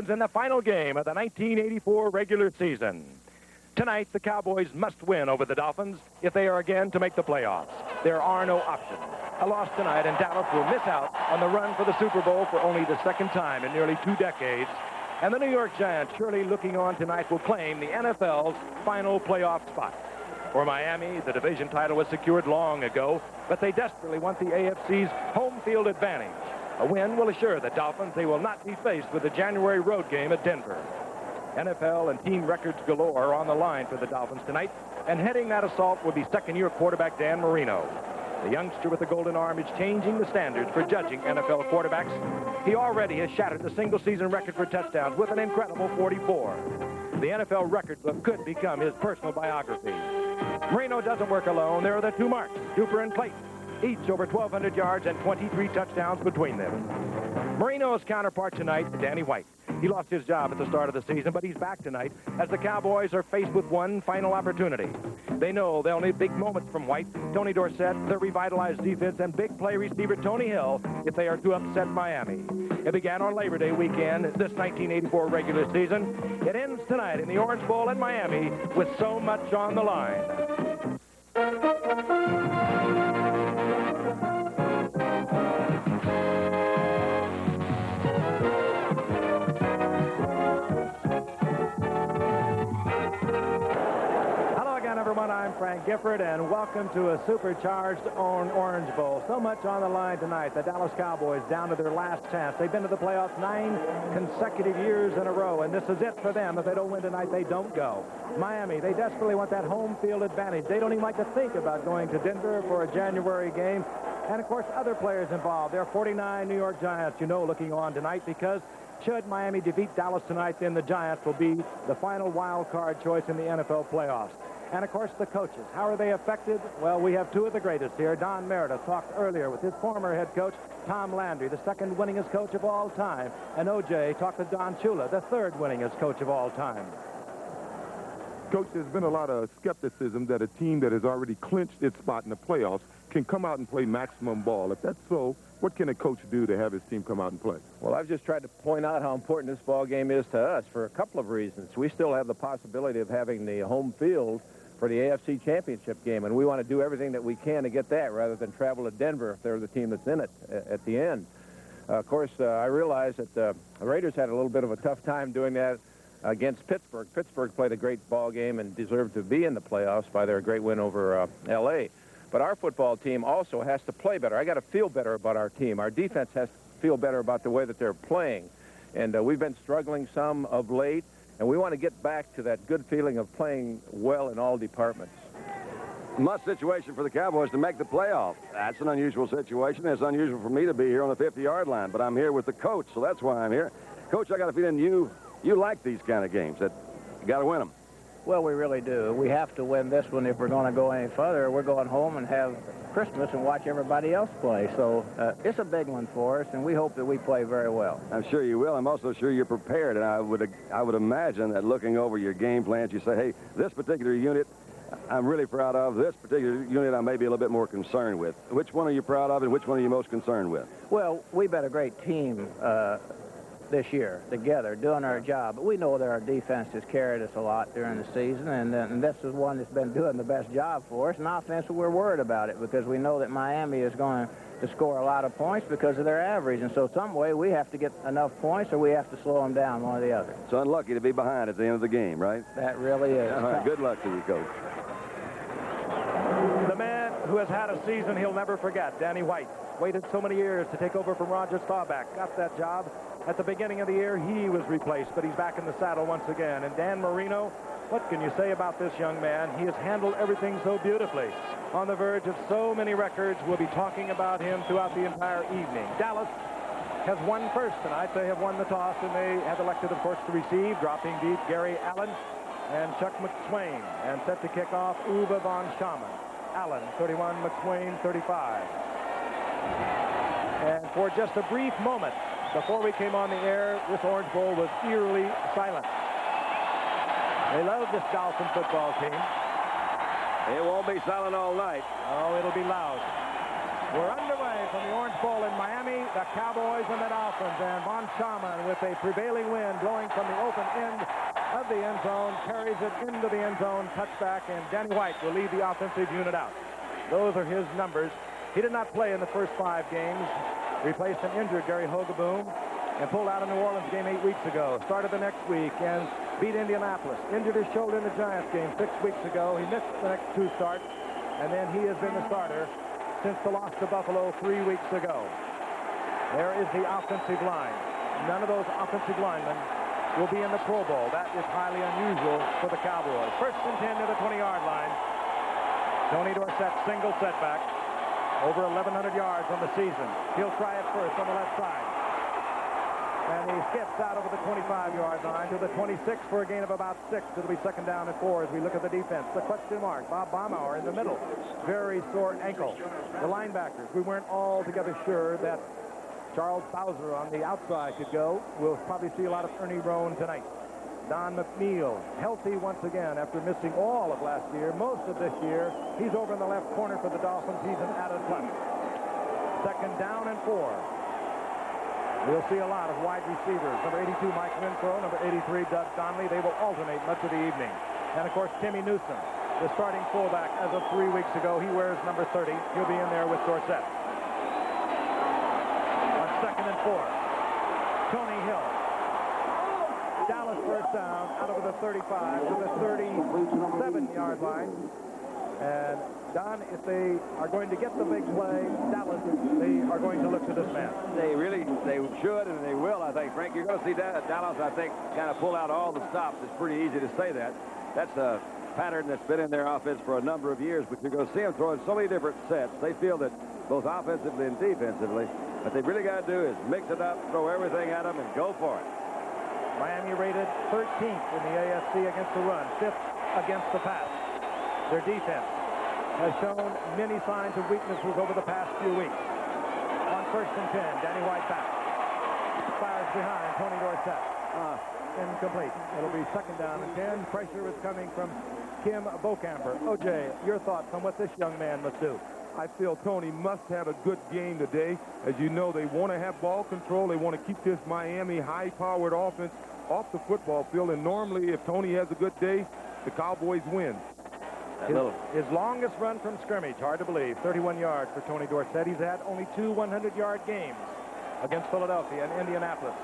in the final game of the 1984 regular season. Tonight, the Cowboys must win over the Dolphins if they are again to make the playoffs. There are no options. A loss tonight, and Dallas will miss out on the run for the Super Bowl for only the second time in nearly 2 decades. And the New York Giants, surely looking on tonight, will claim the NFL's final playoff spot. For Miami, the division title was secured long ago, but they desperately want the AFC's home field advantage. A win will assure the Dolphins they will not be faced with the January road game at Denver. NFL and team records galore are on the line for the Dolphins tonight, and heading that assault will be second-year quarterback Dan Marino. The youngster with the golden arm is changing the standards for judging NFL quarterbacks. He already has shattered the single-season record for touchdowns with an incredible 44. The NFL record book could become his personal biography. Marino doesn't work alone. There are the two marks, Duper and Clayton, each over 1,200 yards and 23 touchdowns between them. Marino's counterpart tonight, Danny White. He lost his job at the start of the season, but he's back tonight as the Cowboys are faced with one final opportunity. They know they'll need big moments from White, Tony Dorsett, their revitalized defense, and big play receiver Tony Hill if they are to upset Miami. It began on Labor Day weekend, this 1984 regular season. It ends tonight in the Orange Bowl in Miami with so much on the line. Everyone, I'm Frank Gifford, and welcome to a supercharged Orange Bowl. So much on the line tonight. The Dallas Cowboys down to their last chance. They've been to the playoffs 9 consecutive years in a row, and this is it for them. If they don't win tonight, they don't go. Miami, they desperately want that home field advantage. They don't even like to think about going to Denver for a January game. And, of course, other players involved. There are 49 New York Giants, looking on tonight, because should Miami defeat Dallas tonight, then the Giants will be the final wild card choice in the NFL playoffs. And, of course, the coaches. How are they affected? Well, we have two of the greatest here. Don Meredith talked earlier with his former head coach, Tom Landry, the second winningest coach of all time. And O.J. talked with Don Chula, the third winningest coach of all time. Coach, there's been a lot of skepticism that a team that has already clinched its spot in the playoffs can come out and play maximum ball. If that's so, what can a coach do to have his team come out and play? Well, I've just tried to point out how important this ball game is to us for a couple of reasons. We still have the possibility of having the home field for the AFC Championship game, and we want to do everything that we can to get that rather than travel to Denver if they're the team that's in it at the end. Of course, I realize that the Raiders had a little bit of a tough time doing that against Pittsburgh. Pittsburgh played a great ball game and deserved to be in the playoffs by their great win over L.A. But our football team also has to play better. I got to feel better about our team. Our defense has to feel better about the way that they're playing. And we've been struggling some of late, and we want to get back to that good feeling of playing well in all departments. Must situation for the Cowboys to make the playoff. That's an unusual situation. It's unusual for me to be here on the 50-yard line, but I'm here with the coach, so that's why I'm here. Coach, I got a feeling you like these kind of games, that you got to win them. Well, we really do. We have to win this one if we're going to go any further. We're going home and have Christmas and watch everybody else play. So it's a big one for us, and we hope that we play very well. I'm sure you will. I'm also sure you're prepared, and I would imagine that looking over your game plans, you say, hey, this particular unit I'm really proud of. This particular unit I may be a little bit more concerned with. Which one are you proud of, and which one are you most concerned with? Well, we've been a great team this year together doing our job. But we know that our defense has carried us a lot during the season, and this is one that's been doing the best job for us. And offense, we're worried about it because we know that Miami is going to score a lot of points because of their average. And so some way we have to get enough points or we have to slow them down, one or the other. It's unlucky to be behind at the end of the game, right? That really is. All right, good luck to you, Coach. The man who has had a season he'll never forget, Danny White. Waited so many years to take over from Roger Staubach. Got that job. At the beginning of the year, he was replaced, but he's back in the saddle once again. And Dan Marino, what can you say about this young man? He has handled everything so beautifully. On the verge of so many records, we'll be talking about him throughout the entire evening. Dallas has won first tonight. They have won the toss, and they have elected, of course, to receive, dropping deep Gary Allen and Chuck McSwain. And set to kick off, Uwe von Schamann. Allen, 31, McSwain, 35. And for just a brief moment, before we came on the air, this Orange Bowl was eerily silent. They love this Dolphin football team. It won't be silent all night. Oh, it'll be loud. We're underway. from the Orange Bowl in Miami, the Cowboys and the Dolphins. And Von Schaman, with a prevailing wind blowing from the open end of the end zone, carries it into the end zone, touchback, and Danny White will lead the offensive unit out. Those are his numbers. He did not play in the first 5 games. Replaced an injured Gary Hogaboom and pulled out a New Orleans game 8 weeks ago. Started the next week and beat Indianapolis. Injured his shoulder in the Giants game 6 weeks ago. He missed the next 2 starts, and then he has been the starter since the loss to Buffalo 3 weeks ago. There is the offensive line. None of those offensive linemen will be in the Pro Bowl. That is highly unusual for the Cowboys. First and 10 to the 20-yard line. Tony Dorsett, single setback. Over 1,100 yards on the season. He'll try it first on the left side. And he skips out over the 25-yard line to the 26 for a gain of about 6. It'll be second down and 4 as we look at the defense. The question mark, Bob Baumauer in the middle. Very sore ankle. The linebackers, we weren't altogether sure that Charles Bowser on the outside could go. We'll probably see a lot of Ernie Roan tonight. Don McNeil, healthy once again after missing all of last year, most of this year. He's over in the left corner for the Dolphins. He's an added plus. Second down and 4. We'll see a lot of wide receivers. Number 82, Mike Renfro. Number 83, Doug Donnelly. They will alternate much of the evening. And, of course, Timmy Newsom, the starting fullback as of 3 weeks ago. He wears number 30. He'll be in there with Dorsett. On second and 4, Tony Hill. Dallas first down out over the 35 to the 37-yard line. And, Don, if they are going to get the big play, Dallas, they are going to look to this man. They should, and they will, I think. Frank, you're going to see Dallas, I think, kind of pull out all the stops. It's pretty easy to say that. That's a pattern that's been in their offense for a number of years, but you're going to see them throwing so many different sets. They feel that both offensively and defensively, what they've really got to do is mix it up, throw everything at them, and go for it. Miami rated 13th in the AFC against the run, 5th against the pass. Their defense has shown many signs of weaknesses over the past few weeks. On first and 10, Danny White back. Fires behind Tony Dorsett. Incomplete. It'll be second down and 10. Pressure is coming from Kim Bocamper. O.J., your thoughts on what this young man must do? I feel Tony must have a good game today. As you know, they want to have ball control. They want to keep this Miami high-powered offense off the football field. And normally, if Tony has a good day, the Cowboys win. His longest run from scrimmage, hard to believe, 31 yards for Tony Dorsett. He's had only 2 100-yard games against Philadelphia and Indianapolis.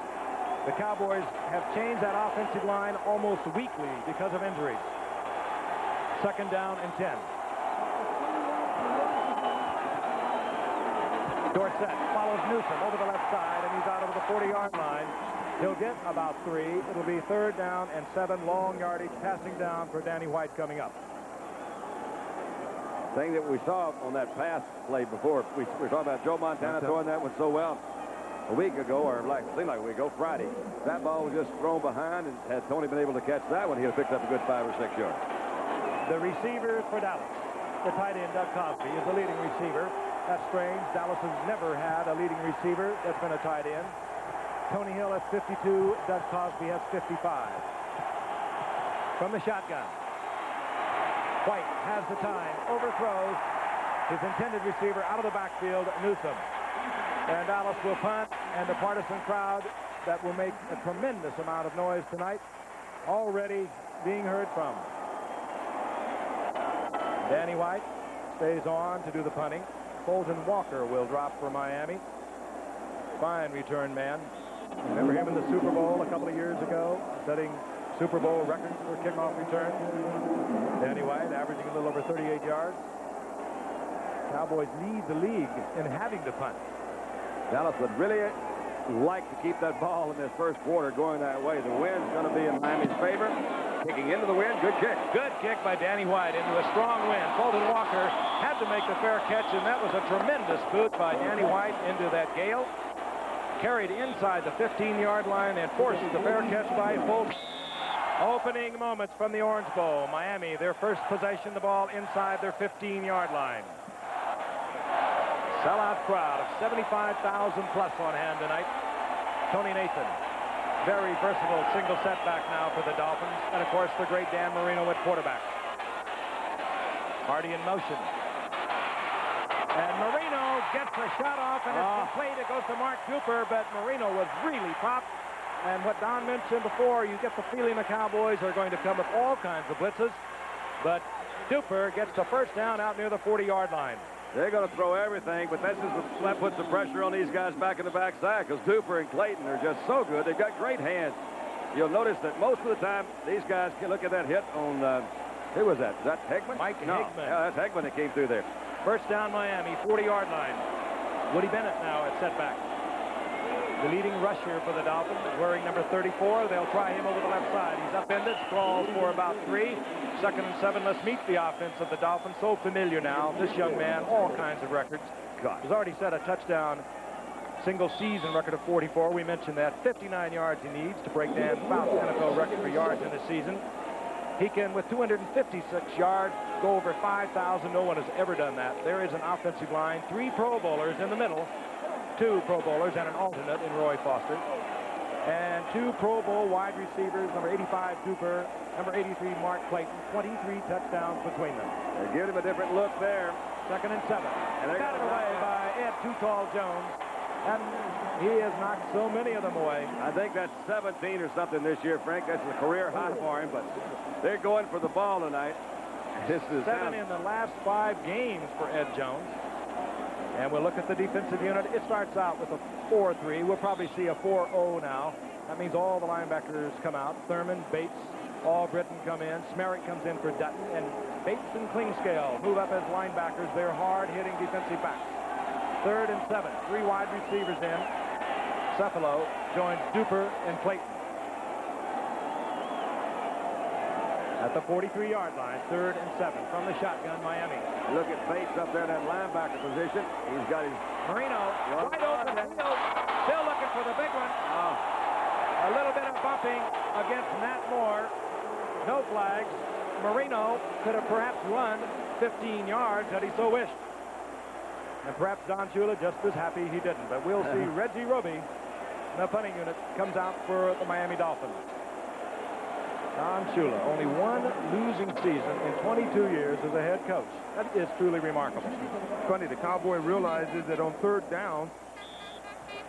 The Cowboys have changed that offensive line almost weekly because of injuries. Second down and 10. Dorsett follows Newsom over the left side, and he's out over the 40-yard line. He'll get about 3. It'll be third down and 7, long yardage passing down for Danny White coming up. Thing that we saw on that pass play before, we were talking about Joe Montana throwing that one so well a week ago, or seemed like a week ago, Friday. That ball was just thrown behind, and had Tony been able to catch that one, he'd have picked up a good 5 or 6 yards. The receivers for Dallas. The tight end, Doug Cosby, is the leading receiver. That's strange. Dallas has never had a leading receiver that's been a tight end. Tony Hill has 52. Doug Cosby has 55. From the shotgun. White has the time, overthrows his intended receiver out of the backfield, Newsom. And Dallas will punt, and the partisan crowd that will make a tremendous amount of noise tonight already being heard from. Danny White stays on to do the punting. Colton Walker will drop for Miami. Fine return man. Remember him in the Super Bowl a couple of years ago, setting Super Bowl records for kickoff return. Danny White averaging a little over 38 yards. Cowboys lead the league in having to punt. Dallas would really like to keep that ball in this first quarter going that way. The wind's going to be in Miami's favor. Kicking into the wind, good kick. Good kick by Danny White into a strong wind. Colton Walker had to make the fair catch, and that was a tremendous boot by Danny White into that gale. Carried inside the 15-yard line and forced the fair catch by Fulton. Opening moments from the Orange Bowl. Miami, their first possession, the ball inside their 15-yard line. Sellout crowd of 75,000 plus on hand tonight. Tony Nathan, very versatile single setback now for the Dolphins. And, of course, the great Dan Marino at quarterback. Hardy in motion. And Marino gets the shot off, and it's complete. It goes to Mark Duper, but Marino was really popped. And what Don mentioned before, you get the feeling the Cowboys are going to come with all kinds of blitzes. But Duper gets the first down out near the 40-yard line. They're going to throw everything, but that puts the pressure on these guys back in the backside because Duper and Clayton are just so good. They've got great hands. You'll notice that most of the time, these guys can look at that hit on, who was that? Is that Hegman? Mike No. Hegman. Yeah, that's Hegman that came through there. First down Miami, 40-yard line. Woody Bennett now at setback. The leading rusher for the Dolphins, wearing number 34. They'll try him over the left side. He's upended, sprawls for about 3. Second and 7. Let's meet the offense of the Dolphins. So familiar now. This young man, all kinds of records. God. He's already set a touchdown single season record of 44. We mentioned that. 59 yards he needs to break down Fouts' NFL record for yards in a season. He can, with 256 yards, go over 5,000. No one has ever done that. There is an offensive line. 3 Pro Bowlers in the middle. 2 Pro Bowlers and an alternate in Roy Foster. And 2 Pro Bowl wide receivers, number 85, Duper, number 83, Mark Clayton. 23 touchdowns between them. They give him a different look there. Second and 7. And they're got it away by Ed Too Tall Jones. And he has knocked so many of them away. I think that's 17 or something this year, Frank. That's a career high for him, but they're going for the ball tonight. This is 7 in the last 5 games for Ed Jones. And we'll look at the defensive unit. It starts out with a 4-3. We'll probably see a 4-0 now. That means all the linebackers come out. Thurman, Bates, All-Britton come in. Smerrick comes in for Dutton. And Bates and Klingscale move up as linebackers. They're hard-hitting defensive backs. 3rd and 7. 3 wide receivers in. Cephalo joins Duper and Clayton. At the 43-yard line, 3rd and 7 from the shotgun, Miami. Look at Bates up there in that linebacker position. He's got his... Marino, wide open, still looking for the big one. A little bit of bumping against Matt Moore. No flags. Marino could have perhaps run 15 yards had he so wished. And perhaps Don Shula just as happy he didn't. But we'll see Reggie Roby, the punting unit, comes out for the Miami Dolphins. Don Shula, only 1 losing season in 22 years as a head coach. That is truly remarkable. Funny, the Cowboy realizes that on 3rd down,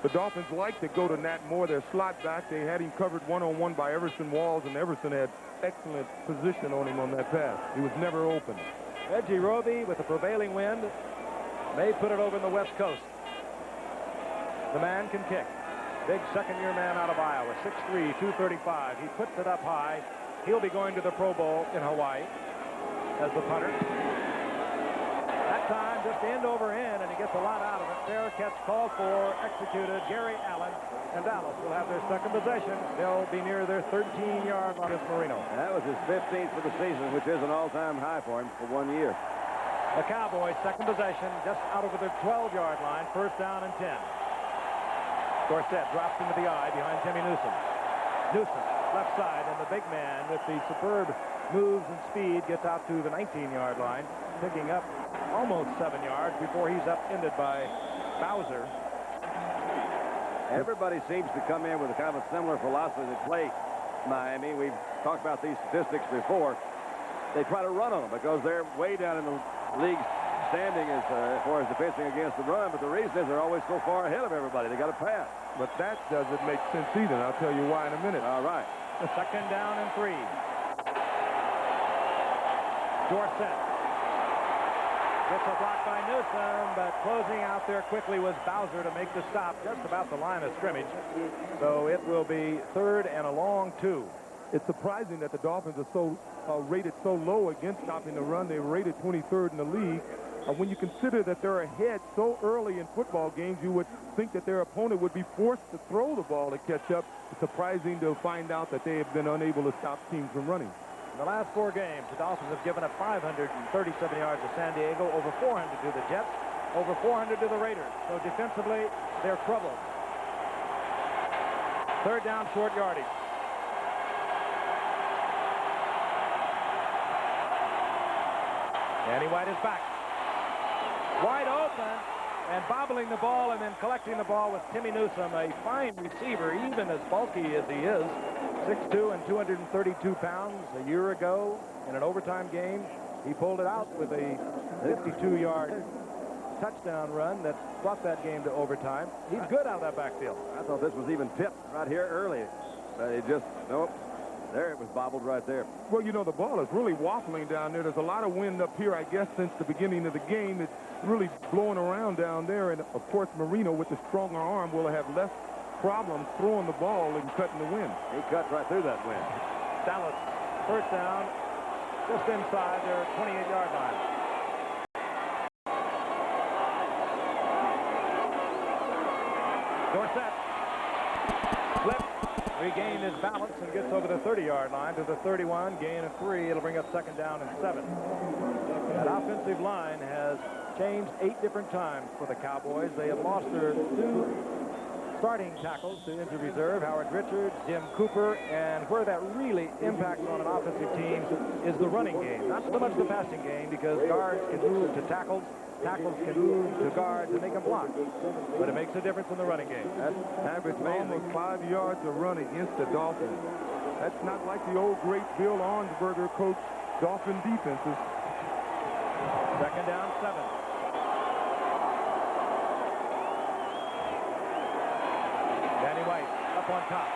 the Dolphins like to go to Nat Moore, their slot back. They had him covered one-on-one by Everson Walls, and Everson had excellent position on him on that pass. He was never open. Reggie Roby, with the prevailing wind, may put it over in the West Coast. The man can kick. Big second-year man out of Iowa, 6'3", 235. He puts it up high. He'll be going to the Pro Bowl in Hawaii as the punter. That time, just end over end, and he gets a lot out of it. Fair catch called for, executed. Gary Allen and Dallas will have their second possession. They'll be near their 13-yard line. Marino. That was his 15th for the season, which is an all-time high for him for 1 year. The Cowboys' second possession just out over their 12-yard line, 1st down and 10. Dorsett drops into the eye behind Timmy Newsom. Newsom, left side, and the big man with the superb moves and speed gets out to the 19-yard line, picking up almost 7 yards before he's upended by Bowser. Everybody seems to come in with a kind of a similar philosophy to play Miami. We've talked about these statistics before. They try to run on them because they're way down in the league standing as far as defending against the run, but the reason is they're always so far ahead of everybody. They got to pass. But that doesn't make sense either. I'll tell you why in a minute. All right. 2nd down and 3. Dorsett gets a block by Newsom, but closing out there quickly was Bowser to make the stop just about the line of scrimmage. So it will be 3rd and a long 2. It's surprising that the Dolphins are so rated so low against stopping the run. They were rated 23rd in the league. When you consider that they're ahead so early in football games, you would think that their opponent would be forced to throw the ball to catch up. It's surprising to find out that they have been unable to stop teams from running. In the last 4 games, the Dolphins have given up 537 yards to San Diego, over 400 to the Jets, over 400 to the Raiders. So defensively, they're troubled. 3rd down, short yardage. Danny White is back. Wide open and bobbling the ball and then collecting the ball with Timmy Newsom, a fine receiver, even as bulky as he is. 6'2" and 232 pounds. A year ago in an overtime game, he pulled it out with a 52-yard touchdown run that brought that game to overtime. He's good out of that backfield. I thought this was even tipped right here early. But it just, nope. There it was bobbled right there. Well, you know, the ball is really waffling down there. There's a lot of wind up here, I guess, since the beginning of the game. It's really blowing around down there. And, of course, Marino, with the stronger arm, will have less problems throwing the ball and cutting the wind. He cut right through that wind. Dallas, first down, just inside their 28-yard line. Dorsett flips, regained his balance and gets over the 30-yard line to the 31, gain of 3. It'll bring up second down and 7. That offensive line has changed 8 different times for the Cowboys. They have lost their 2 starting tackles to injured reserve, Howard Richards, Jim Cooper, and where that really impacts on an offensive team is the running game. Not so much the passing game, because guards can move to tackles, tackles can move to guards, and they can block. But it makes a difference in the running game. That's average almost 5 yards a run against the Dolphins. That's not like the old great Bill Arnsberger coach Dolphin defenses. Second down, 7. Danny White up on top.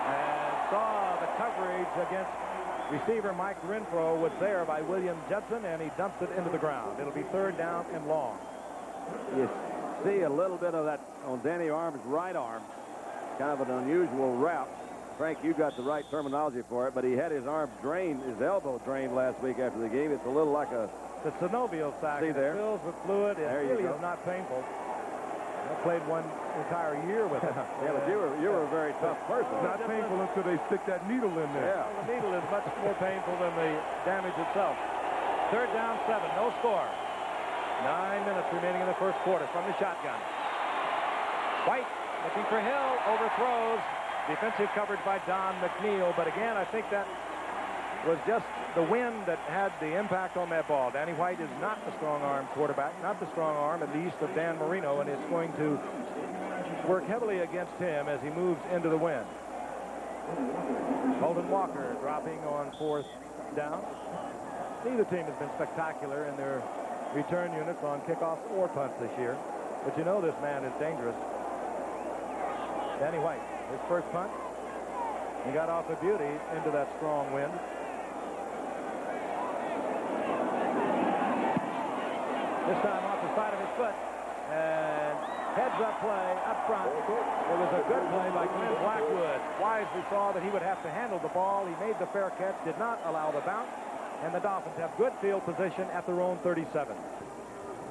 And saw the coverage against receiver Mike Renfro was there by William Judson, and he dumps it into the ground. It'll be third down and long. You see a little bit of that on Danny Arm's right arm. Kind of an unusual route. Frank, you got the right terminology for it, but he had his arm drained, his elbow drained last week after the game. It's a little like a... The synovial sac. See there? It fills with fluid. It There you really go. is not painful. I played one entire year with it. Yeah, but you were a very tough person. Not painful until they stick that needle in there. Yeah. Well, the needle is much more painful than the damage itself. Third down, 7, no score. 9 minutes remaining in the first quarter from the shotgun. White looking for Hill, overthrows. Defensive coverage by Don McNeil, but again, I think that was just the wind that had the impact on that ball. Danny White is not the strong-arm quarterback, not the strong arm, at least, of Dan Marino, and it's going to work heavily against him as he moves into the wind. Holden Walker dropping on 4th down. Neither team has been spectacular in their return units on kickoffs or punts this year, but you know this man is dangerous. Danny White, his first punt. He got off a beauty into that strong wind. This time off the side of his foot, and heads-up play up front. It was a good play by Glenn Blackwood. Wisely saw that he would have to handle the ball. He made the fair catch, did not allow the bounce, and the Dolphins have good field position at their own 37.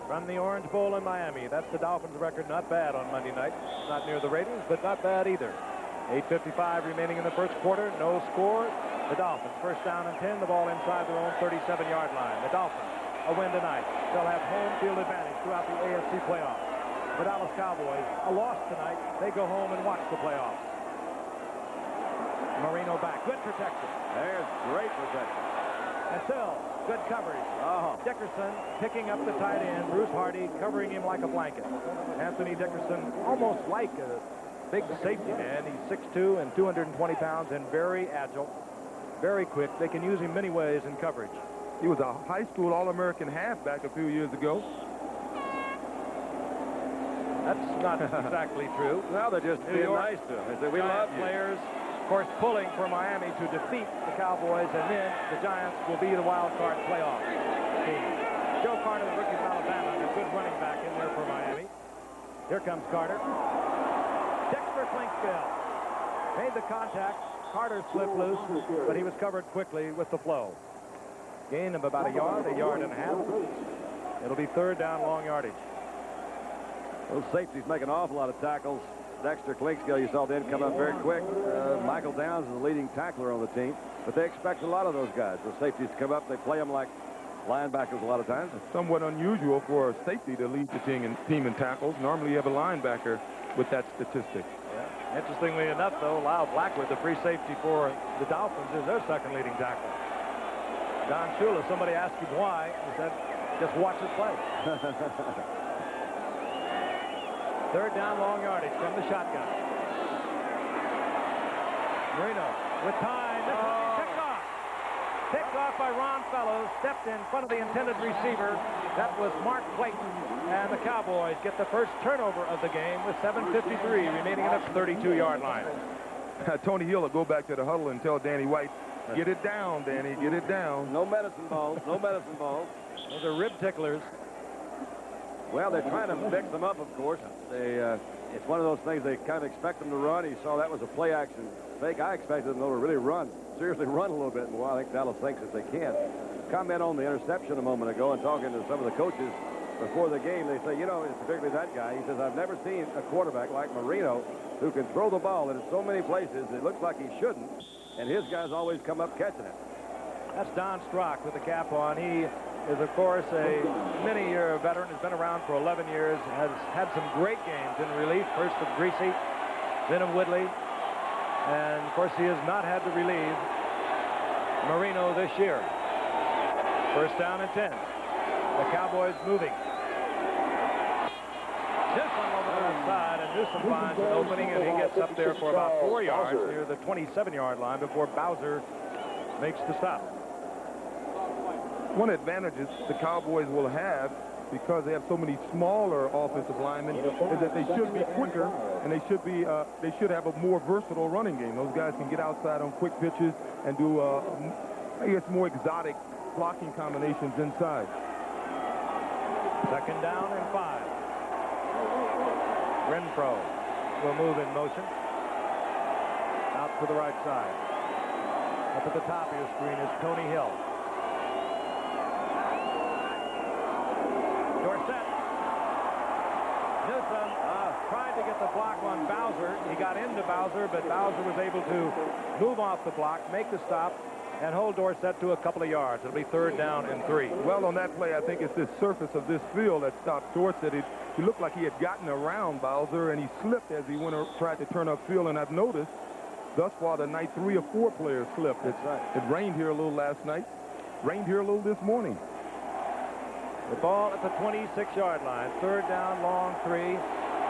From the Orange Bowl in Miami. That's the Dolphins' record. Not bad on Monday night. Not near the ratings, but not bad either. 8:55 remaining in the first quarter. No score. The Dolphins first down and 10. The ball inside their own 37-yard line. The Dolphins, a win tonight. They'll have home field advantage throughout the AFC playoffs. The Dallas Cowboys, a loss tonight. They go home and watch the playoffs. Marino back. Good protection. There's great protection. And still, good coverage. Dickerson picking up the tight end. Bruce Hardy covering him like a blanket. Anthony Dickerson, almost like a big safety man. He's 6'2" and 220 pounds and very agile, very quick. They can use him many ways in coverage. He was a high school All-American halfback a few years ago. That's not exactly true. Well, they're just being York nice to him. They say, we Giant love you. players, of course, pulling for Miami to defeat the Cowboys, and then the Giants will be the wild card playoff team. Joe Carter, the rookie from Alabama, a good running back in there for Miami. Here comes Carter. Dexter Klinkskill made the contact. Carter slipped loose, but he was covered quickly with the flow. Gain of about a yard and a half. It'll be third down, long yardage. Those safeties make an awful lot of tackles. Dexter Klinkskill, you saw then come up very quick. Michael Downs is the leading tackler on the team, but they expect a lot of those guys. The safeties to come up, they play them like linebackers a lot of times. It's somewhat unusual for a safety to lead the team in tackles. Normally you have a linebacker with that statistic. Yeah. Interestingly enough, though, Lyle Blackwood, the free safety for the Dolphins, is their second leading tackler. Don Shula, somebody asked him why. He said, just watch it play. Third down, long yardage from the shotgun. Marino with time. This will be picked off. Picked off by Ron Fellows, stepped in front of the intended receiver. That was Mark Clayton. And the Cowboys get the first turnover of the game with 7:53 remaining at the 32-yard line. Tony Hill will go back to the huddle and tell Danny White, get it down, Danny, get it down. No medicine balls, no medicine balls. Those are rib ticklers. Well, they're trying to mix them up, of course. It's one of those things they kind of expect them to run. He saw that was a play-action fake. I expected them to really run, seriously run a little bit more. I think Dallas thinks that they can. Comment on the interception a moment ago and talking to some of the coaches before the game, they say, you know, particularly that guy, he says, I've never seen a quarterback like Marino who can throw the ball in so many places it looks like he shouldn't, and his guys always come up catching it. That's Don Strock with the cap on. He is, of course, a many-year veteran, has been around for 11 years, has had some great games in relief, first of Greasy, then of Woodley, and, of course, he has not had to relieve Marino this year. First down and 10. The Cowboys moving. Newsom over the left side, and Newsom finds an opening, and he gets up there for about 4 yards near the 27-yard line before Bowser makes the stop. One advantage the Cowboys will have, because they have so many smaller offensive linemen, is that they should be quicker, and they should have a more versatile running game. Those guys can get outside on quick pitches and do, I guess, more exotic blocking combinations inside. Second down and 5. Renfro will move in motion. Out to the right side. Up at the top of your screen is Tony Hill. Dorsett. Newsom tried to get the block on Bowser. He got into Bowser, but Bowser was able to move off the block, make the stop, and hold Dorsett to a couple of yards. It'll be third down and 3. Well, on that play, I think it's the surface of this field that stopped Dorsett. He looked like he had gotten around Bowser, and he slipped as he tried to turn upfield. And I've noticed thus far tonight 3 or 4 players slipped. That's right. It rained here a little last night, rained here a little this morning. The ball at the 26-yard line. Third down, long 3.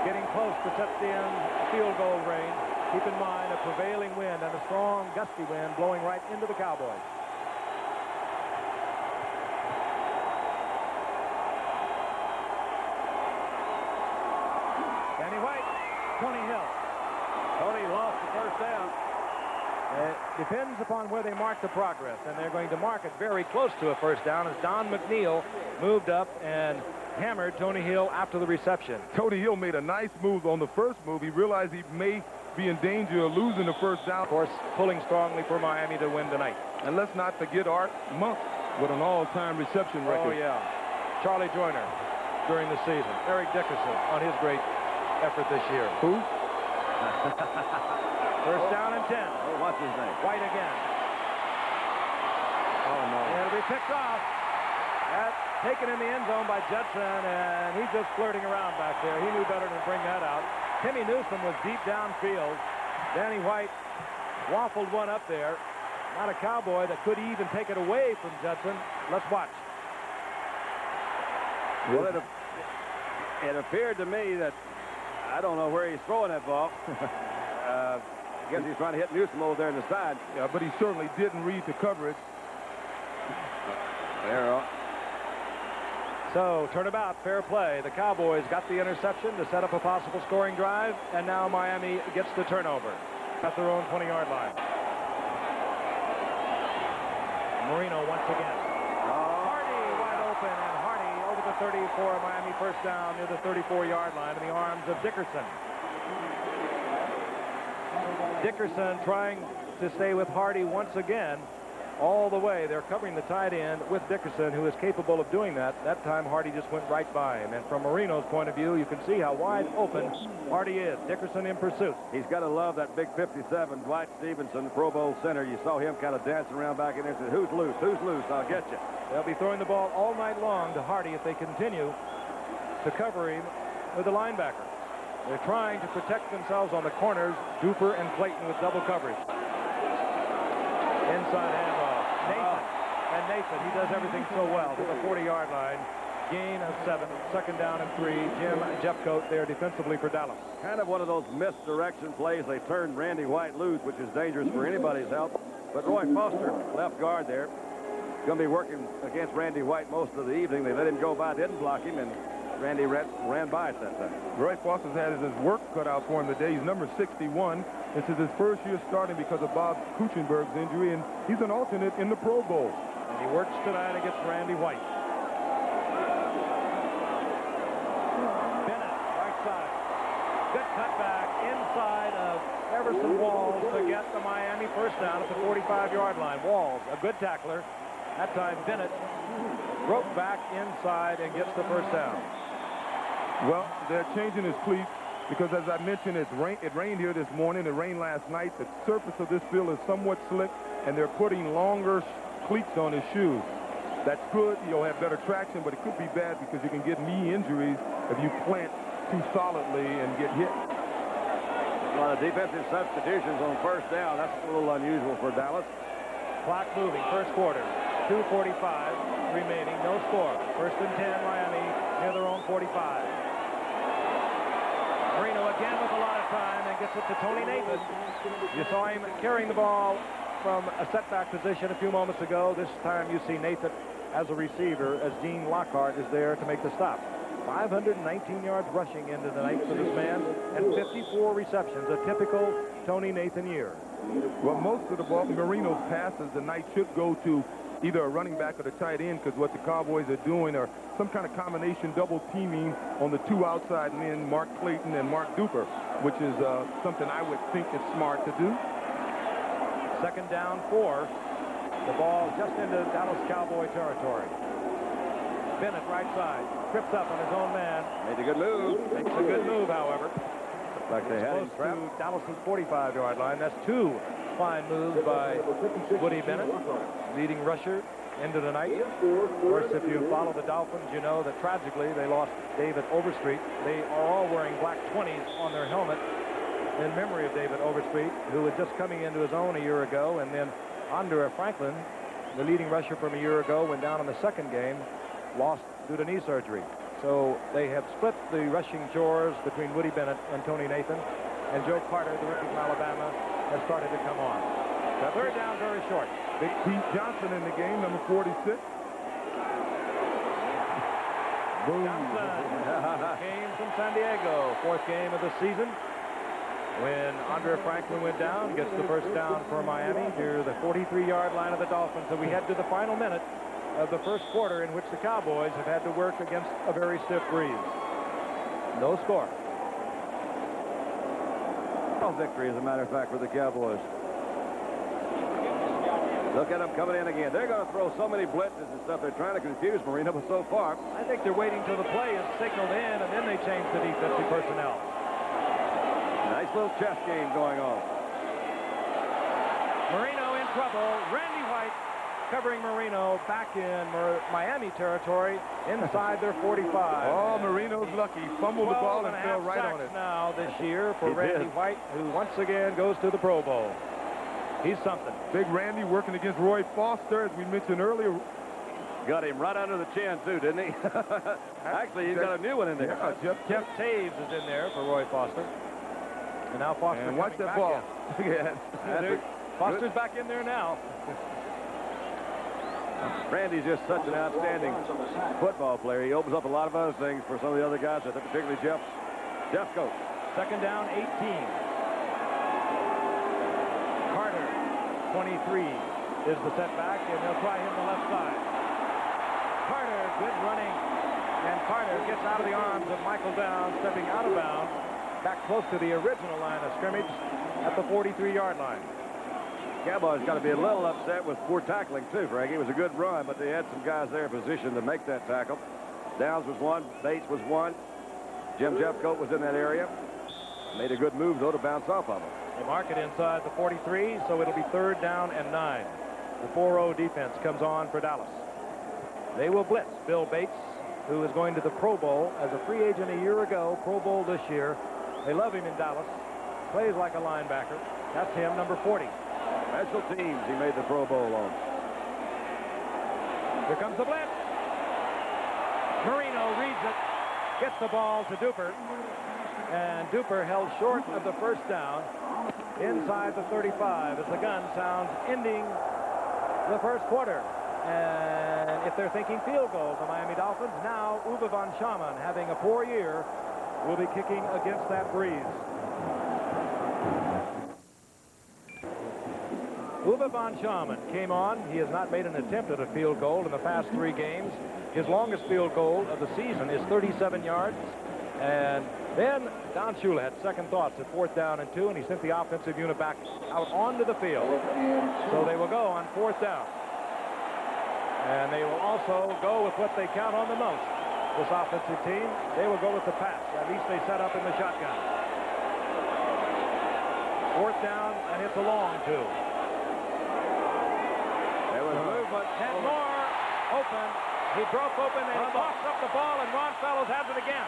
Getting close to touch the end field goal range. Keep in mind a prevailing wind and a strong gusty wind blowing right into the Cowboys. Danny White, Tony Hill. Tony lost the first down. It depends upon where they mark the progress, and they're going to mark it very close to a first down as Don McNeil moved up and hammered Tony Hill after the reception. Tony Hill made a nice move on the first move. He realized he may be in danger of losing the first down. Of course, pulling strongly for Miami to win tonight. And let's not forget Art Monk with an all-time reception record. Oh, yeah. Charlie Joyner during the season. Eric Dickerson on his great effort this year. Who? First down and 10. Oh, what's his name? White again. Oh, no. And it'll be picked off. That's taken in the end zone by Judson, and he's just flirting around back there. He knew better than to bring that out. Timmy Newsom was deep downfield. Danny White waffled one up there. Not a Cowboy that could even take it away from Judson. Let's watch. Well, it appeared to me that I don't know where he's throwing that ball. I guess he's trying to hit Newsom over there in the side. Yeah, but he certainly didn't read the coverage. There. So, turnabout, fair play. The Cowboys got the interception to set up a possible scoring drive, and now Miami gets the turnover at their own 20-yard line. Marino once again. Hardy wide open, and Hardy over the 34. Miami first down near the 34-yard line in the arms of Dickerson. Dickerson trying to stay with Hardy once again. All the way, they're covering the tight end with Dickerson, who is capable of doing that. That time, Hardy just went right by him. And from Marino's point of view, you can see how wide open Hardy is. Dickerson in pursuit. He's got to love that big 57, Dwight Stevenson, Pro Bowl center. You saw him kind of dancing around back in there and said, who's loose? Who's loose? I'll get you. They'll be throwing the ball all night long to Hardy if they continue to cover him with the linebacker. They're trying to protect themselves on the corners, Duper and Clayton with double coverage. Inside handoff. Nathan, he does everything so well to the 40-yard line. Gain of 7, second down and 3. Jim Jeffcoat there defensively for Dallas. Kind of one of those misdirection plays. They turned Randy White loose, which is dangerous for anybody's health. But Roy Foster, left guard there, going to be working against Randy White most of the evening. They let him go by, didn't block him, and Randy ran by it that time. Roy Foster's had his work cut out for him today. He's number 61. This is his first year starting because of Bob Kuchenberg's injury, and he's an alternate in the Pro Bowl. And he works tonight against Randy White. Bennett, right side. Good cutback inside of Everson Walls to get the Miami first down at the 45-yard line. Walls, a good tackler. That time Bennett broke back inside and gets the first down. Well, they're changing his cleats because, as I mentioned, it rained here this morning. It rained last night. The surface of this field is somewhat slick, and they're putting longer cleats on his shoes. That's good. You'll have better traction, but it could be bad because you can get knee injuries if you plant too solidly and get hit. A lot of defensive substitutions on first down. That's a little unusual for Dallas. Clock moving, first quarter. 2:45 remaining, no score. First and 10, Miami near their own 45. Marino again with a lot of time and gets it to Tony Nathan. You saw him carrying the ball from a setback position a few moments ago. This time you see Nathan as a receiver as Gene Lockhart is there to make the stop. 519 yards rushing into the night for this man and 54 receptions, a typical Tony Nathan year. Well, most of the ball, Marino's passes tonight should go to either a running back or the tight end, because what the Cowboys are doing are some kind of combination double teaming on the two outside men, Mark Clayton and Mark Duper, which is something I would think is smart to do. Second down 4. The ball just into Dallas Cowboy territory. Bennett right side, trips up on his own man. Made a good move. Makes a good move, however. Like they had him Close trapped. to Dallas's 45-yard line. That's 2 fine moves by Woody Bennett, leading rusher into the night. Of course, if you follow the Dolphins, you know that tragically they lost David Overstreet. They are all wearing black 20s on their helmet in memory of David Overstreet, who was just coming into his own a year ago, and then Andre Franklin, the leading rusher from a year ago, went down in the second game, lost due to knee surgery. So they have split the rushing chores between Woody Bennett and Tony Nathan, and Joe Carter, the rookie from Alabama, has started to come on. The third down very short. Big Pete Johnson in the game, number 46. Boom. Johnson came from San Diego, 4th game of the season. When Andre Franklin went down, gets the first down for Miami near the 43-yard line of the Dolphins. So we head to the final minute of the first quarter, in which the Cowboys have had to work against a very stiff breeze. No score. Oh, victory, as a matter of fact, for the Cowboys. Look at them coming in again. They're going to throw so many blitzes and stuff. They're trying to confuse Marino, but so far, I think they're waiting till the play is signaled in, and then they change the defensive personnel. nice little chess game going on. Marino in trouble. Randy White covering Marino back in Miami territory inside their 45. Oh, Marino's lucky. He fumbled the ball and fell right on it. Now this year for He Randy did. White, who once again goes to the Pro Bowl. He's something. Big Randy working against Roy Foster, as we mentioned earlier. Got him right under the chin, too, didn't he? Actually, he's got a new one in there. Yeah, Jeff Taves is in there for Roy Foster. And now Foster. and watch that ball. Foster's back in there now. Randy's just such an outstanding football player. He opens up a lot of other things for some of the other guys, I think particularly Jeff Coates. Second down, 18. Carter, 23, is the setback, and they'll try him the left side. Carter, good running, and Carter gets out of the arms of Michael Downs, stepping out of bounds, back close to the original line of scrimmage at the 43-yard line. Cowboys got to be a little upset with poor tackling, too, Frank. It was a good run, but they had some guys there in position to make that tackle. Downs was one. Bates was one. Jeff Coates was in that area. Made a good move, though, to bounce off of him. They mark it inside the 43, so it'll be third down and 9. The 4-0 defense comes on for Dallas. They will blitz Bill Bates, who is going to the Pro Bowl as a free agent a year ago, Pro Bowl this year. They love him in Dallas. Plays like a linebacker. That's him, number 40. Special teams he made the Pro Bowl on. Here comes the blitz. Marino reads it, gets the ball to Duper, and Duper held short of the first down inside the 35 as the gun sounds ending the first quarter. And if they're thinking field goal, the Miami Dolphins, now Uwe von Schamann, having a poor year, will be kicking against that breeze. Uwe von Schamann came on. He has not made an attempt at a field goal in the past 3 games. His longest field goal of the season is 37 yards. And then Don Shula had second thoughts at 4th down and 2, and he sent the offensive unit back out onto the field. So they will go on 4th down. And they will also go with what they count on the most. This offensive team, they will go with the pass. At least they set up in the shotgun. 4th down, and it's a long 2. There was movement. And Moore open. He broke open and he tossed up the ball, and Ron Fellows has it again.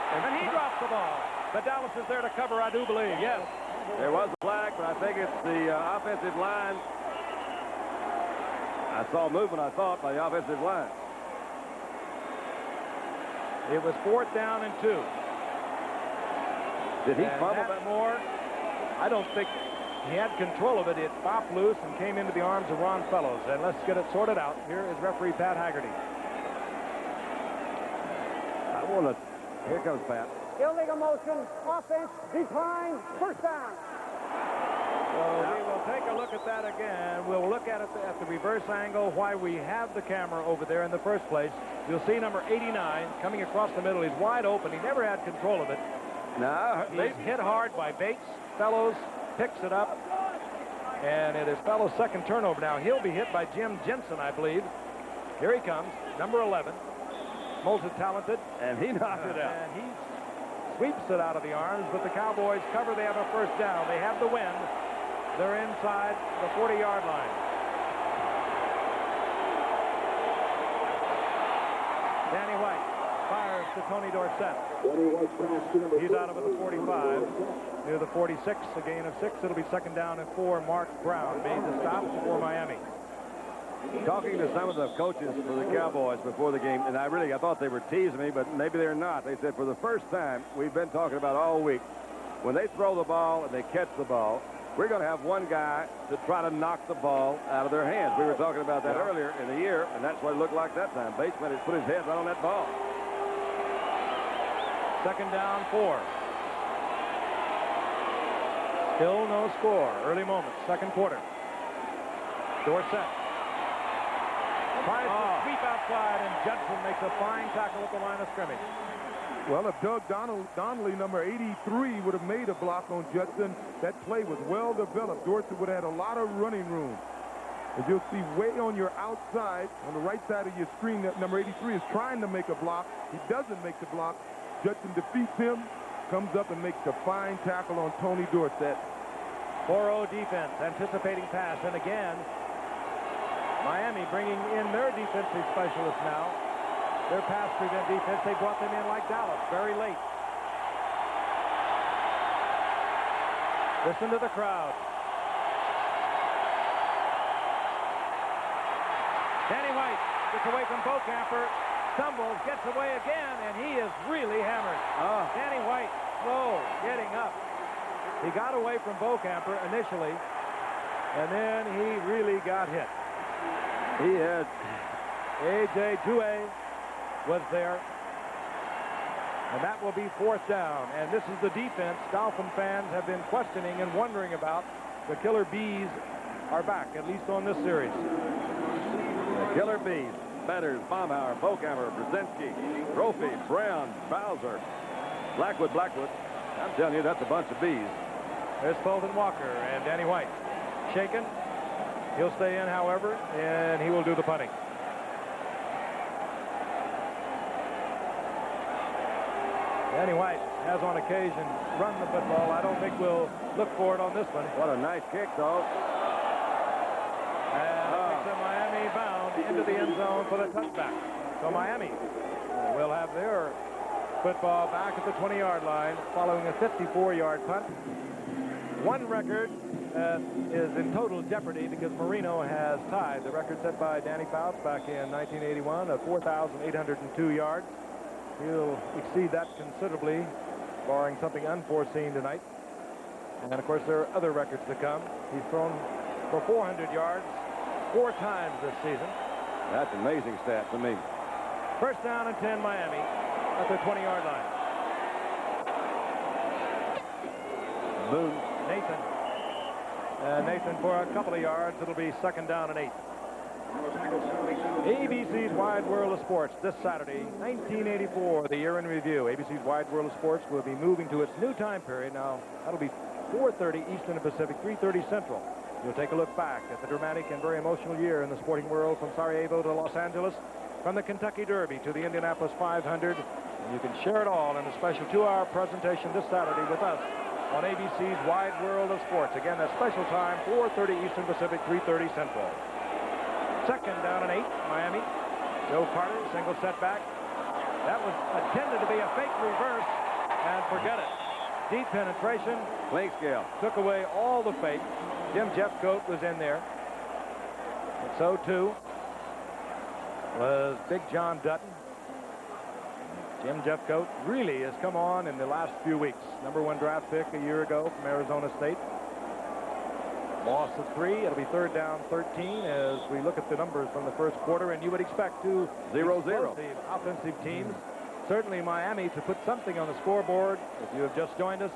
And he drops the ball. But Dallas is there to cover, I do believe. Yes. There was a flag, but I think it's the offensive line. I saw movement, I thought, by the offensive line. It was 4th down and 2. Did he And fumble Matt that? Moore, I don't think he had control of it. It popped loose and came into the arms of Ron Fellows. And let's get it sorted out. Here is referee Pat Haggerty. I want to. Here comes Pat. Illegal motion, offense, decline, first down. So we will take a look at that again. We'll look at it at the reverse angle, why we have the camera over there in the first place. You'll see number 89 coming across the middle. He's wide open. He never had control of it. Now, He's hit hard by Bates. Fellows picks it up. And it is Fellows' second turnover now. He'll be hit by Jim Jensen, I believe. Here he comes, number 11. Multi-talented. and he knocked it out. And he sweeps it out of the arms, but the Cowboys cover. They have a first down. They have the wind. They're inside the 40-yard line. Danny White fires to Tony Dorsett. He's out of the 45, near the 46, a gain of 6. It'll be 2nd down and 4. Mark Brown made the stop for Miami. Talking to some of the coaches for the Cowboys before the game, and I thought they were teasing me, but maybe they're not. They said for the first time, we've been talking about all week, when they throw the ball and they catch the ball, we're going to have one guy to try to knock the ball out of their hands. We were talking about that earlier in the year, and that's what it looked like that time. Bates put his head right on that ball. 2nd down, 4. Still no score. Early moments, 2nd quarter. Dorsett tries to sweep outside, and Judson makes a fine tackle at the line of scrimmage. Well, if Doug Donnelly, number 83, would have made a block on Judson, that play was well developed. Dorsett would have had a lot of running room. As you'll see way on your outside, on the right side of your screen, that number 83 is trying to make a block. He doesn't make the block. Judson defeats him, comes up and makes a fine tackle on Tony Dorsett. 4-0 defense, anticipating pass, and again, Miami bringing in their defensive specialists now. Their pass prevent defense, they brought them in like Dallas, very late. Listen to the crowd. Danny White gets away from Bocamper, stumbles, gets away again, and he is really hammered. Danny White, slow, getting up. He got away from Bocamper initially, and then he really got hit. He had A.J. Douay was there. And that will be 4th down. And this is the defense Dolphin fans have been questioning and wondering about. The Killer Bees are back, at least on this series. the Killer Bees. Betters, Baumhauer, Bocamper, Brzezinski, Brophy, Brown, Bowser, Blackwood. I'm telling you, that's a bunch of bees. There's Fulton Walker and Danny White. Shaken. He'll stay in, however, and he will do the punting. Danny White has on occasion run the football. I don't think we'll look for it on this one. What a nice kick, though. And it makes a Miami bound into the end zone for the touchback. So Miami will have their football back at the 20-yard line following a 54-yard punt. One record is in total jeopardy because Marino has tied the record set by Danny Fouts back in 1981 of 4,802 yards. He'll exceed that considerably, barring something unforeseen tonight. And, of course, there are other records to come. He's thrown for 400 yards 4 times this season. That's an amazing stat to me. First down and 10, Miami at their 20-yard line. Boone. Nathan for a couple of yards. It'll be second down and 8. ABC's Wide World of Sports this Saturday, 1984, the year in review. ABC's Wide World of Sports will be moving to its new time period. Now, that'll be 4:30 Eastern and Pacific, 3:30 Central. You'll take a look back at the dramatic and very emotional year in the sporting world from Sarajevo to Los Angeles, from the Kentucky Derby to the Indianapolis 500. And you can share it all in a special 2-hour presentation this Saturday with us on ABC's Wide World of Sports. Again, that special time, 4:30 Eastern Pacific, 3:30 Central. Second down and 8, Miami. Joe Carter, single setback. That was intended to be a fake reverse, and forget it. Deep penetration. Playing scale. Took away all the fake. Jim Jeffcoat was in there. And so, too, was Big John Dutton. Jim Jeffcoat really has come on in the last few weeks. #1 draft pick a year ago from Arizona State. Loss of 3. It'll be third down 13 as we look at the numbers from the first quarter, and you would expect 2 0-0 offensive teams. Certainly Miami to put something on the scoreboard. If you have just joined us,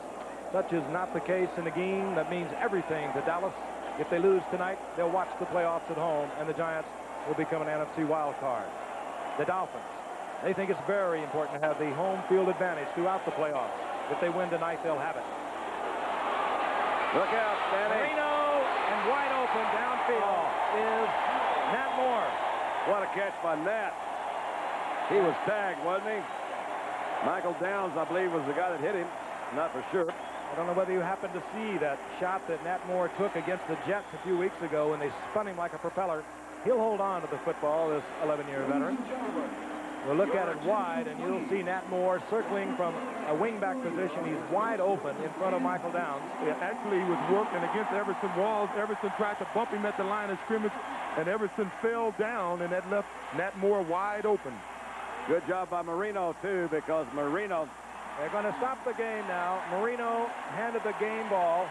such is not the case in the game. That means everything to Dallas. If they lose tonight, they'll watch the playoffs at home, and the Giants will become an NFC wild card. The Dolphins, they think it's very important to have the home field advantage throughout the playoffs. If they win tonight, they'll have it. Look out, Danny. Marino, and wide open downfield is Nat Moore. What a catch by Nat. He was tagged, wasn't he? Michael Downs, I believe, was the guy that hit him. Not for sure. I don't know whether you happened to see that shot that Nat Moore took against the Jets a few weeks ago when they spun him like a propeller. He'll hold on to the football, this 11-year veteran. We'll look at it wide, and you'll see Nat Moore circling from a wingback position. He's wide open in front of Michael Downs. Yeah, actually, he was working against Everson Walls. Everson tried to bump him at the line of scrimmage, and Everson fell down, and that left Nat Moore wide open. Good job by Marino, too, because Marino... They're going to stop the game now. Marino handed the game ball,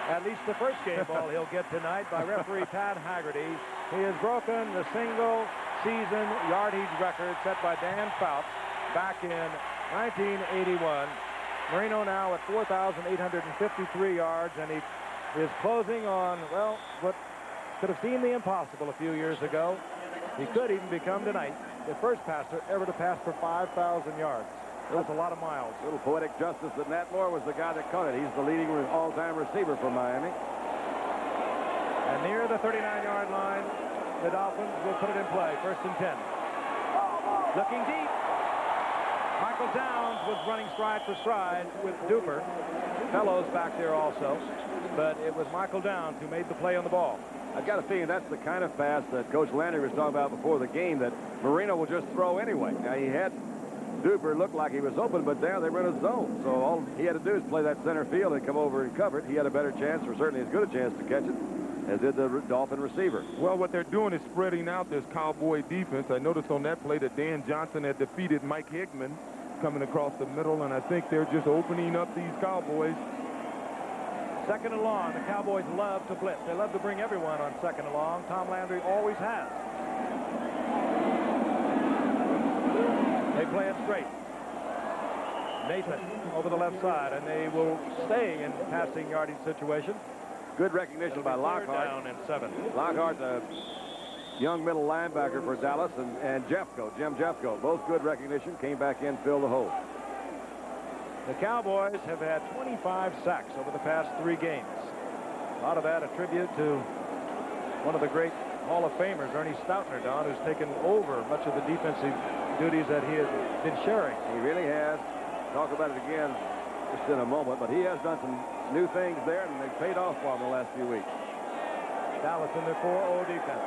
at least the first game ball he'll get tonight, by referee Pat Haggerty. He has broken the single-season yardage record set by Dan Fouts back in 1981. Marino now at 4,853 yards, and he is closing on, well, what could have seemed the impossible a few years ago. He could even become tonight the first passer ever to pass for 5,000 yards. That's a lot of miles. Little poetic justice that Nat Moore was the guy that caught it. He's the leading all-time receiver for Miami. And near the 39-yard line, the Dolphins will put it in play. First and 10. Looking deep. Michael Downs was running stride for stride with Duper. Fellows back there also. But it was Michael Downs who made the play on the ball. I've got a feeling that's the kind of pass that Coach Landry was talking about before the game that Marino will just throw anyway. Now, he had Duper looked like he was open, but down they were in a zone. So all he had to do is play that center field and come over and cover it. He had a better chance, or certainly as good a chance to catch it as did the Dolphin receiver. Well, what they're doing is spreading out this Cowboy defense. I noticed on that play that Dan Johnson had defeated Mike Hickman coming across the middle, and I think they're just opening up these Cowboys. Second and long, the Cowboys love to blitz. They love to bring everyone on second and long. Tom Landry always has. They play it straight. Nathan over the left side, and they will stay in passing yardage situation. Good recognition by Lockhart. Down and 7. Lockhart, the young middle linebacker for Dallas, and Jeffcoat, Jim Jeffcoat. Both good recognition. Came back in, filled the hole. The Cowboys have had 25 sacks over the past 3 games. A lot of that a tribute to one of the great Hall of Famers, Ernie Stoutner, Don, who's taken over much of the defensive duties that he has been sharing. He really has. Talk about it again just in a moment, but he has done some new things there, and they've paid off for him the last few weeks. Dallas in their 4-0 defense.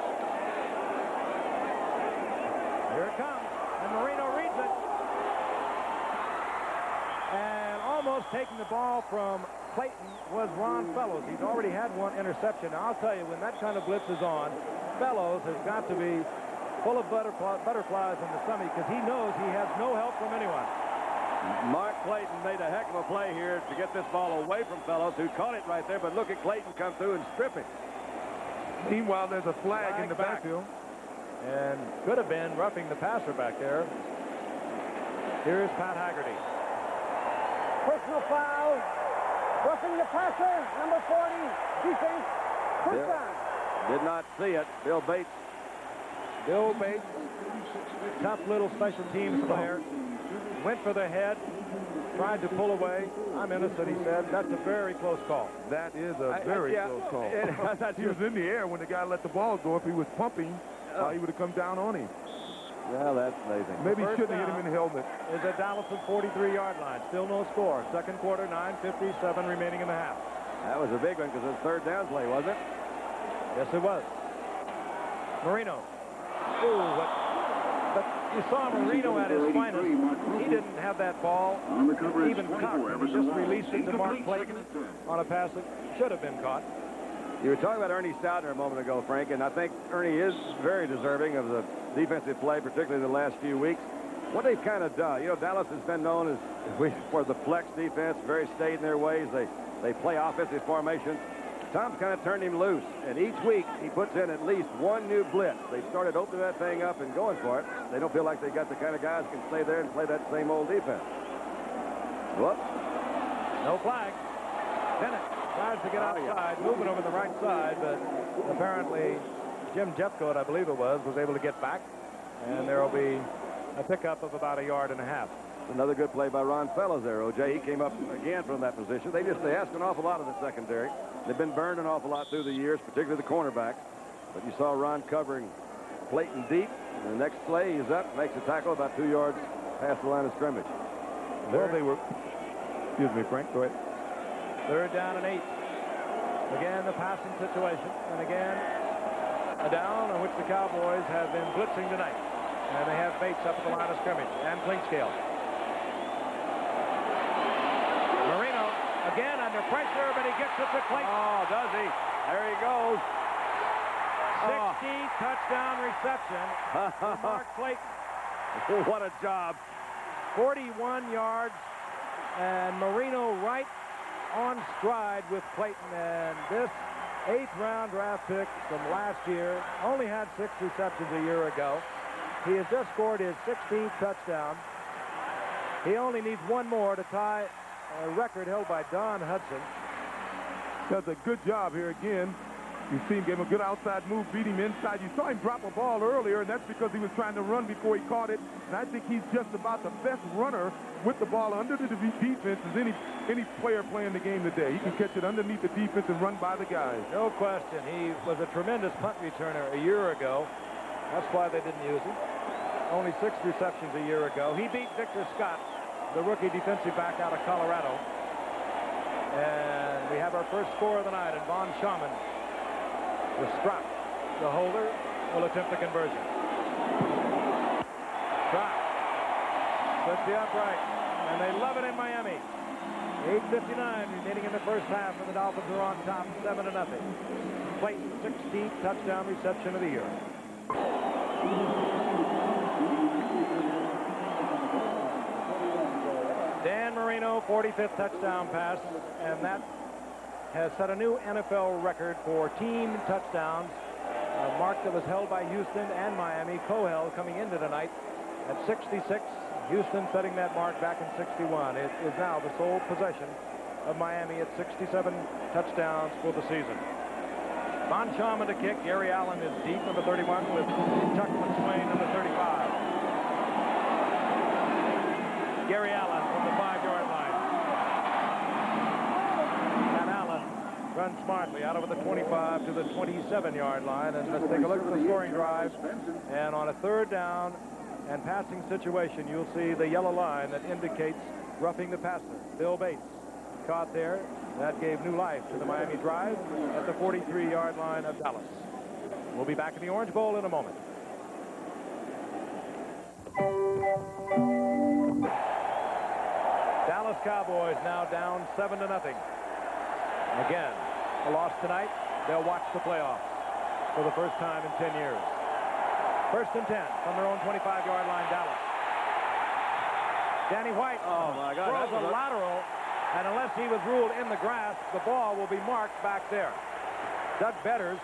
Here it comes, and Marino reads it. And almost taking the ball from Clayton was Ron Fellows. He's already had 1 interception. Now, I'll tell you, when that kind of blitz is on, Fellows has got to be full of butterflies in the stomach because he knows he has no help from anyone. Mark Clayton made a heck of a play here to get this ball away from Fellows, who caught it right there, but look at Clayton come through and strip it. Meanwhile, there's a flag in the back. backfield. and could have been roughing the passer back there. Here's Pat Haggerty. Personal foul. Roughing the passer, number 40. Defense. First down. Did not see it. Bill Bates. Bill Bates, tough little special teams player, went for the head, tried to pull away. I'm innocent, he said. That's a very close call. That is a very close call. He was in the air when the guy let the ball go. If he was pumping, he would have come down on him. Well, that's amazing. Maybe he shouldn't have hit him in the helmet. Is at Dallas' 43-yard line. Still no score. Second quarter, 9:57 remaining in the half. That was a big one because it was third down play, wasn't it? Yes, it was. Marino. Ooh, but you saw Marino at his finest. He didn't have that ball even cocked. He just released it to Mark Clayton on a pass that should have been caught. You were talking about Ernie Stoudner a moment ago, Frank, and I think Ernie is very deserving of the defensive play, particularly the last few weeks. What they've kind of done, you know, Dallas has been known as for the flex defense, very staid in their ways. They play offensive formations. Tom's kind of turned him loose, and each week he puts in at least one new blitz. They started opening that thing up and going for it. They don't feel like they got the kind of guys who can stay there and play that same old defense. Whoops. No flag. Bennett tries to get outside, moving over the right side, but apparently Jim Jeffcoat, I believe it was able to get back, and there will be a pickup of about 1.5 yards. Another good play by Ron Fellows there, O.J. He came up again from that position. They asked an awful lot of the secondary. They've been burned an awful lot through the years, particularly the cornerback. But you saw Ron covering Clayton deep. And the next play, he's up, makes a tackle about 2 yards past the line of scrimmage. Well, they were... Excuse me, Frank. Go ahead. Third down and 8. Again, the passing situation. And again, a down on which the Cowboys have been blitzing tonight. And they have Bates up at the line of scrimmage and Clinkscale. Marino again under pressure, but he gets it to Clayton. Oh, does he? There he goes. 60 touchdown reception for Mark Clayton. What a job. 41 yards, and Marino right on stride with Clayton. And this 8th-round draft pick from last year only had 6 receptions a year ago. He has just scored his 16th touchdown. He only needs one more to tie a record held by Don Hudson. Does a good job here again. You see him give him a good outside move, beat him inside. You saw him drop a ball earlier, and that's because he was trying to run before he caught it. And I think he's just about the best runner with the ball under the defense as any player playing the game today. He can catch it underneath the defense and run by the guys. No question. He was a tremendous punt returner a year ago. That's why they didn't use him. Only 6 receptions a year ago. He beat Victor Scott, the rookie defensive back out of Colorado. And we have our first score of the night, and Von Schaman, the strap, the holder, will attempt the conversion. Drop. Puts the upright. And they love it in Miami. 8:59 remaining in the first half, and the Dolphins are on top, 7-0. Clayton, 16th touchdown reception of the year. Dan Marino, 45th touchdown pass, and that has set a new NFL record for team touchdowns, a mark that was held by Houston and Miami, co-held coming into tonight at 66. Houston setting that mark back in 61. It is now the sole possession of Miami at 67 touchdowns for the season. Von Schaman to kick. Gary Allen is deep, number 31, with Chuck McSwain, number 35. Gary Allen from the 5-yard line. And Allen runs smartly out over the 25 to the 27-yard line. And let's take a look at the scoring drive. And on a third down and passing situation, you'll see the yellow line that indicates roughing the passer. Bill Bates caught there. That gave new life to the Miami drive at the 43-yard line of Dallas. We'll be back in the Orange Bowl in a moment. Dallas Cowboys now down 7-0. Again, a loss tonight. They'll watch the playoffs for the first time in 10 years. First and 10 from their own 25-yard line, Dallas. Danny White throws a lateral, and unless he was ruled in the grass, the ball will be marked back there. Doug Betters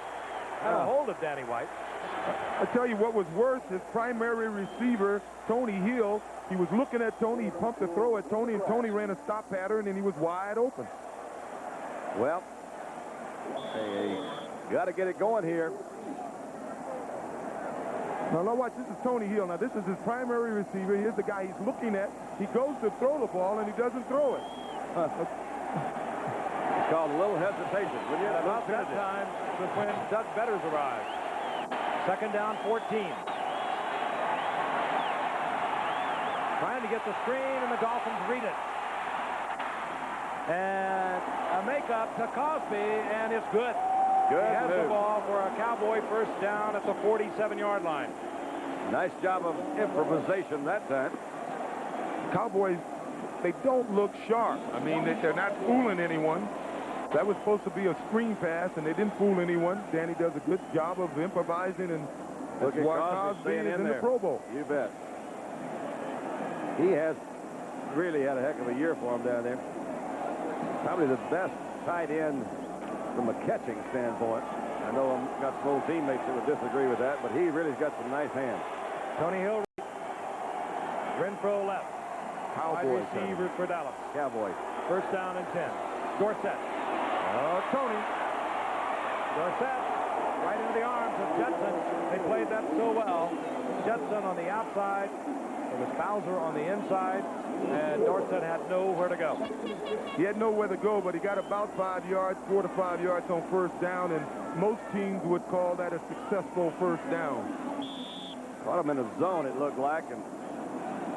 Had a hold of Danny White. I tell you what was worse, his primary receiver, Tony Hill, he was looking at Tony, he pumped the throw at Tony, and Tony ran a stop pattern, and he was wide open. Well, they got to get it going here. Now watch, this is Tony Hill. Now, this is his primary receiver. Here's the guy he's looking at. He goes to throw the ball, and he doesn't throw it. It's called a little hesitation. When you're About that time was when Doug Betters arrived. Second down, 14. Trying to get the screen, and the Dolphins read it. And a make-up to Cosby, and it's good. Good He has move. the ball for a Cowboy first down at the 47-yard line. Nice job of improvisation that time. Cowboys, they don't look sharp. I mean, they're not fooling anyone. That was supposed to be a screen pass, and they didn't fool anyone. Danny does a good job of improvising, and Look that's at why Cosby Cosby staying is in in there. the Pro Bowl. You bet. He has really had a heck of a year for him down there. Probably the best tight end from a catching standpoint. I know I've got some old teammates that would disagree with that, but he really's got some nice hands. Tony Hill, Renfro left. Cowboys. Wide receiver for Dallas. Cowboys. First down and 10. Dorsett. Tony. Dorsett right into the arms of Jetson. They played that so well. Jetson on the outside. It was Bowser on the inside. And Dorsett had nowhere to go. He had nowhere to go, but he got about 5 yards, 4 to 5 yards on first down, and most teams would call that a successful first down. Caught him in a zone, it looked like, and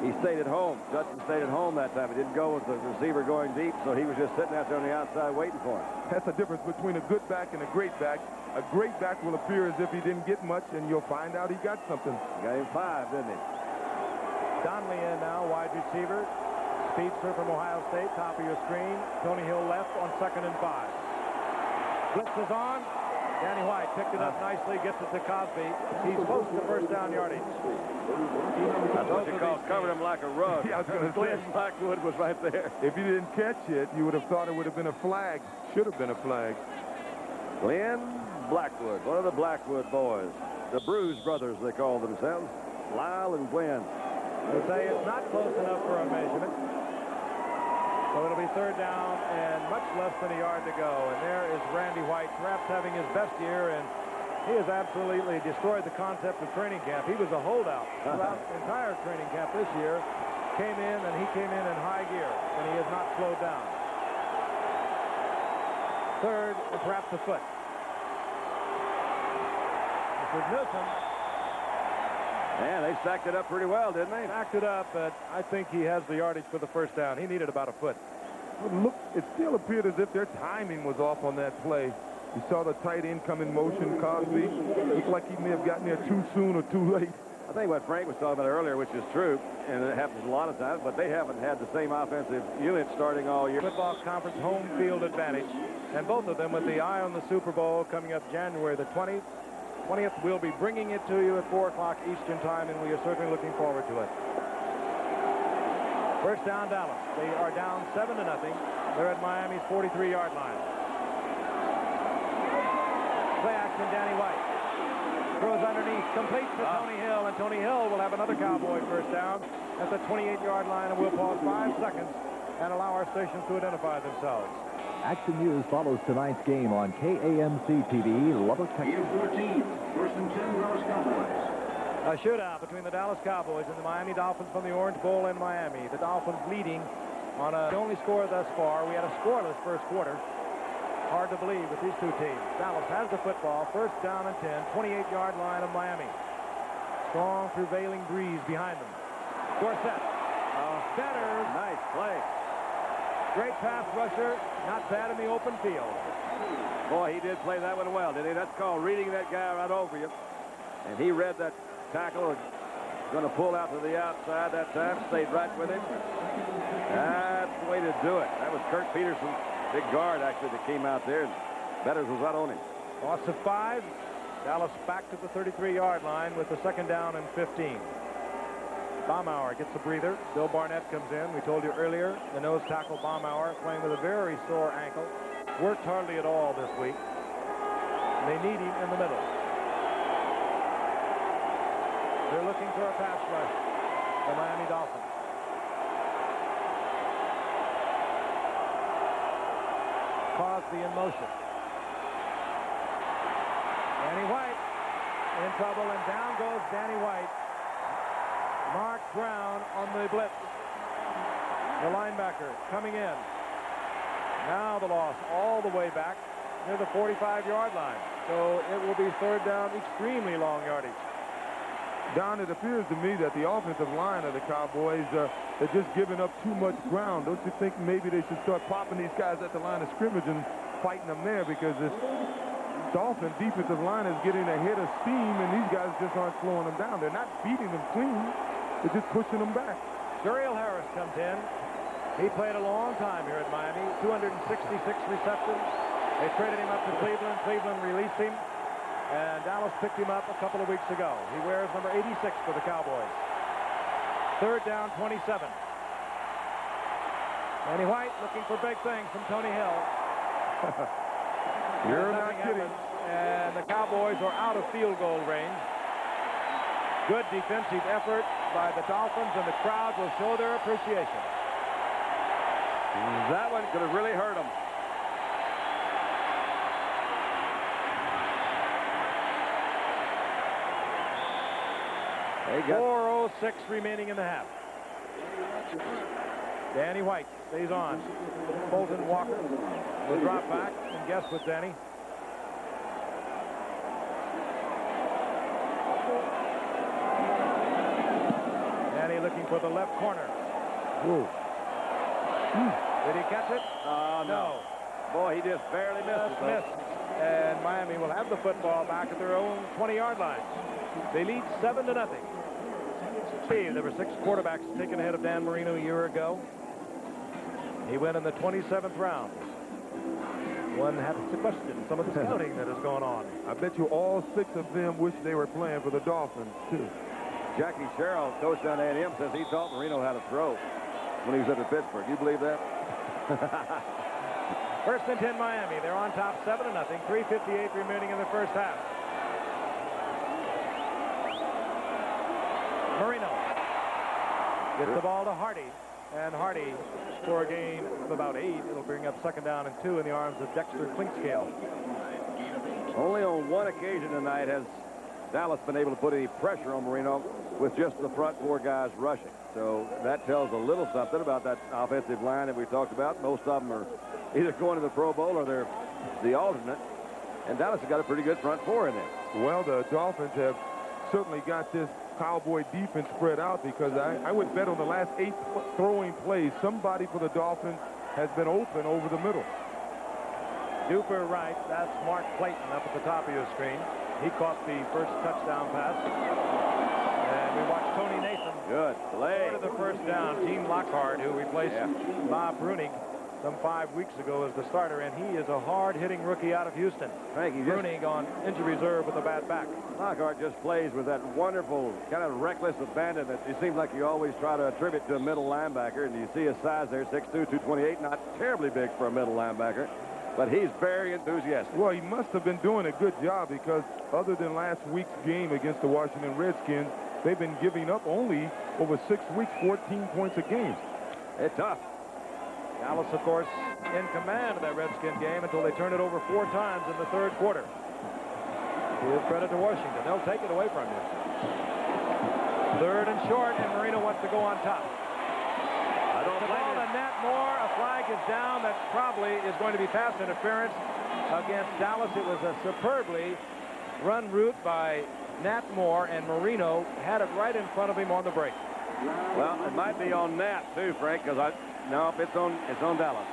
he stayed at home. Judson stayed at home that time. He didn't go with the receiver going deep, so he was just sitting out there on the outside waiting for him. That's the difference between a good back and a great back. A great back will appear as if he didn't get much, and you'll find out he got something. He got him 5, didn't he? Donnelly in now, wide receiver. Speedster from Ohio State, top of your screen. Tony Hill left on 2nd and 5. Blitz is on. Danny White picked it up nicely, gets it to Cosby. He's close to first down yardage. That's what you call covering him like a rug. Yeah, I was going to say. Glenn Blackwood was right there. If he didn't catch it, you would have thought it would have been a flag. Should have been a flag. Glenn Blackwood, one of the Blackwood boys. The Bruise brothers, they call themselves. Lyle and Glenn. They say it's not close enough for a measurement. So it'll be third down and much less than a yard to go. And there is Randy White, perhaps having his best year, and he has absolutely destroyed the concept of training camp. He was a holdout throughout the entire training camp this year. Came in, and he came in high gear, and he has not slowed down. Third, and perhaps a foot. This is Newsom. Man, they stacked it up pretty well, didn't they? Backed it up, but I think he has the yardage for the first down. He needed about a foot. Look, it still appeared as if their timing was off on that play. You saw the tight end come in motion, Cosby. Looked like he may have gotten there too soon or too late. I think what Frank was talking about earlier, which is true, and it happens a lot of times, but they haven't had the same offensive unit starting all year. Football conference home field advantage, and both of them with the eye on the Super Bowl coming up January the 20th. We'll be bringing it to you at 4 o'clock Eastern time, and we are certainly looking forward to it. First down, Dallas. They are down 7-0. They're at Miami's 43-yard line. Play action, Danny White. Throws underneath, complete to Tony Hill, and Tony Hill will have another Cowboy first down at the 28-yard line, and we'll pause 5 seconds and allow our stations to identify themselves. Action News follows tonight's game on KAMC TV, Lubbock, Texas. A shootout between the Dallas Cowboys and the Miami Dolphins from the Orange Bowl in Miami. The Dolphins leading on the only score thus far. We had a scoreless first quarter. Hard to believe with these two teams. Dallas has the football. First down and 10. 28-yard line of Miami. Strong prevailing breeze behind them. Dorsett. Better. Nice play. Great pass rusher. Not bad in the open field. Boy, he did play that one well, didn't he? That's called reading that guy right over you. And he read that tackle. Going to pull out to the outside that time. Stayed right with him. That's the way to do it. That was Kirk Peterson, big guard, actually, that came out there. And Betters was right on him. Loss of 5. Dallas back to the 33-yard line with the second down and 15. Baumauer gets a breather. Bill Barnett comes in. We told you earlier, the nose tackle Baumauer playing with a very sore ankle. Worked hardly at all this week. They need him in the middle. They're looking for a pass rush, the Miami Dolphins. Cosby in motion. Danny White in trouble, and down goes Danny White. Mark Brown on the blitz. The linebacker coming in. Now the loss all the way back near the 45-yard line. So it will be third down, extremely long yardage. Don, it appears to me that the offensive line of the Cowboys are just giving up too much ground. Don't you think maybe they should start popping these guys at the line of scrimmage and fighting them there, because this Dolphin defensive line is getting ahead of steam, and these guys just aren't slowing them down. They're not beating them clean. They're just pushing them back. Juriel Harris comes in. He played a long time here at Miami, 266 receptions. They traded him up to Cleveland. Cleveland released him, and Dallas picked him up a couple of weeks ago. He wears number 86 for the Cowboys. Third down, 27. Danny White looking for big things from Tony Hill. You're not kidding. And the Cowboys are out of field goal range. Good defensive effort by the Dolphins, and the crowd will show their appreciation. That one could have really hurt them. They got 4:06 remaining in the half. Danny White stays on. Bolton Walker will drop back and guess with Danny. Danny looking for the left corner. Whoa. Did he catch it? no. Boy, he just barely missed it. Missed. And Miami will have the football back at their own 20-yard line. They lead 7-0. There were 6 quarterbacks taken ahead of Dan Marino a year ago. He went in the 27th round. One has to question some of the scouting that has gone on. I bet you all 6 of them wish they were playing for the Dolphins, too. Jackie Sherrill, coach down at A&M, says he taught Marino how to throw when he was up at Pittsburgh. You believe that? First and 10 Miami. They're on top 7-0. 3:58 remaining in the first half. Marino gets the ball to Hardy, and Hardy for a gain of about 8. It'll bring up second down and 2 in the arms of Dexter Clinkscale. Only on one occasion tonight has Dallas been able to put any pressure on Marino with just the front 4 guys rushing. So that tells a little something about that offensive line that we talked about. Most of them are either going to the Pro Bowl or they're the alternate. And Dallas has got a pretty good front 4 in there. Well, the Dolphins have certainly got this Cowboy defense spread out, because I would bet on the last 8 throwing plays, somebody for the Dolphins has been open over the middle. Duper right. That's Mark Clayton up at the top of your screen. He caught the first touchdown pass. And we watched Tony Nathan. Good play. To the first down. Gene Lockhart, who replaced Bob Brunig some 5 weeks ago as the starter, and he is a hard-hitting rookie out of Houston. Brunig on injury reserve with a bad back. Lockhart just plays with that wonderful, kind of reckless abandon that it seems like you always try to attribute to a middle linebacker. And you see his size there, 6'2", 228, not terribly big for a middle linebacker. But he's very enthusiastic. Well, he must have been doing a good job, because other than last week's game against the Washington Redskins, they've been giving up only over 6 weeks, 14 points a game. It's tough. Dallas, of course, in command of that Redskin game until they turn it over 4 times in the third quarter. Give credit to Washington. They'll take it away from you. Third and short, and Marino wants to go on top. I don't blame him. Nat Moore, a flag is down. That probably is going to be pass interference against Dallas. It was a superbly run route by Nat Moore, and Marino had it right in front of him on the break. Well, it might be on Nat too, Frank, because no, it's on Dallas.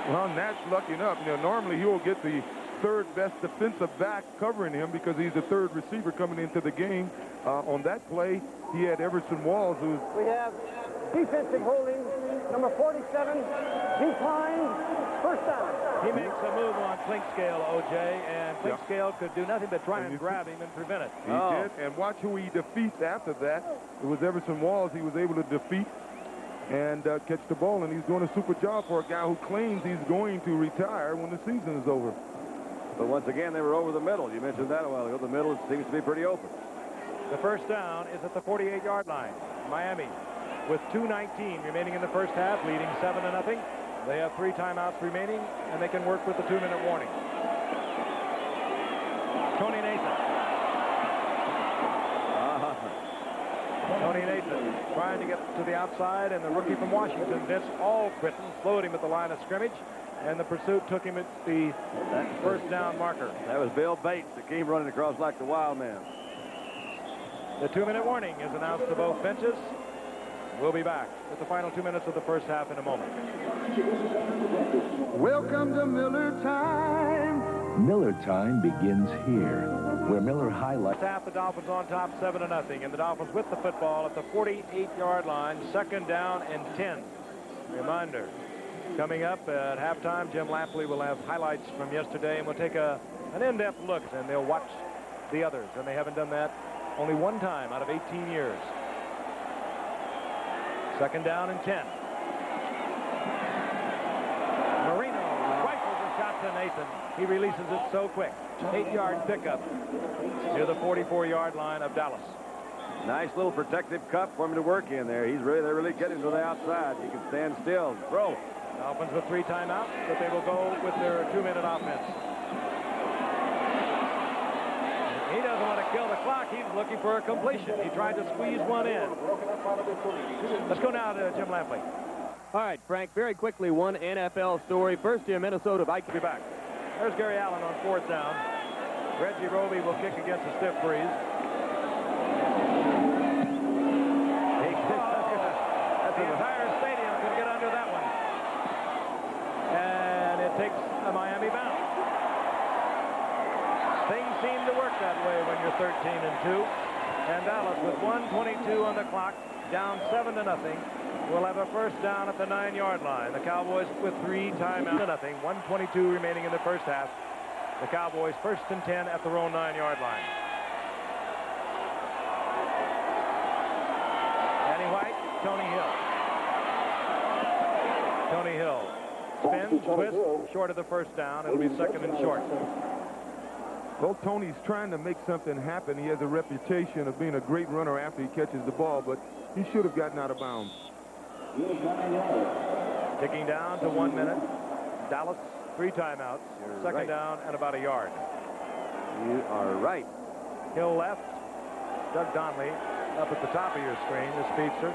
Well, Nat's lucky enough. You know, normally he will get the third best defensive back covering him, because he's the third receiver coming into the game. On that play, he had Everson Walls, who's... We have defensive holding, number 47, decline, first down. He makes a move on Clinkscale, O.J., and Clinkscale could do nothing but try and grab him and prevent it. He did, and watch who he defeats after that. It was Everson Walls he was able to defeat and catch the ball, and he's doing a super job for a guy who claims he's going to retire when the season is over. But once again, they were over the middle. You mentioned that a while ago. The middle seems to be pretty open. The first down is at the 48-yard line. Miami with 2:19 remaining in the first half, leading 7-0. They have 3 timeouts remaining, and they can work with the 2-minute warning. Tony Nathan. Tony Nathan trying to get to the outside, and the rookie from Washington, Vince Albritton, slowed him at the line of scrimmage, and the pursuit took him at the first down marker. That was Bill Bates that came running across like the wild man. The 2-minute warning is announced to both benches. We'll be back with the final 2 minutes of the first half in a moment. Welcome to Miller time. Miller time begins here, where Miller highlights. Half, the Dolphins on top 7-0, and the Dolphins with the football at the 48-yard line, second down and 10. Reminder, coming up at halftime, Jim Lampley will have highlights from yesterday, and we'll take an in-depth look, and they'll watch the others, and they haven't done that only one time out of 18 years. Second down and 10. Marino rifles a shot to Nathan. He releases it so quick. 8-yard pickup near the 44-yard line of Dallas. Nice little protective cup for him to work in there. They're really getting to the outside. He can stand still and throw. Dolphins with 3 timeouts, but they will go with their 2-minute offense. He doesn't want to kill the clock. He's looking for a completion. He tried to squeeze one in. Let's go now to Jim Lampley. All right, Frank, very quickly, one NFL story. First year Minnesota Vikings. Be back. There's Gary Allen on 4th down. Reggie Roby will kick against a stiff breeze. The entire stadium could get under that one. And it takes a Miami bounce. Things seem to work that way when you're 13-2. And Dallas with 1:22 on the clock, down 7-0. Will have a first down at the 9-yard line. The Cowboys with 3 timeouts. 1:22 remaining in the first half. The Cowboys first and 10 at their own 9-yard line. Danny White, Tony Hill. Tony Hill spins, twists, short of the first down. It'll be second and short. Well, Tony's trying to make something happen. He has a reputation of being a great runner after he catches the ball, but he should have gotten out of bounds. Ticking down to 1 minute. Dallas, 3 timeouts. Second down and about a yard. You are right. Hill left. Doug Donnelly up at the top of your screen, the speedster.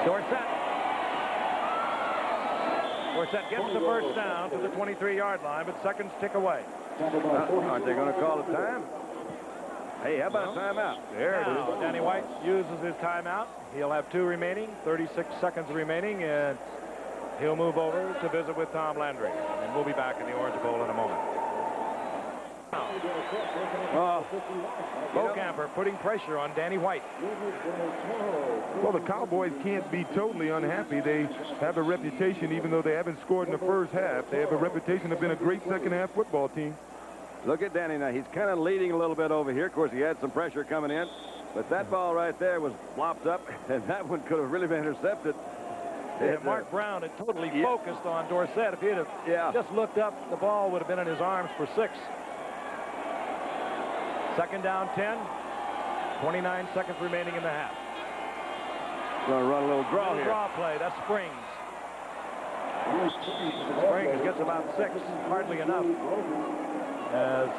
Dorsett. Dorsett gets the first down to the 23-yard line, but seconds tick away. Aren't they going to call it time? Hey, how about a timeout? There it is. Danny White uses his timeout. He'll have 2 remaining, 36 seconds remaining, and he'll move over to visit with Tom Landry. And we'll be back in the Orange Bowl in a moment. Bocamper putting pressure on Danny White. Well, the Cowboys can't be totally unhappy. They have a reputation, even though they haven't scored in the first half. They have a reputation of being a great second-half football team. Look at Danny now. He's kind of leading a little bit over here. Of course, he had some pressure coming in. But that ball right there was flopped up, and that one could have really been intercepted. Mark Brown had totally focused on Dorsett. If he had just looked up, the ball would have been in his arms for 6. Second down 10. 29 seconds remaining in the half. Going to run a little draw here. Draw play. That's Springs. Springs gets about 6. Hardly enough. As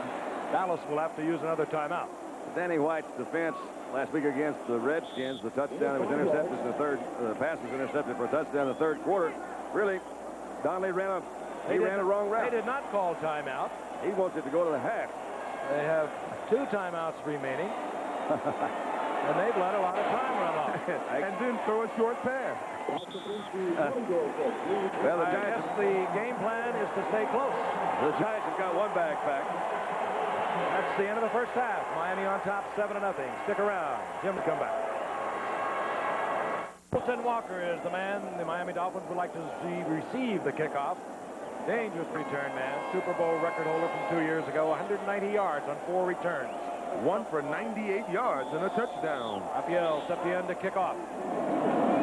Dallas will have to use another timeout. Danny White's defense last week against the Redskins, the touchdown was intercepted in the third. The pass was intercepted for a touchdown in the third quarter. Really, Donnelly ran a wrong route. They did not call timeout. He wants it to go to the half. They have 2 timeouts remaining. And they've let a lot of time run off. And then throw a short pass. Well, I guess the game plan is to stay close. The Giants have got one backpack. That's the end of the first half. Miami on top 7-0. Stick around. Jim will come back. Wilson Walker is the man the Miami Dolphins would like to see receive the kickoff. Dangerous return man. Super Bowl record holder from 2 years ago. 190 yards on 4 returns. 1 for 98 yards and a touchdown. Rafael set the end to kick off.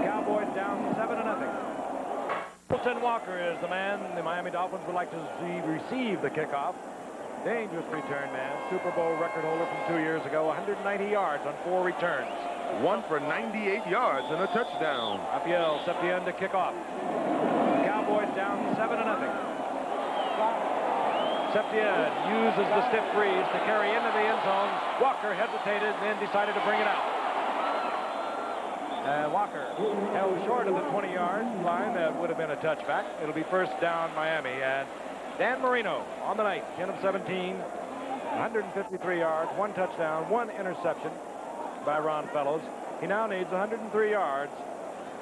Cowboys down 7-0. Wilson Walker is the man the Miami Dolphins would like to see receive the kickoff. Dangerous return man. Super Bowl record holder from 2 years ago. 190 yards on 4 returns. 1 for 98 yards and a touchdown. Rafael Septien to kick off. Cowboys down 7-0. Septien uses the stiff breeze to carry into the end zone. Walker hesitated and then decided to bring it out. And Walker held short of the 20-yard line. That would have been a touchback. It'll be first down Miami. And Dan Marino on the night, 10 of 17, 153 yards, 1 touchdown, 1 interception by Ron Fellows. He now needs 103 yards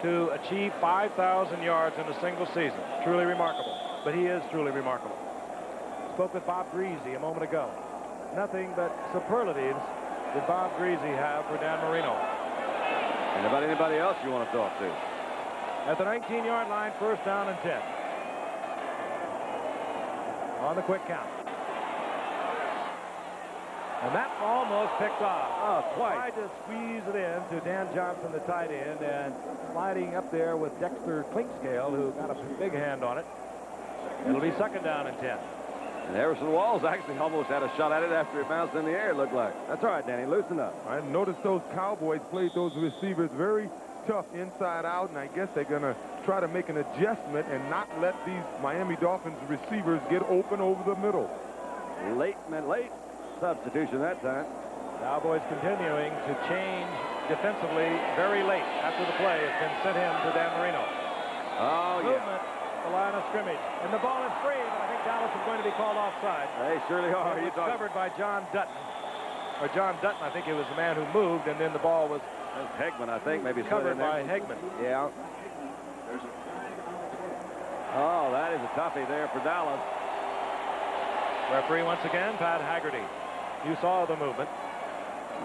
to achieve 5,000 yards in a single season. Truly remarkable. But he is truly remarkable. Spoke with Bob Greasy a moment ago. Nothing but superlatives did Bob Greasy have for Dan Marino. And about anybody else you want to talk to? At the 19-yard line, first down and 10. On the quick count. And that almost picked off. Oh, twice. Tried to squeeze it in to Dan Johnson, the tight end, and sliding up there with Dexter Clinkscale, who got a big hand on it. It'll be second down and 10. And Harrison Walls actually almost had a shot at it after it bounced in the air, it looked like. That's all right, Danny. Loosen up. I noticed those Cowboys played those receivers very tough inside out, and I guess they're going to try to make an adjustment and not let these Miami Dolphins receivers get open over the middle. Late substitution that time. Cowboys continuing to change defensively very late after the play has been sent in to Dan Marino. Oh, yeah. Movement, the line of scrimmage. And the ball is free, but I think Dallas is going to be called offside. They surely are. It was covered by John Dutton. Or John Dutton, I think it was the man who moved, and then the ball was Hegman, I think, maybe covered by Hegman. Yeah. Oh, that is a toughie there for Dallas. Referee once again, Pat Haggerty. You saw the movement.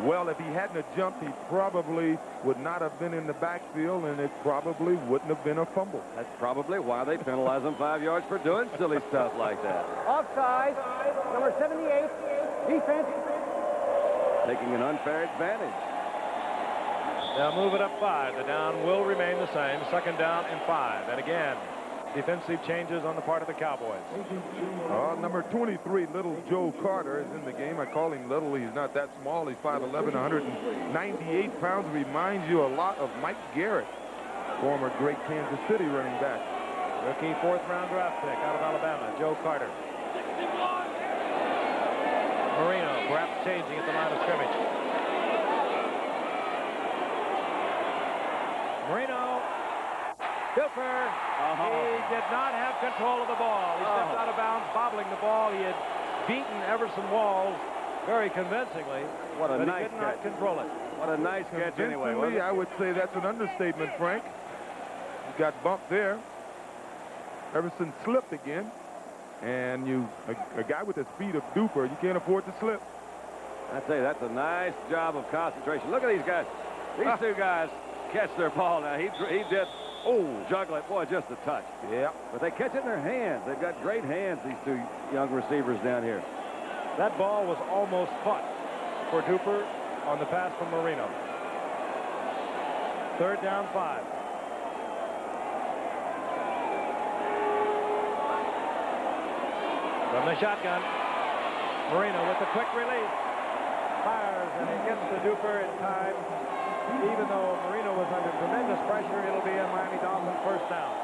Well, if he hadn't have jumped, he probably would not have been in the backfield, and it probably wouldn't have been a fumble. That's probably why they penalize him 5 yards for doing silly stuff like that. Offside, number 78, defense. Taking an unfair advantage. They'll move it up 5. The down will remain the same. Second down and 5. And again, defensive changes on the part of the Cowboys. Number 23, little Joe Carter, is in the game. I call him little. He's not that small. He's 5'11", 198 pounds. Reminds you a lot of Mike Garrett, former great Kansas City running back. Rookie 4th-round draft pick out of Alabama, Joe Carter. Marino perhaps changing at the line of scrimmage. Marino. Duper. He did not have control of the ball. He stepped out of bounds, bobbling the ball. He had beaten Everson Walls very convincingly. What a but nice he did not control it. What a nice catch anyway, wasn't it? I would say that's an understatement, Frank. He got bumped there. Everson slipped again. And a guy with the speed of Duper, you can't afford to slip. I tell you, that's a nice job of concentration. Look at these guys. These two guys catch their ball now. He did juggle it. Boy, just a touch. Yeah. But they catch it in their hands. They've got great hands, these two young receivers down here. That ball was almost caught for Duper on the pass from Marino. Third down 5. From the shotgun, Marino with a quick release. Fires, and it gets to Duper in time. Even though Marino was under tremendous pressure, it'll be a Miami Dolphins first down.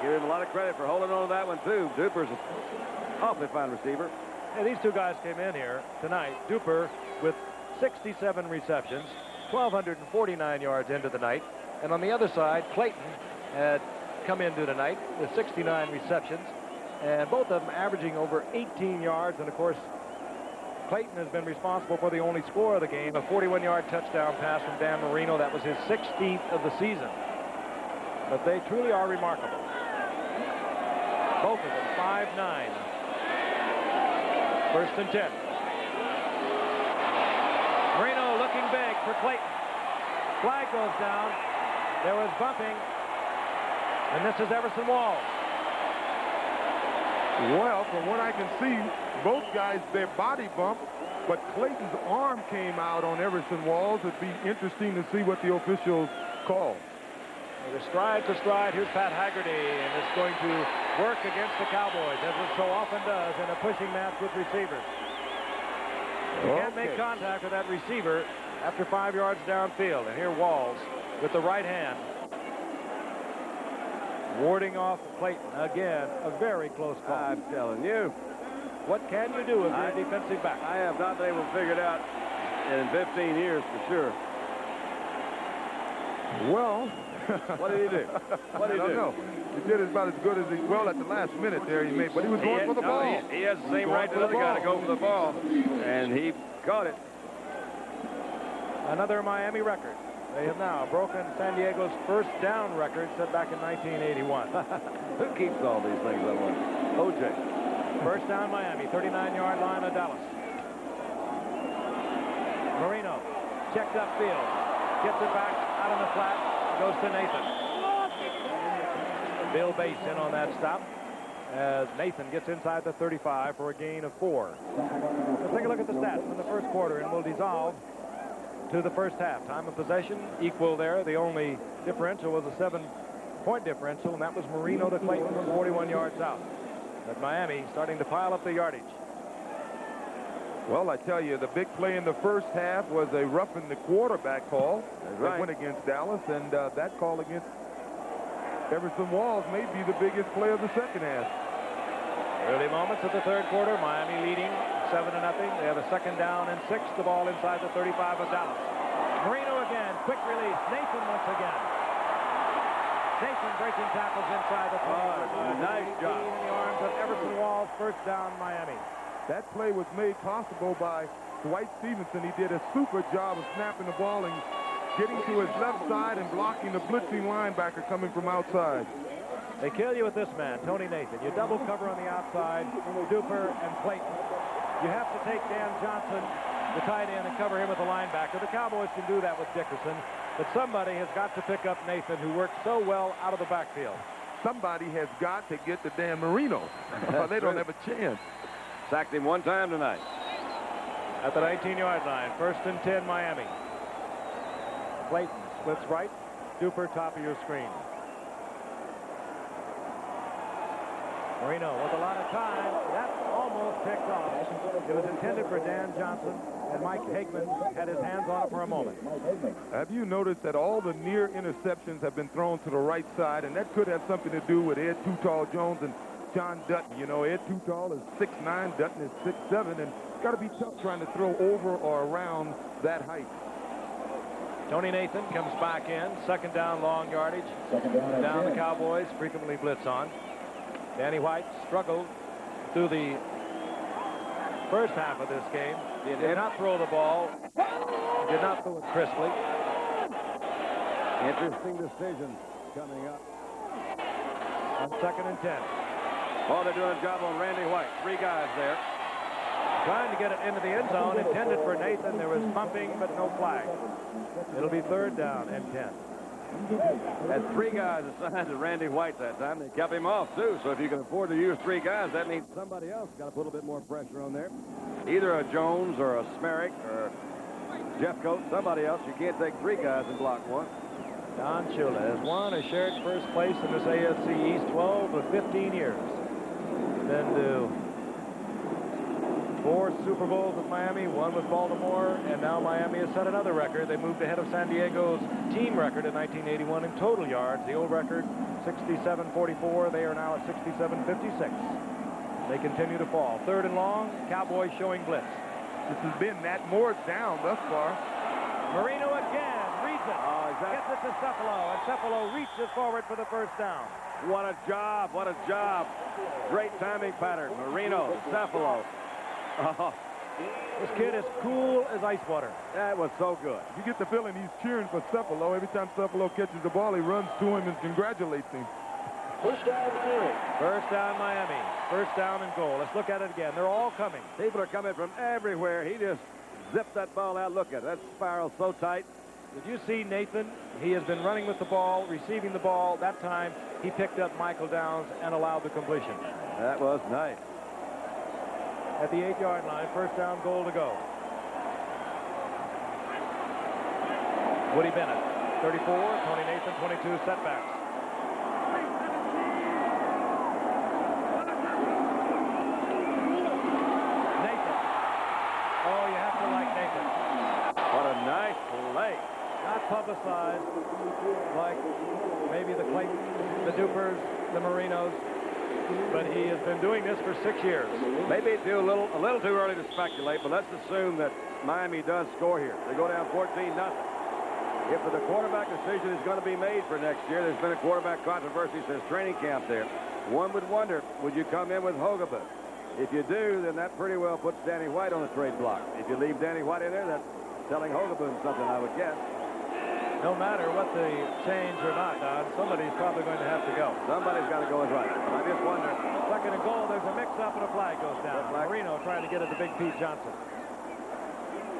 Give him a lot of credit for holding on to that one, too. Duper's an awfully fine receiver. Yeah, these two guys came in here tonight. Duper with 67 receptions, 1,249 yards into the night. And on the other side, Clayton had come into tonight with 69 receptions. And both of them averaging over 18 yards. And, of course, Clayton has been responsible for the only score of the game, a 41-yard touchdown pass from Dan Marino. That was his 16th of the season. But they truly are remarkable. Both of them 5'9". First and 10. Marino looking big for Clayton. Flag goes down. There was bumping. And this is Everson Walls. Well, from what I can see, both guys, their body bumped, but Clayton's arm came out on Everson Walls. It'd be interesting to see what the officials call. With a stride to stride, here's Pat Haggerty, and it's going to work against the Cowboys, as it so often does in a pushing match with receivers. You can't make contact with that receiver after 5 yards downfield. And here Walls with the right hand, warding off Clayton. Again, a very close call. I'm telling you. What can you do if you're a defensive back? I have not been able to figure it out in 15 years for sure. Well, What did he do? What did he do? I don't know. He did about as good as he, well, at the last minute there he made, but he was going for the ball. He has the same right as the other guy to go for the ball, and he caught it. Another Miami record. They have now broken San Diego's first down record set back in 1981. Who keeps all these things, I wonder? O.J. First down Miami, 39-yard line of Dallas. Marino checked upfield, gets it back out on the flat, goes to Nathan. Bill Bates in on that stop as Nathan gets inside the 35 for a gain of 4. Let's take a look at the stats from the first quarter, and we'll dissolve to the first half. Time of possession equal there. The only differential was a 7-point differential, and that was Marino to Clayton from 41 yards out. But Miami starting to pile up the yardage. Well, I tell you, the big play in the first half was a roughing the quarterback call that went against Dallas, and that call against Everson Walls may be the biggest play of the second half. Early moments of the third quarter, Miami leading 7-0. They have a second down and 6. The ball inside the 35 of Dallas. Marino again, quick release. Nathan once again. Nathan breaking tackles inside the 20. Nice job. In the arms of Everson Walls. First down, Miami. That play was made possible by Dwight Stevenson. He did a super job of snapping the ball and getting to his left side and blocking the blitzing linebacker coming from outside. They kill you with this man, Tony Nathan. You double cover on the outside, Duper and Clayton. You have to take Dan Johnson, the tight end, and cover him with a linebacker. The Cowboys can do that with Dickerson, but somebody has got to pick up Nathan, who works so well out of the backfield. Somebody has got to get to Dan Marino, or they don't have a chance. Sacked him one time tonight. At the 19-yard line, 1st and 10, Miami. Clayton splits right, Duper top of your screen. Marino with a lot of time. That almost picked off. It was intended for Dan Johnson, and Mike Hagman had his hands on it for a moment. Have you noticed that all the near interceptions have been thrown to the right side, and that could have something to do with Ed Too Tall Jones and John Dutton. You know, Ed Too Tall is 6'9", Dutton is 6'7", and it's got to be tough trying to throw over or around that height. Tony Nathan comes back in. Second down, long yardage. Down the Cowboys frequently blitz on. Danny White struggled through the first half of this game. He did not throw the ball. He did not throw it crisply. Interesting decision coming up. On 2nd and 10. Oh, they're doing a job on Randy White. 3 guys there. Trying to get it into the end zone. Intended for Nathan. There was bumping, but no flag. It'll be 3rd down and 10. Had 3 guys assigned to Randy White that time. They kept him off, too. So if you can afford to use 3 guys, that means somebody else got to put a bit more pressure on there. Either a Jones or a Smerick or Jeffcoat, somebody else. You can't take 3 guys and block one. Don Shula has won a shared first place in this AFC East 12 of 15 years. Been to 4 Super Bowls with Miami, 1 with Baltimore, and now Miami has set another record. They moved ahead of San Diego's team record in 1981 in total yards. The old record, 67-44. They are now at 67-56. They continue to fall. 3rd and long, Cowboys showing blitz. This has been Nat Moore's down thus far. Marino again, reads it. Gets it to Cephalo, and Cephalo reaches forward for the first down. What a job. What a job. Great timing pattern. Marino to Cephalo. Oh, This kid is cool as ice water. that was so good. You get the feeling he's cheering for Cephalo. Every time Cephalo catches the ball, he runs to him and congratulates him. First down, Miami. First down and goal. Let's look at it again. They're all coming. People are coming from everywhere. He just zipped that ball out. Look at that spiral so tight. Did you see Nathan? He has been running with the ball, receiving the ball. That time, he picked up Michael Downs and allowed the completion. That was nice. At the 8-yard line, first down, goal to go. Woody Bennett 34, Tony Nathan 22 setbacks. Nathan. Oh, you have to like Nathan. What a nice play. Not publicized like maybe the Claytons, the Dupers, the Marinos, but he has been doing this for 6 years. Maybe it's a little too early to speculate, but let's assume that Miami does score here. They go down 14-0. If the quarterback decision is going to be made for next year, there's been a quarterback controversy since training camp there. One would wonder, would you come in with Hogabun? If you do, then that pretty well puts Danny White on the trade block. If you leave Danny White in there, that's telling Hogabun something, I would guess. No matter what the change or not, Don, somebody's probably going to have to go. Somebody's got to go is right. I just wonder. Second and goal, there's a mix-up and a flag goes down. Marino trying to get it to Big Pete Johnson.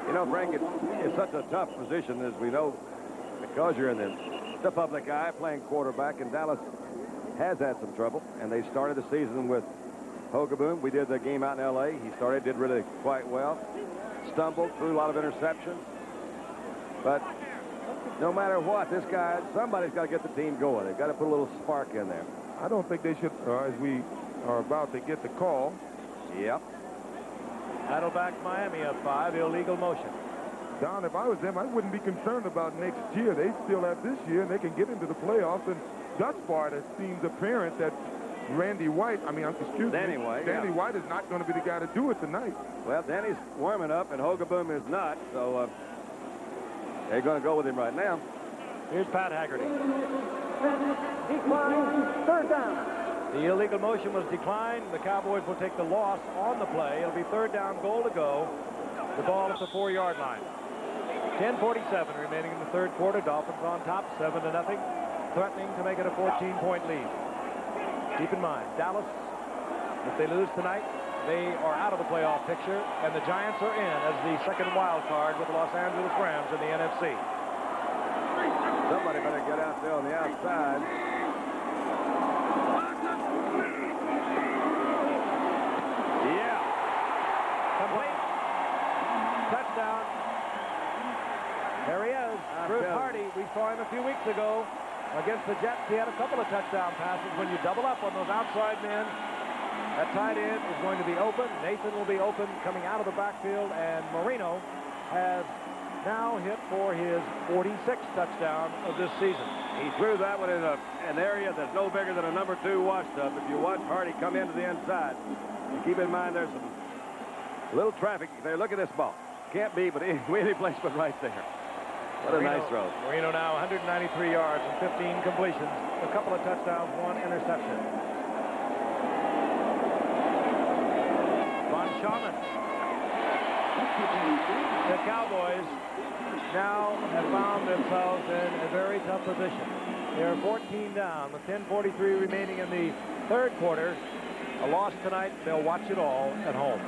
You know, Frank, it's such a tough position, as we know, because you're in the public eye playing quarterback, and Dallas has had some trouble, and they started the season with Hogabun. We did the game out in L.A. He started, did really quite well. Stumbled, threw a lot of interceptions. But no matter what, this guy, somebody's got to get the team going. They've got to put a little spark in there. I don't think they should, as we are about to get the call. Yep. Saddleback Miami up 5, illegal motion. Don, if I was them, I wouldn't be concerned about next year. They still have this year, and they can get into the playoffs. And thus far, it seems apparent that Danny White is not going to be the guy to do it tonight. Well, Danny's warming up, and Hogabun is not, so they're going to go with him right now. Here's Pat Haggerty. Decline, third down. The illegal motion was declined. The Cowboys will take the loss on the play. It'll be third down, goal to go. The ball at the 4-yard line. 10:47 remaining in the third quarter. Dolphins on top, 7-0, threatening to make it a 14-point lead. Keep in mind, Dallas, if they lose tonight, they are out of the playoff picture, and the Giants are in as the second wild card with the Los Angeles Rams in the NFC. Somebody better get out there on the outside. Yeah. Complete. Touchdown. There he is, Bruce Hardy. We saw him a few weeks ago against the Jets. He had a couple of touchdown passes. When you double up on those outside men, that tight end is going to be open. Nathan will be open coming out of the backfield, and Marino has now hit for his 46th touchdown of this season. He threw that one in an area that's no bigger than a number 2 washed-up. If you watch Hardy come into the inside, and keep in mind there's some little traffic there. Look at this ball. Can't be, but any place but right there. What a nice throw. Marino now 193 yards and 15 completions, a couple of touchdowns, 1 interception. Von Schaman. The Cowboys now have found themselves in a very tough position. They are 14 down with 10:43 remaining in the third quarter. A loss tonight, they'll watch it all at home.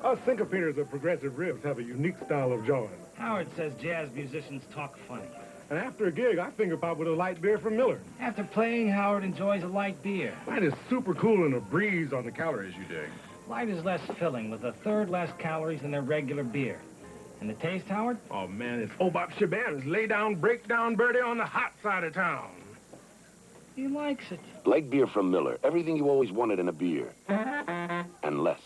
Us syncopators of progressive ribs have a unique style of jawing. Howard says jazz musicians talk funny. And after a gig, I finger pop with a light beer from Miller. After playing, Howard enjoys a light beer. Light is super cool and a breeze on the calories, you dig. Light is less filling, with a third less calories than their regular beer. And the taste, Howard? Oh, man, it's Obop Shaban's lay down, break down birdie on the hot side of town. He likes it. Light beer from Miller. Everything you always wanted in a beer. And less.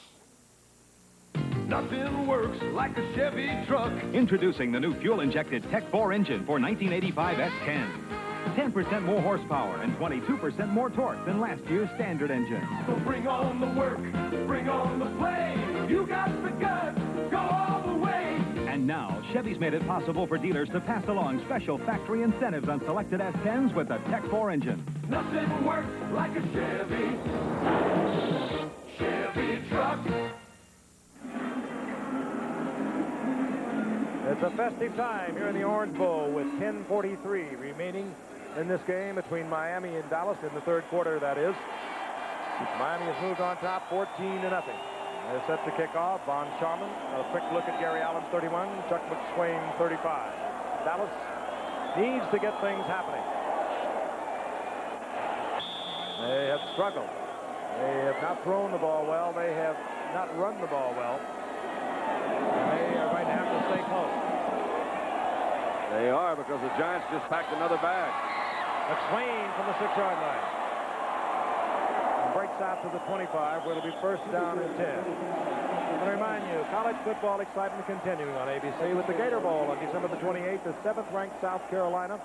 Nothing works like a Chevy truck. Introducing the new fuel-injected Tech 4 engine for 1985 S10. 10% more horsepower and 22% more torque than last year's standard engine. So bring on the work, bring on the play. You got the guts, go all the way. And now, Chevy's made it possible for dealers to pass along special factory incentives on selected S10s with the Tech 4 engine. Nothing works like a Chevy truck. It's a festive time here in the Orange Bowl with 10:43 remaining in this game between Miami and Dallas in the third quarter, that is. Miami has moved on top 14-0. They're set to kick off. Von Schaman, a quick look at Gary Allen, 31, Chuck McSwain, 35. Dallas needs to get things happening. They have struggled. They have not thrown the ball well. They have not run the ball well. And they are going to have to stay close. They are, because the Giants just packed another bag. McSwain from the 6-yard line. And breaks out to the 25, where it'll be first down and 10. I remind you, college football excitement continuing on ABC with the Gator Bowl on December the 28th. The 7th-ranked South Carolina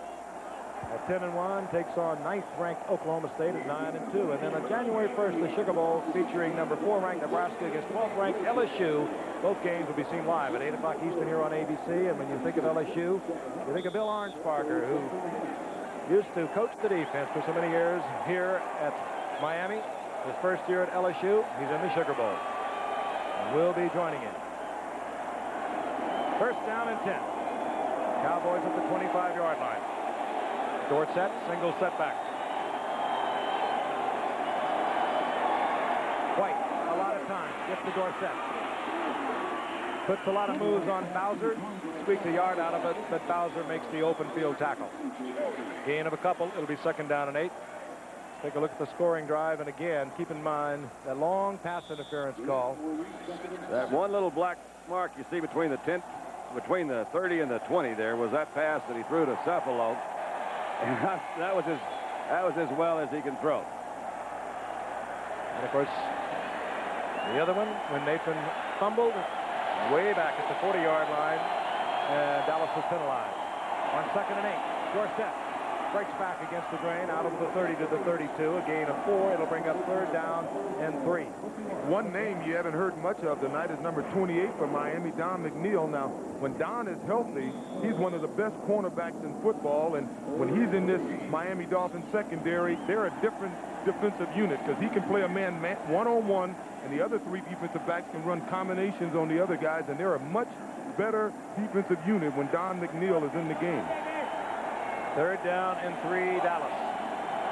at 10-1 takes on 9th-ranked Oklahoma State at 9-2. And then on January 1st, the Sugar Bowl featuring number 4-ranked Nebraska against 12th-ranked LSU. Both games will be seen live at 8 o'clock Eastern here on ABC. And when you think of LSU, you think of Bill Arnsparger, who used to coach the defense for so many years here at Miami. His first year at LSU, he's in the Sugar Bowl. And will be joining in. First down and 10. Cowboys at the 25-yard line. Dorsett, single setback. White, a lot of time. Gets to Dorsett. Puts a lot of moves on Bowser. Squeaks a yard out of it, but Bowser makes the open field tackle. Gain of a couple. It'll be 2nd down and 8. Take a look at the scoring drive, and again, keep in mind that long pass interference call. That one little black mark you see between the 30 and the 20 there was that pass that he threw to Cephalo. And that was as well as he can throw. And of course, the other one, when Nathan fumbled way back at the 40-yard line, and Dallas was penalized. On 2nd and 8, Dorsett breaks back against the grain out of the 30 to the 32, a gain of 4. It'll bring up 3rd down and 3. One name you haven't heard much of tonight is number 28 for Miami, Don McNeil. Now, when Don is healthy, he's one of the best cornerbacks in football, and when he's in this Miami Dolphins secondary, they're a different defensive unit because he can play a man one-on-one, and the other 3 defensive backs can run combinations on the other guys, and they're a much better defensive unit when Don McNeil is in the game. 3rd down and 3, Dallas.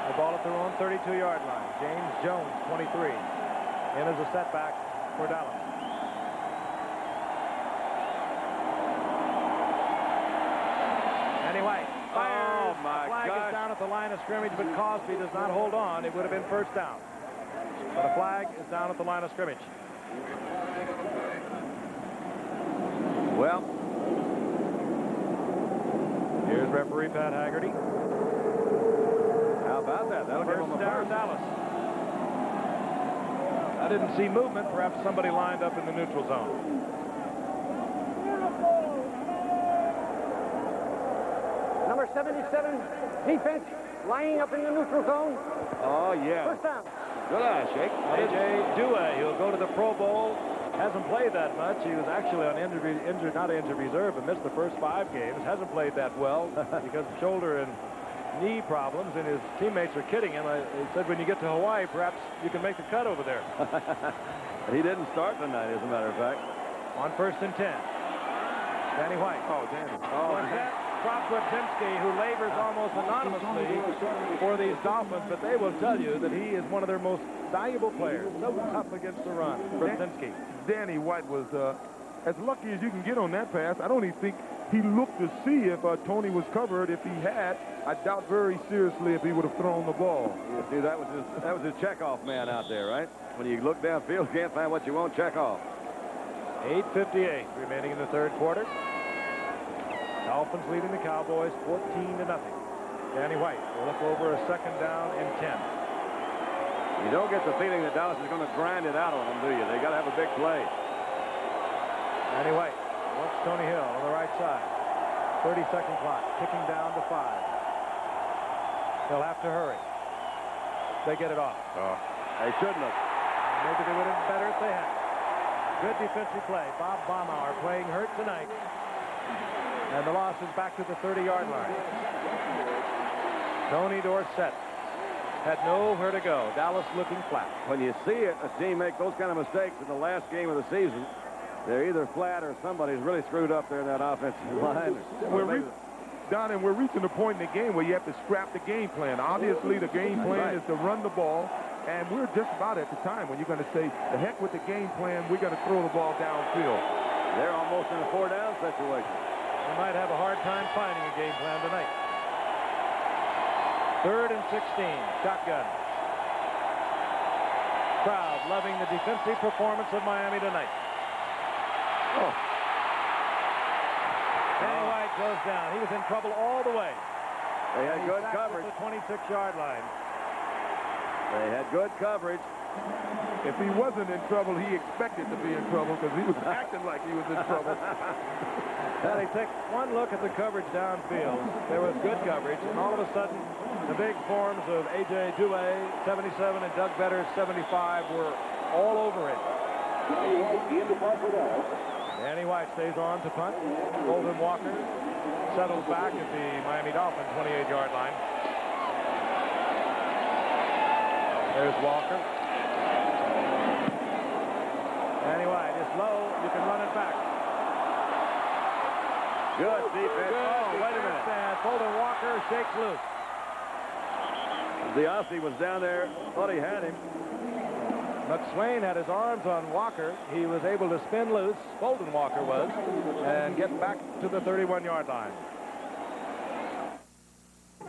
The ball at their own 32-yard line. James Jones, 23. In as a setback for Dallas. Anyway, fires. Oh, my flag gosh. is down at the line of scrimmage, but Cosby does not hold on. It would have been first down. But a flag is down at the line of scrimmage. Well, here's referee Pat Haggerty. How about that? That'll give him a down, first. Dallas. I didn't see movement. Perhaps somebody lined up in the neutral zone. Number 77, defense, lining up in the neutral zone. Oh, yeah. First down. Good eye, Shake. A.J. Dewey, he'll go to the Pro Bowl. Hasn't played that much. He was actually on not injured reserve, but missed the first 5 games. Hasn't played that well because of shoulder and knee problems, and his teammates are kidding him. He said when you get to Hawaii, perhaps you can make the cut over there. He didn't start tonight, as a matter of fact. On 1st and 10. Danny White. Oh, Danny. Oh, Kropczynski, who labors almost anonymously for these Dolphins, but they will tell you that he is one of their most valuable players. So tough against the run. Kropczynski. Danny White was as lucky as you can get on that pass. I don't even think he looked to see if Tony was covered. If he had, I doubt very seriously if he would have thrown the ball. You see, that was his checkoff man out there, right? When you look downfield, can't find what you want, check off. 8:58 remaining in the 3rd quarter. Dolphins leading the Cowboys 14-0. Danny White will look over a 2nd down and 10. You don't get the feeling that Dallas is going to grind it out on them, do you? They got to have a big play. Danny White wants Tony Hill on the right side. 30-second clock, ticking down to 5. They'll have to hurry. They get it off. They shouldn't have. Maybe they would have been better if they had. Good defensive play. Bob Baumauer playing hurt tonight. And the loss is back to the 30-yard line. Tony Dorsett had nowhere to go. Dallas looking flat. When you see a team make those kind of mistakes in the last game of the season, they're either flat or somebody's really screwed up there in that offensive line. Don, and we're reaching the point in the game where you have to scrap the game plan. Obviously, the game plan is to run the ball, and we're just about at the time when you're going to say, the heck with the game plan, we're going to throw the ball downfield. They're almost in a 4-down situation. They might have a hard time finding a game plan tonight. 3rd and 16, shotgun. Crowd loving the defensive performance of Miami tonight. Danny White goes goes down. He was in trouble all the way. They had good coverage. At the 26-yard line. They had good coverage. If he wasn't in trouble, he expected to be in trouble because he was acting like he was in trouble. Well, he took one look at the coverage downfield. There was good coverage, and all of a sudden, the big forms of A.J. Dewey, 77, and Doug Vedder, 75, were all over it. Danny White stays on to punt. Holden Walker settles back at the Miami Dolphins 28-yard line. There's Walker. Danny White is low. You can run it back. Good defense. Oh, wait a minute. And Holden Walker shakes loose. The Aussie was down there. Thought he had him. McSwain had his arms on Walker. He was able to spin loose, Holden Walker was, and get back to the 31-yard line.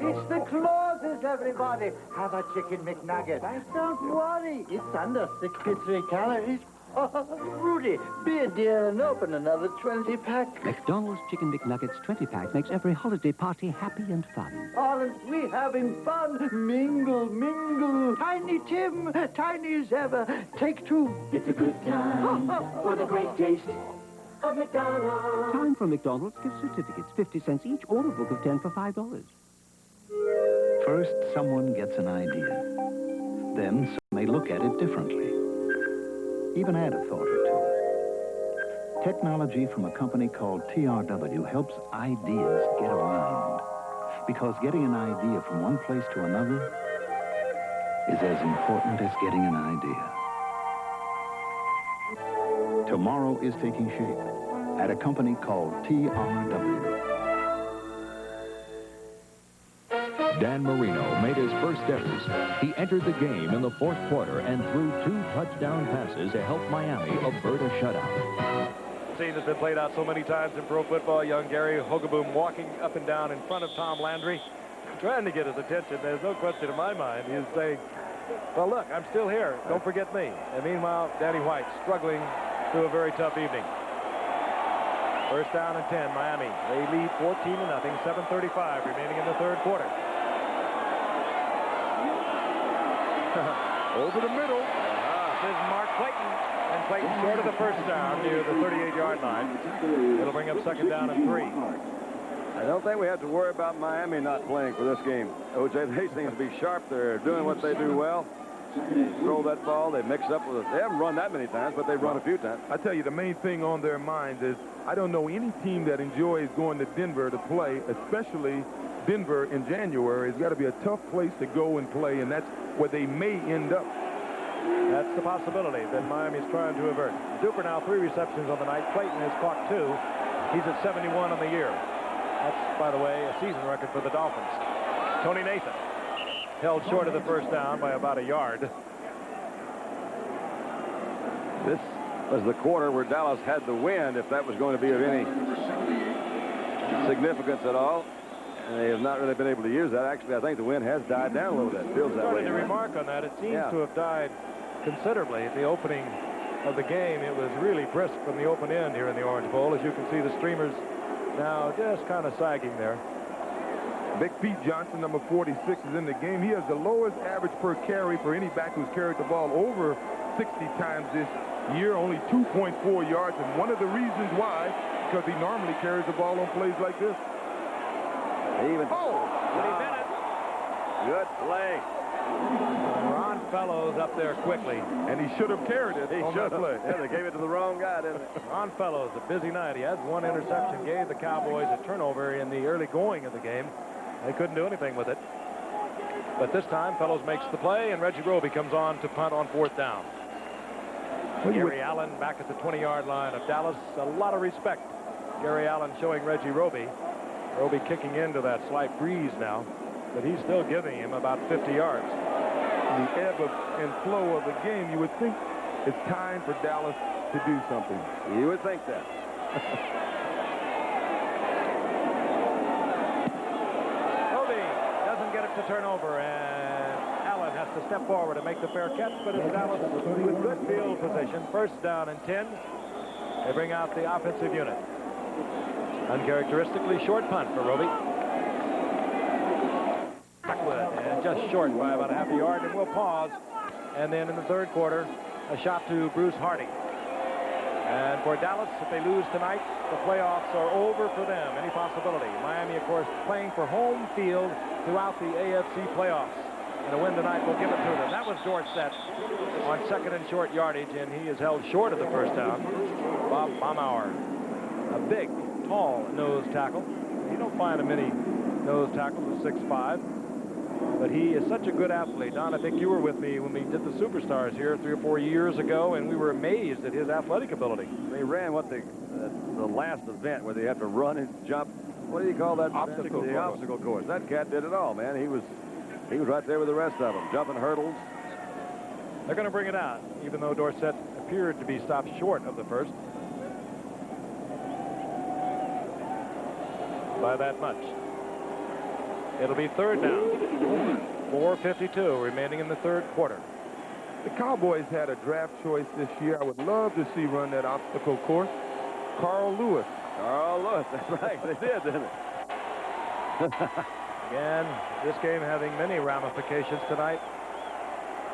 It's the clauses, everybody. Have a chicken McNugget. Don't worry. It's under 63 calories. Oh, Rudy, be a dear and open another 20-pack. McDonald's Chicken McNuggets 20-pack makes every holiday party happy and fun. Aren't we having fun? Mingle, mingle. Tiny Tim, tiny as ever. Take two. It's a good time for the great taste of McDonald's. Time for McDonald's gift certificates, 50 cents each, or a book of 10 for $5. First, someone gets an idea. Then, some may look at it differently. Even add a thought or two. Technology from a company called TRW helps ideas get around. Because getting an idea from one place to another is as important as getting an idea. Tomorrow is taking shape at a company called TRW. Dan Marino made his first errors. He entered the game in the fourth quarter and threw 2 touchdown passes to help Miami avert a shutout. Scene has been played out so many times in pro football. Young Gary Hogaboom walking up and down in front of Tom Landry, trying to get his attention. There's no question in my mind. He's saying, well, look, I'm still here. Don't forget me. And meanwhile, Danny White struggling through a very tough evening. First down and 10, Miami. They lead 14-0, 7:35 remaining in the third quarter. Over the middle. This is Mark Clayton. And Clayton short of the first down near the 38-yard line. It'll bring up second down and 3. I don't think we have to worry about Miami not playing for this game. O.J., they seem to be sharp. They're doing what they do well. They throw that ball. They mix up with it. They haven't run that many times, but they've run a few times. I tell you, the main thing on their minds is I don't know any team that enjoys going to Denver to play, especially Denver in January. It's got to be a tough place to go and play, and that's where they may end up. That's the possibility that Miami's trying to avert. Duper now 3 receptions on the night. Clayton has caught 2. He's at 71 on the year. That's, by the way, a season record for the Dolphins. Tony Nathan held short of the first down by about a yard. This was the quarter where Dallas had the win, if that was going to be of any significance at all. And they have not really been able to use that. Actually, I think the wind has died down a little bit. It feels that way. To remark on that, it seems to have died considerably at the opening of the game. It was really brisk from the open end here in the Orange Bowl. As you can see, the streamers now just kind of sagging there. Big Pete Johnson, number 46, is in the game. He has the lowest average per carry for any back who's carried the ball over 60 times this year, only 2.4 yards. And one of the reasons why, because he normally carries the ball on plays like this. Even. Oh! Good play. Ron Fellows up there quickly. And he should have carried it on that play. Yeah, they gave it to the wrong guy, didn't they? Ron Fellows, a busy night. He has 1 interception, gave the Cowboys a turnover in the early going of the game. They couldn't do anything with it. But this time, Fellows makes the play, and Reggie Roby comes on to punt on 4th down. Gary Allen back at the 20-yard line of Dallas. A lot of respect. Gary Allen showing Reggie Roby. Roby kicking into that slight breeze now, but he's still giving him about 50 yards. The ebb and flow of the game, you would think it's time for Dallas to do something. You would think that. Roby doesn't get it to turn over, and Allen has to step forward and make the fair catch, but it's Dallas with good field position. First down and 10. They bring out the offensive unit. Uncharacteristically short punt for Roby. Blackwood, and just short by about a half a yard, and we'll pause. And then in the third quarter, a shot to Bruce Hardy. And for Dallas, if they lose tonight, the playoffs are over for them. Any possibility. Miami, of course, playing for home field throughout the AFC playoffs. And a win tonight will give it to them. That was Dorsett on second and short yardage, and he is held short of the first down. Bob Baumauer, a big, tall nose tackle. You don't find many nose tackles at 6'5". But he is such a good athlete. Don, I think you were with me when we did the Superstars here 3 or 4 years ago, and we were amazed at his athletic ability. They ran what the last event where they had to run and jump. What do you call that? Obstacle course. The obstacle course. That cat did it all, man. He was right there with the rest of them, jumping hurdles. They're going to bring it out, even though Dorsett appeared to be stopped short of the first. By that much. It'll be third down. 4:52 remaining in the third quarter. The Cowboys had a draft choice this year. I would love to see run that obstacle course. Carl Lewis. Carl Lewis, that's right. They did, didn't it? Again, this game having many ramifications tonight.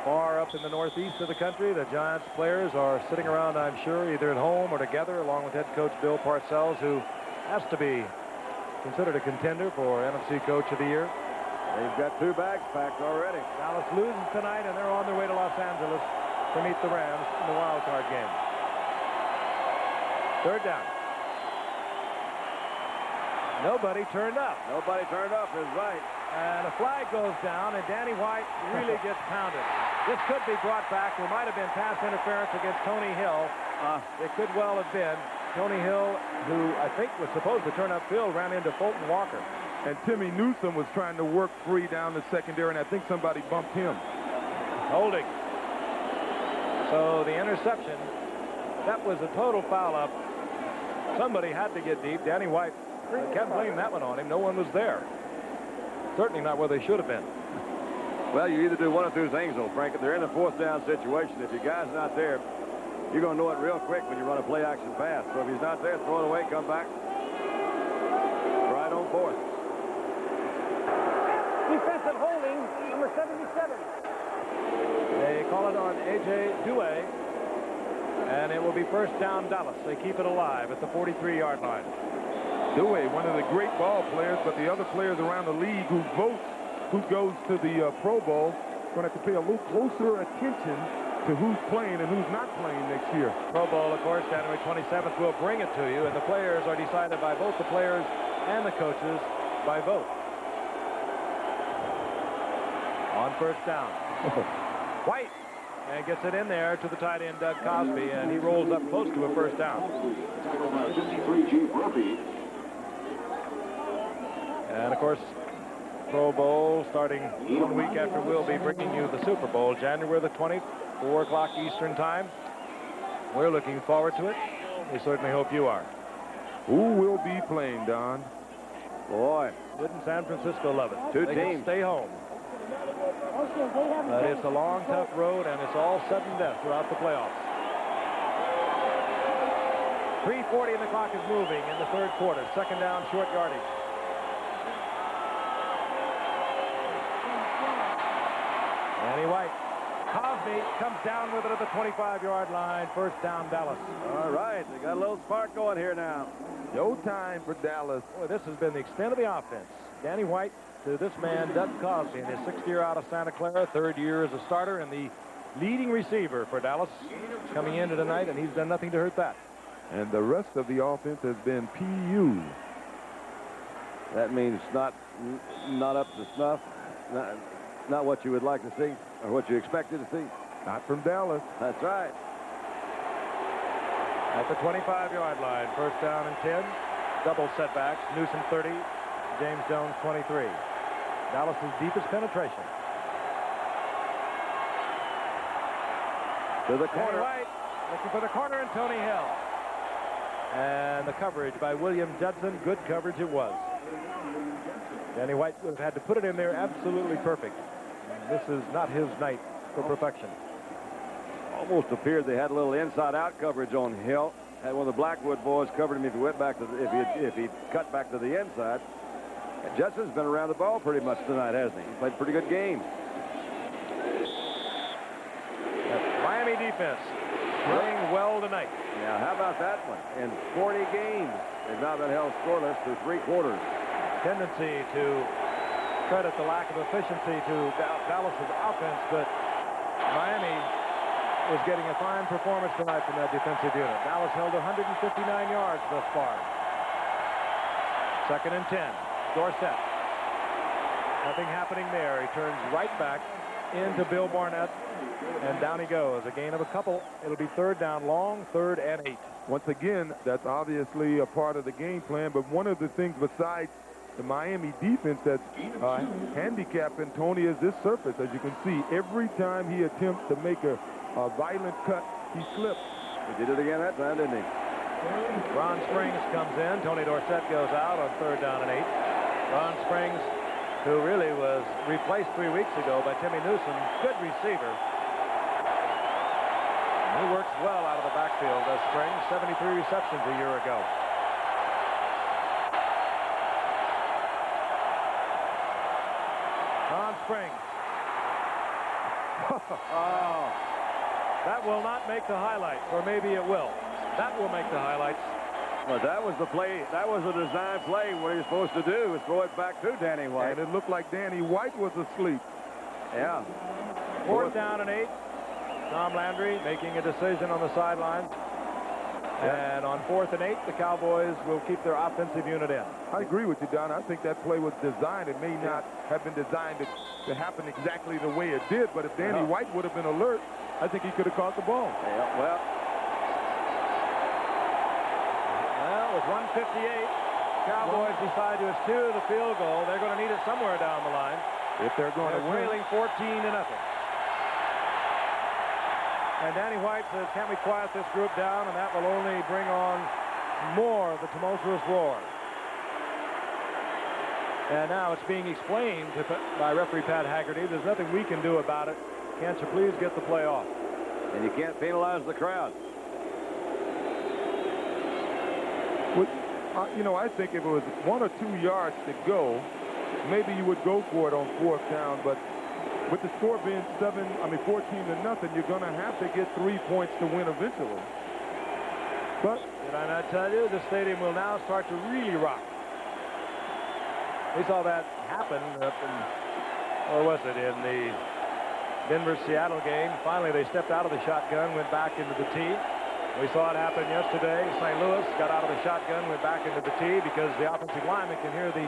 Far up in the northeast of the country, the Giants players are sitting around, I'm sure, either at home or together, along with head coach Bill Parcells, who has to be considered a contender for NFC Coach of the Year. They've got 2 bags packed already. Dallas loses tonight, and they're on their way to Los Angeles to meet the Rams in the wild card game. Third down. Nobody turned up. Nobody turned up is right. And a flag goes down, and Danny White really gets pounded. This could be brought back. There might have been pass interference against Tony Hill. It could well have been. Tony Hill, who I think was supposed to turn upfield, ran into Fulton Walker. And Timmy Newsom was trying to work free down the secondary, and I think somebody bumped him. Holding. So the interception, that was a total foul-up. Somebody had to get deep. Danny White, can't blame that one on him. No one was there. Certainly not where they should have been. Well, you either do one of 2 things, though, Frank. If they're in a 4th down situation, if your guy's not there, you're going to know it real quick when you run a play-action pass. So if he's not there, throw it away, come back. Right on 4th. Defensive holding, number 77. They call it on A.J. Douay, and it will be first down Dallas. They keep it alive at the 43-yard line. Douay, one of the great ball players, but the other players around the league who vote who goes to the Pro Bowl going to have to pay a little closer attention to who's playing and who's not playing next year. Pro Bowl, of course, January 27th. We'll bring it to you, and the players are decided by both the players and the coaches by vote. On first down. White and gets it in there to the tight end, Doug Cosby, and he rolls up close to a first down. And, of course, Pro Bowl starting 1 week after we'll be bringing you the Super Bowl, January the 20th, 4 o'clock Eastern time. We're looking forward to it. We certainly hope you are. Who will be playing, Don? Boy, wouldn't San Francisco love it? 2 they teams. Can stay home. But it's a long, tough road, and it's all sudden death throughout the playoffs. 3:40 and the clock is moving in the third quarter. Second down, short yardage. Danny White. Cosby comes down with it at the 25-yard line. First down, Dallas. All right, they got a little spark going here now. No time for Dallas. Boy, this has been the extent of the offense. Danny White to this man, Doug Cosby, in his 6th year out of Santa Clara, 3rd year as a starter, and the leading receiver for Dallas coming into tonight, and he's done nothing to hurt that. And the rest of the offense has been PU. That means not up to snuff, not what you would like to see or what you expected to see. Not from Dallas. That's right. At the 25-yard line, first down and 10. Double setbacks. Newsom 30, James Jones 23. Dallas's deepest penetration. To the corner. White looking for the corner, and Tony Hill. And the coverage by William Judson. Good coverage it was. Danny White would have had to put it in there absolutely perfect. This is not his night for perfection. Almost appeared they had a little inside-out coverage on Hill. had one of the Blackwood boys covered him if he went back to if he cut back to the inside. And Judson's been around the ball pretty much tonight, hasn't he? He played a pretty good game. Miami defense playing well tonight. Yeah, how about that one? In 40 games, they've now been held scoreless through 3 quarters. Tendency to credit the lack of efficiency to Dallas's offense, but Miami was getting a fine performance tonight from that defensive unit. Dallas held 159 yards thus far. 2nd and 10. Dorsett. Nothing happening there. He turns right back into Bill Barnett, and down he goes. A gain of a couple. It'll be 3rd down long, 3rd and 8. Once again, that's obviously a part of the game plan, but one of the things besides the Miami defense that's handicapping Tony is this surface. As you can see, every time he attempts to make a violent cut, he slips. He did it again that time, didn't he? Ron Springs comes in. Tony Dorsett goes out on 3rd down and 8. Ron Springs, who really was replaced 3 weeks ago by Timmy Newsom, good receiver. He works well out of the backfield, does Springs. 73 receptions a year ago. Ron Springs. Oh, that will not make the highlights, or maybe it will. That will make the highlights. Well, that was the play. That was a design play. What he was supposed to do was throw it back to Danny White. And it looked like Danny White was asleep. Yeah. 4th down and 8. Tom Landry making a decision on the sideline. And on 4th and 8, the Cowboys will keep their offensive unit in. I agree with you, Don. I think that play was designed. It may not have been designed to happen exactly the way it did, but if Danny White would have been alert, I think he could have caught the ball. Yeah, well, with 1:58, Cowboys decide to eschew the field goal. They're going to need it somewhere down the line. If they're going to win. Trailing 14-0. And Danny White says, can't we quiet this group down? And that will only bring on more of the tumultuous roar. And now it's being explained by referee Pat Haggerty. There's nothing we can do about it. Can't you please get the play off? And you can't penalize the crowd. You know, I think if it was 1 or 2 yards to go, maybe you would go for it on 4th down. But with the score being 14-0, you're going to have to get 3 points to win eventually. But did I not tell you, the stadium will now start to really rock. We saw that happen up in, or was it in the Denver-Seattle game? Finally, they stepped out of the shotgun, went back into the tee. We saw it happen yesterday. St. Louis got out of the shotgun, went back into the tee because the offensive linemen can hear the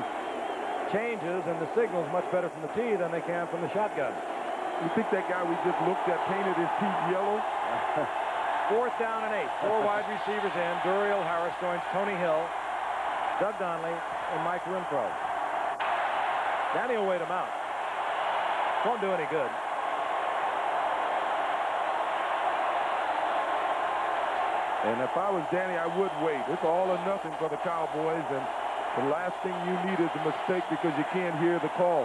changes and the signals much better from the tee than they can from the shotgun. You think that guy we just looked at painted his teeth yellow? 4th down and 8. 4 wide receivers in. Duriel Harris joins Tony Hill, Doug Donnelly, and Mike Renfro. Danny will wait him out. Won't do any good. And if I was Danny, I would wait. It's all or nothing for the Cowboys, and the last thing you need is a mistake because you can't hear the call.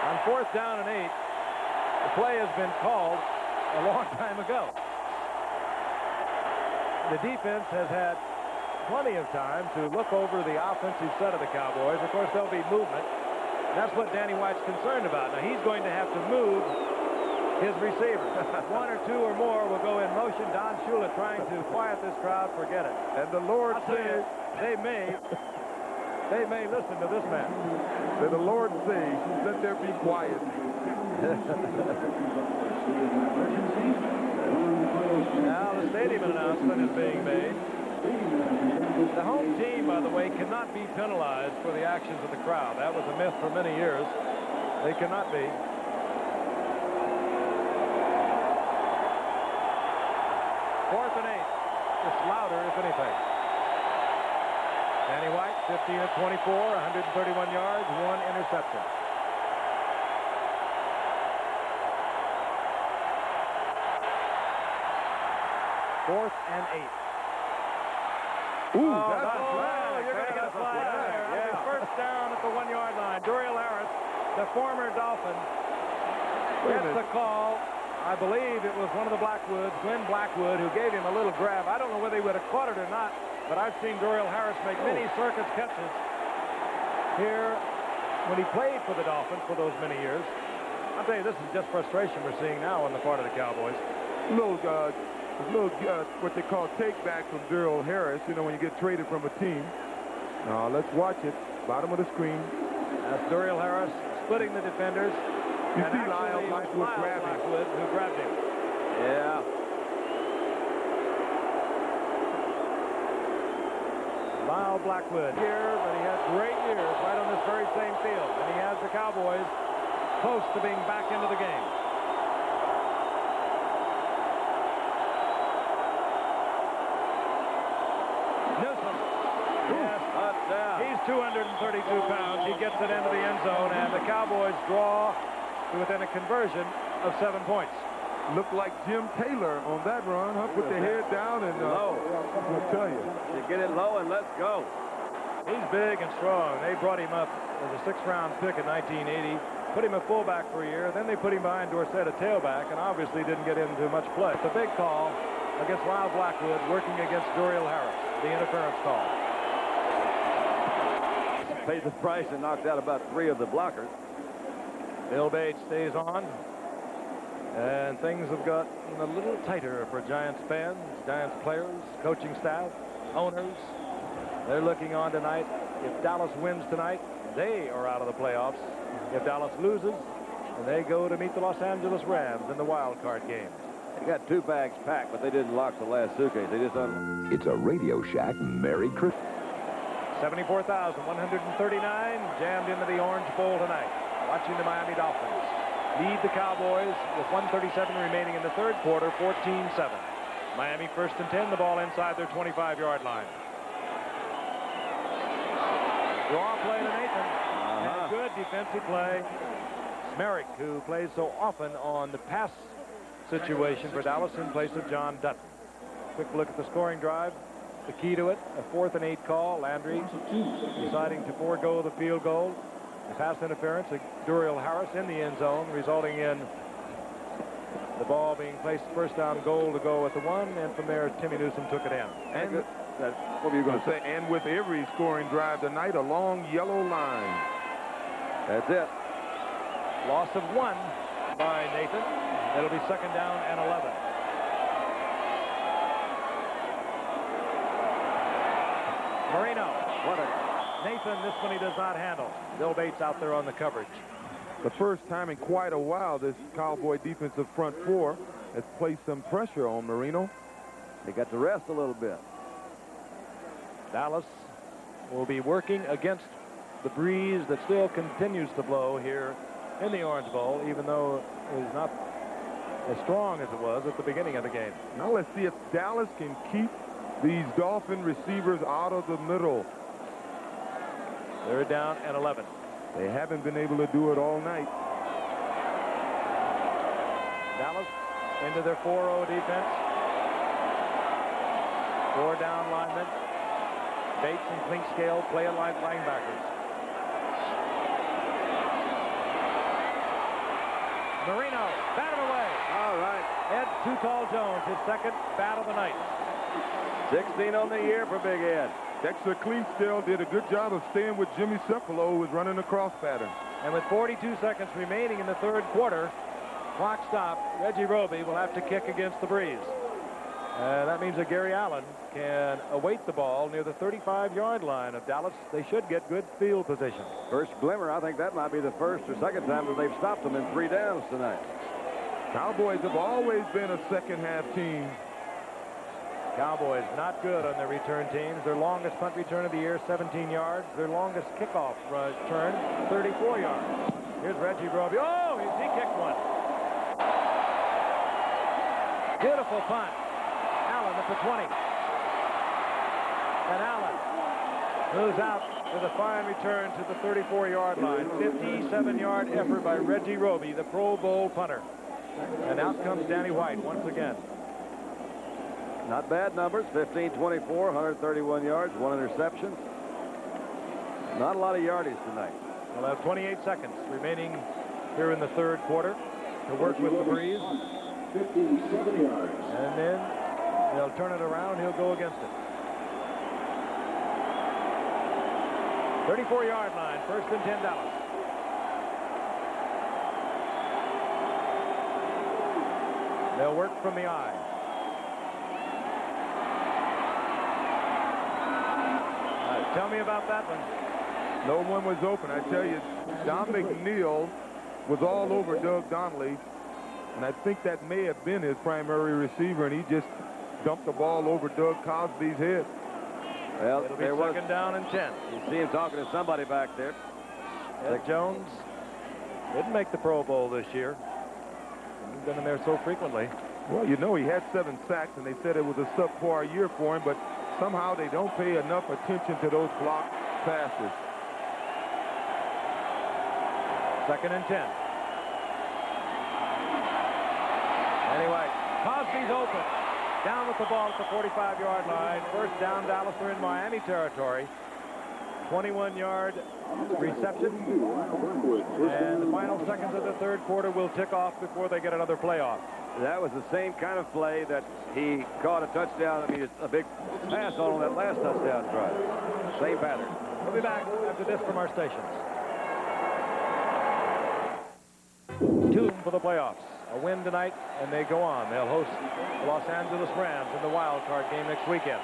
On 4th down and 8, the play has been called a long time ago. The defense has had plenty of time to look over the offensive set of the Cowboys. Of course, there'll be movement. That's what Danny White's concerned about. Now, he's going to have to move his receivers. 1 or 2 or more will go in motion. Don Shula trying to quiet this crowd. Forget it. And the Lord says they may listen to this man. May the Lord say, let there be quiet. Now the stadium announcement is being made. The home team, by the way, cannot be penalized for the actions of the crowd. That was a myth for many years. They cannot be. 4th and 8. It's louder, if anything. Danny White, 15 of 24, 131 yards, 1 interception. Fourth and 8. Ooh, that's a flag. You're going to get a flag there. Yeah. First down at the 1-yard line. Duriel Harris, the former Dolphin, gets the call I believe it was one of the Blackwoods, Glenn Blackwood, who gave him a little grab. I don't know whether he would have caught it or not, but I've seen Dorial Harris make many circus catches here when he played for the Dolphins for those many years. I'll tell you, this is just frustration we're seeing now on the part of the Cowboys. A little what they call take back from Dorial Harris, you know, when you get traded from a team. Let's watch it. Bottom of the screen. That's Dorial Harris splitting the defenders. You and see actually, Lyle Blackwood Blackwood who grabbed him. Yeah. Lyle Blackwood here, but he had great years right on this very same field. And he has the Cowboys close to being back into the game. Newsom. Yes. He's 232 pounds. He gets it into the end zone, and the Cowboys draw to within a conversion of 7 points. Looked like Jim Taylor on that run, huh? Put the head down and low. I'll tell you. You get it low and let's go. He's big and strong. They brought him up as a 6th-round pick in 1980, put him at fullback for a year, then they put him behind Dorsett at tailback, and obviously didn't get into much play. It's a big call against Lyle Blackwood, working against Dorial Harris, the interference call. Paid the price and knocked out about 3 of the blockers. Bill Bates stays on. And things have gotten a little tighter for Giants fans, Giants players, coaching staff, owners. They're looking on tonight. If Dallas wins tonight, they are out of the playoffs. If Dallas loses, then they go to meet the Los Angeles Rams in the wild card game. They got 2 bags packed, but they didn't lock the last suitcase. They just It's a Radio Shack Merry Christmas. 74,139 jammed into the Orange Bowl tonight. Watching the Miami Dolphins lead the Cowboys with 1:37 remaining in the third quarter, 14-7. Miami 1st and 10, the ball inside their 25-yard line. Draw play to Nathan. And a good defensive play. Merrick, who plays so often on the pass situation for Dallas in place of John Dutton. Quick look at the scoring drive. The key to it, a 4th and 8 call. Landry deciding to forego the field goal. The pass interference of Dorial Harris in the end zone, resulting in the ball being placed first down goal to go at the 1, and from there Timmy Newsom took it in. And what were you going to say? And with every scoring drive tonight, a long yellow line. That's it. Loss of 1 by Nathan. It'll be 2nd down and 11. Marino. Nathan, this one he does not handle. Bill Bates out there on the coverage. The first time in quite a while this Cowboy defensive front 4 has placed some pressure on Marino. They got to rest a little bit. Dallas will be working against the breeze that still continues to blow here in the Orange Bowl, even though it is not as strong as it was at the beginning of the game. Now let's see if Dallas can keep these Dolphin receivers out of the middle. 3rd down and 11. They haven't been able to do it all night. Dallas into their 4-0 defense. 4 down linemen. Bates and Clinkscale play at linebackers. Marino, batted away. All right. Ed Too Tall Jones, his 2nd bat of the night. 16 on the year for Big Ed. Dexter Clinkscale did a good job of staying with Jimmy Cephalo, who was running the cross pattern. And with 42 seconds remaining in the 3rd quarter, clock stopped. Reggie Roby will have to kick against the breeze. That means that Gary Allen can await the ball near the 35-yard line of Dallas. They should get good field position. First glimmer, I think that might be the 1st or 2nd time that they've stopped them in 3 downs tonight. Cowboys have always been a second-half team. Cowboys not good on their return teams. Their longest punt return of the year, 17 yards. Their longest kickoff return, 34 yards. Here's Reggie Roby. Oh, he kicked one. Beautiful punt. Allen at the 20. And Allen moves out with a fine return to the 34-yard line. 57-yard effort by Reggie Roby, the Pro Bowl punter. And out comes Danny White once again. Not bad numbers, 15-24, 131 yards, 1 interception. Not a lot of yardage tonight. We'll have 28 seconds remaining here in the 3rd quarter to work with the breeze. 57 yards. And then they'll turn it around. He'll go against it. 34-yard line, 1st and 10 Dallas. They'll work from the eye. Tell me about that one. No one was open. I tell you, Don McNeil was all over Doug Donnelly, and I think that may have been his primary receiver, and he just dumped the ball over Doug Cosby's head. Well, It'll be 2nd down and 10. You see him talking to somebody back there. Ed Jones didn't make the Pro Bowl this year. He's been in there so frequently. Well, you know, he had 7 sacks, and they said it was a subpar year for him, but somehow they don't pay enough attention to those blocked passes. 2nd and 10. Anyway, Cosby's open. Down with the ball at the 45-yard line. 1st down, Dallas. They're in Miami territory. 21-yard reception. And the final seconds of the 3rd quarter will tick off before they get another playoff. That was the same kind of play that he caught a touchdown. I mean, it's a big pass on that last touchdown drive. Same pattern. We'll be back after this from our stations. 2 for the playoffs. A win tonight, and they go on. They'll host the Los Angeles Rams in the wild card game next weekend.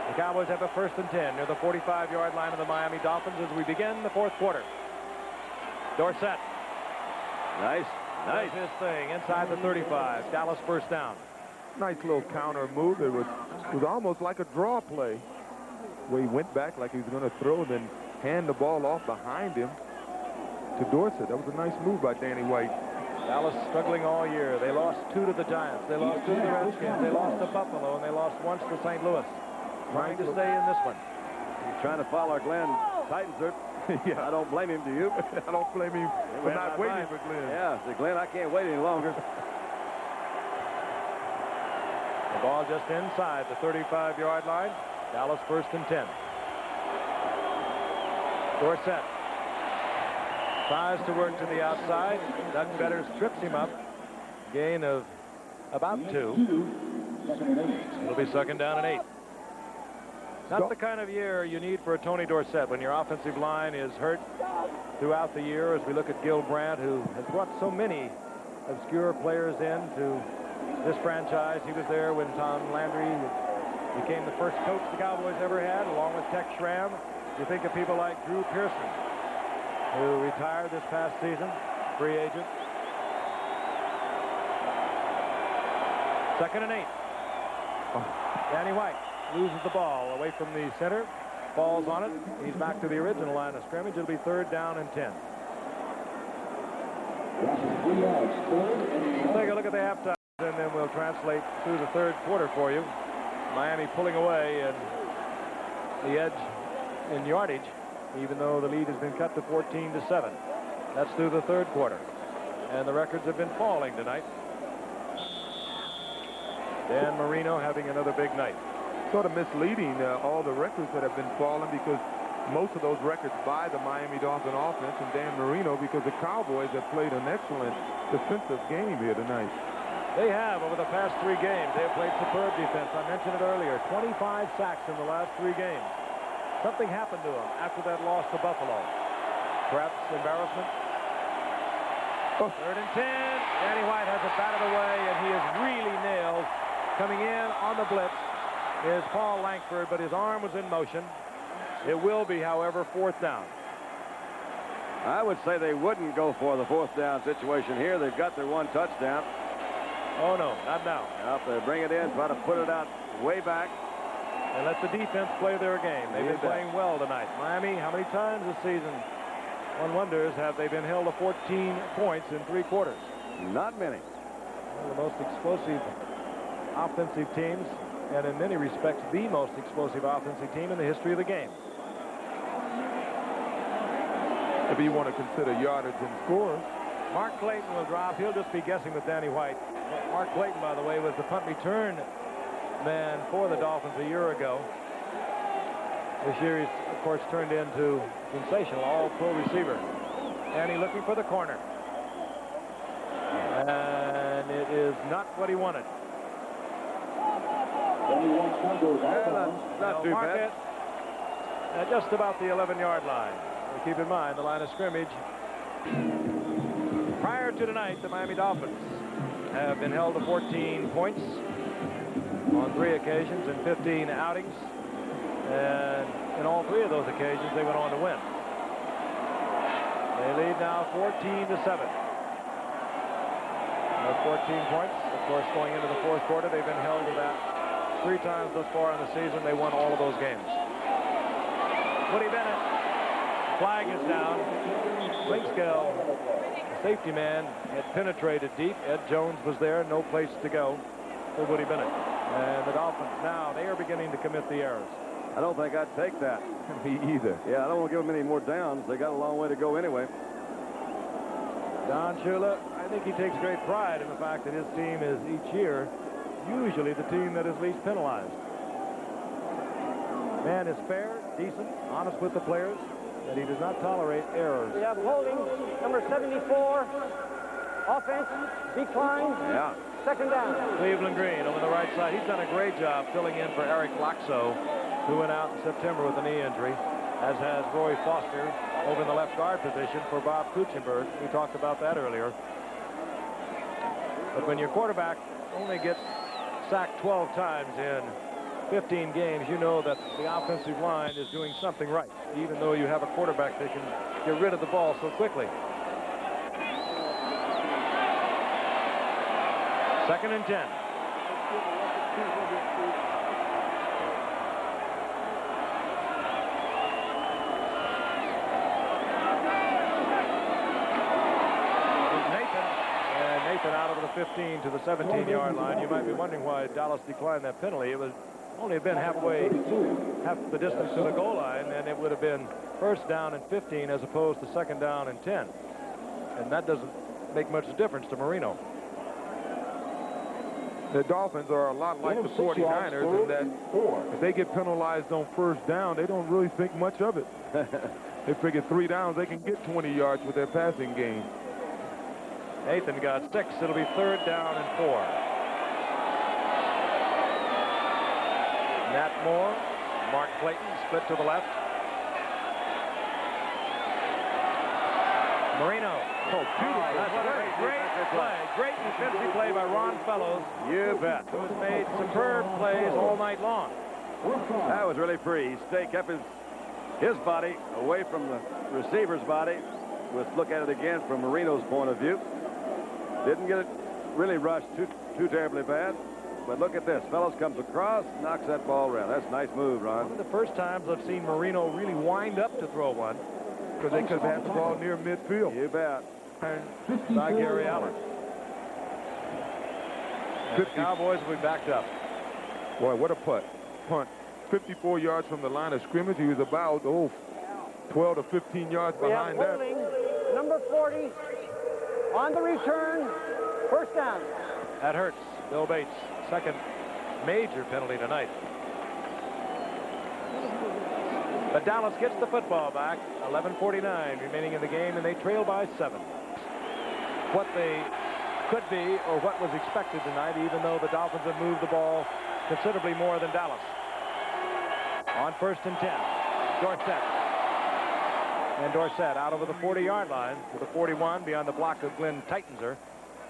The Cowboys have a 1st and 10 near the 45-yard line of the Miami Dolphins as we begin the 4th quarter. Dorsett. Nice. Does his thing inside the 35. Dallas 1st down. Nice little counter move. It was almost like a draw play, where he went back like he was going to throw, then hand the ball off behind him to Dorsett. That was a nice move by Danny White. Dallas struggling all year. They lost 2 to the Giants. They lost 2 to the Redskins. They lost to Buffalo, and they lost once to St. Louis. Trying to stay in this one. He's trying to follow Glenn Titans. Yeah, I don't blame him, do you? I don't blame him for not waiting for Glenn. Yeah, so Glenn, I can't wait any longer. The ball just inside the 35-yard line. Dallas 1st and 10. Dorsett tries to work to the outside. Doug Betters trips him up. Gain of about 2. It'll be 2nd down and 8. Not the kind of year you need for a Tony Dorsett when your offensive line is hurt throughout the year, as we look at Gil Brandt, who has brought so many obscure players into this franchise. He was there when Tom Landry became the first coach the Cowboys ever had, along with Tex Schramm. You think of people like Drew Pearson, who retired this past season, free agent. 2nd and 8. Danny White loses the ball away from the center, falls on it. He's back to the original line of scrimmage. It'll be 3rd down and 10. We'll take a look at the halftime, and then we'll translate through the 3rd quarter for you. Miami pulling away and the edge in yardage, even though the lead has been cut to 14-7. That's through the 3rd quarter. And the records have been falling tonight. Dan Marino having another big night. Sort of misleading, all the records that have been falling, because most of those records by the Miami Dolphin offense and Dan Marino, because the Cowboys have played an excellent defensive game here tonight. They have over the past 3 games. They have played superb defense. I mentioned it earlier. 25 sacks in the last 3 games. Something happened to them after that loss to Buffalo. Perhaps embarrassment. 3rd and 10. Danny White has it batted away, and he is really nailed. Coming in on the blitz is Paul Langford, but his arm was in motion. It will be, however, 4th down. I would say they wouldn't go for the 4th down situation here. They've got their 1 touchdown. Oh, no, not now. Up there, bring it in, try to put it out way back. And let the defense play their game. They've been playing well tonight. Miami, how many times this season, one wonders, have they been held to 14 points in 3 quarters? Not many. One of the most explosive offensive teams, and in many respects, the most explosive offensive team in the history of the game. If you want to consider yardage and scores. Mark Clayton will drop. He'll just be guessing with Danny White. Mark Clayton, by the way, was the punt return man for the Dolphins a year ago. This year he's, of course, turned into sensational all-pro receiver. And he's looking for the corner. And it is not what he wanted. Not too bad. At just about the 11-yard line. Keep in mind the line of scrimmage. Prior to tonight, the Miami Dolphins have been held to 14 points on 3 occasions in 15 outings. And in all 3 of those occasions, they went on to win. They lead now 14-7. Those 14 points, of course, going into the 4th quarter, they've been held to that 3 times thus far in the season. They won all of those games. Woody Bennett, flag is down. Linkskell, the safety man, had penetrated deep. Ed Jones was there, no place to go for Woody Bennett. And the Dolphins now, they are beginning to commit the errors. I don't think I'd take that. Me either. Yeah, I don't want to give them any more downs. They got a long way to go anyway. Don Shula, I think he takes great pride in the fact that his team is each year usually the team that is least penalized. Man is fair, decent, honest with the players, and he does not tolerate errors. We have holding, number 74. Offense, decline. Yeah. Second down. Cleveland Green over the right side. He's done a great job filling in for Eric Laxo, who went out in September with a knee injury, as has Roy Foster over in the left guard position for Bob Kuchenberg. We talked about that earlier. But when your quarterback only gets sacked 12 times in 15 games, you know that the offensive line is doing something right, even though you have a quarterback that can get rid of the ball so quickly. 2nd and 10. Nathan out of the 15 to the 17-yard line. You might be wondering why Dallas declined that penalty. It was only been half the distance to the goal line, and it would have been 1st down and 15 as opposed to 2nd down and 10. And that doesn't make much difference to Marino. The Dolphins are a lot like the 49ers in that if they get penalized on 1st down, they don't really think much of it. They figure 3 downs, they can get 20 yards with their passing game. Nathan got 6. It'll be 3rd down and 4. Nat Moore, Mark Clayton split to the left. Marino. Oh, beautiful. That's great play. Great defensive play by Ron Fellows. You bet. Who has made superb plays all night long. That was really free. He kept his body away from the receiver's body. Let's look at it again from Marino's point of view. Didn't get it really rushed too terribly bad. But look at this. Fellows comes across, knocks that ball around. That's a nice move, Ron. One of the first times I've seen Marino really wind up to throw one. Because they could have had the ball near midfield. You bet. By Gary Allen. And the Cowboys will be backed up. Boy, what a punt. 54 yards from the line of scrimmage. He was about, 12 to 15 yards behind that. Holding, number 40, on the return, 1st down. That hurts. Bill Bates, 2nd major penalty tonight. But Dallas gets the football back. 11:49 remaining in the game, and they trail by 7. What they could be, or what was expected tonight, even though the Dolphins have moved the ball considerably more than Dallas. On 1st and 10, Dorsett. And Dorsett out over the 40-yard line to the 41 beyond the block of Glenn Tittenser.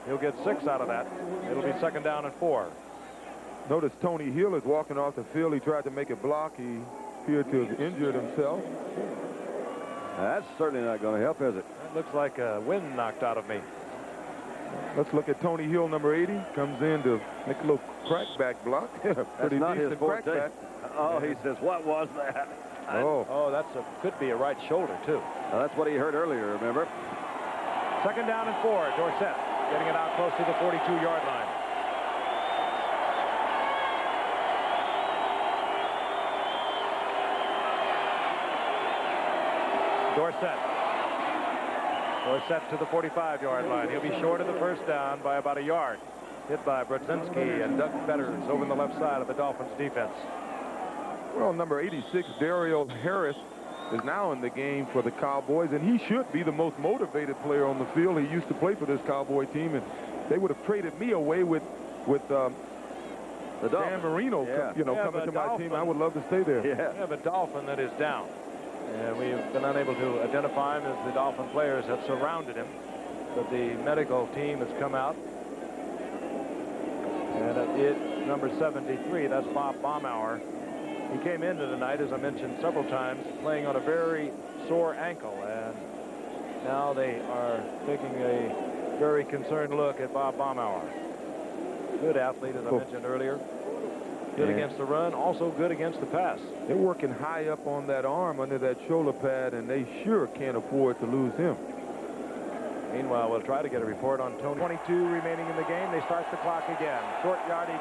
He'll get 6 out of that. It'll be 2nd down and 4. Notice Tony Hill is walking off the field. He tried to make a block. He appeared to have injured himself. That's certainly not going to help, is it? That looks like a wind knocked out of me. Let's look at Tony Hill, number 80. Comes in to make a little crackback block. That's not his forte. Oh, he says, what was that? Oh, could be a right shoulder, too. Now, that's what he heard earlier, remember? 2nd down and 4. Dorsett getting it out close to the 42-yard line. Dorsett to the 45-yard line. He'll be short of the 1st down by about a yard. Hit by Brzezinski and Doug Fetters over on the left side of the Dolphins defense. Well, number 86, Daryl Harris, is now in the game for the Cowboys, and he should be the most motivated player on the field. He used to play for this Cowboy team, and they would have traded me away with the Dan Marino, coming to my team. I would love to stay there. Yeah. We have a Dolphin that is down. And we've been unable to identify him as the Dolphin players have surrounded him. But the medical team has come out. And number 73, that's Bob Baumauer. He came into tonight, as I mentioned several times, playing on a very sore ankle. And now they are taking a very concerned look at Bob Baumauer. Good athlete, as I mentioned earlier. Good against the run, also good against the pass. They're working high up on that arm under that shoulder pad, and they sure can't afford to lose him. Meanwhile, we'll try to get a report on Tony. 22 remaining in the game. They start the clock again. Short yardage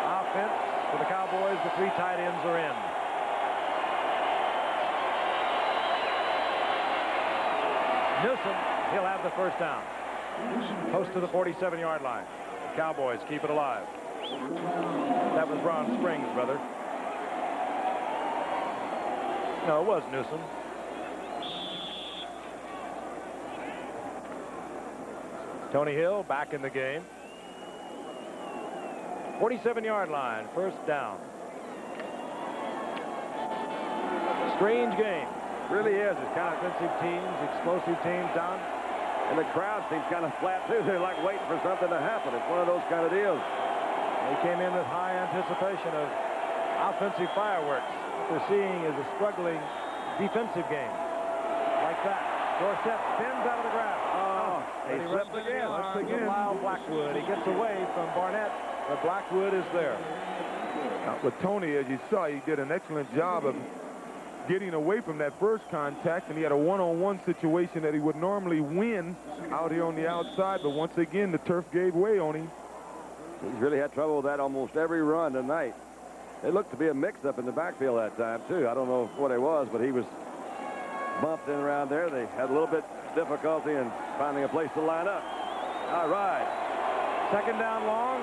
offense for the Cowboys. The 3 tight ends are in. Newsom, he'll have the first down. Close to the 47-yard line. The Cowboys keep it alive. That was Ron Springs, brother. No, it was Newsom. Tony Hill back in the game. 47-yard line, first down. Strange game. Really is. It's kind of offensive teams, explosive teams down. And the crowd seems kind of flat, too. They're like waiting for something to happen. It's one of those kind of deals. They came in with high anticipation of offensive fireworks. What they're seeing is a struggling defensive game. Like that. Dorsett spins out of the grass. He slipped again. Lyle Blackwood. He gets away from Barnett, but Blackwood is there. With Tony, as you saw, he did an excellent job of getting away from that first contact, and he had a one-on-one situation that he would normally win out here on the outside, but once again, the turf gave way on him. He's really had trouble with that almost every run tonight. It looked to be a mix-up in the backfield that time, too. I don't know what it was, but he was bumped in around there. They had a little bit difficulty in finding a place to line up. All right. Second down long.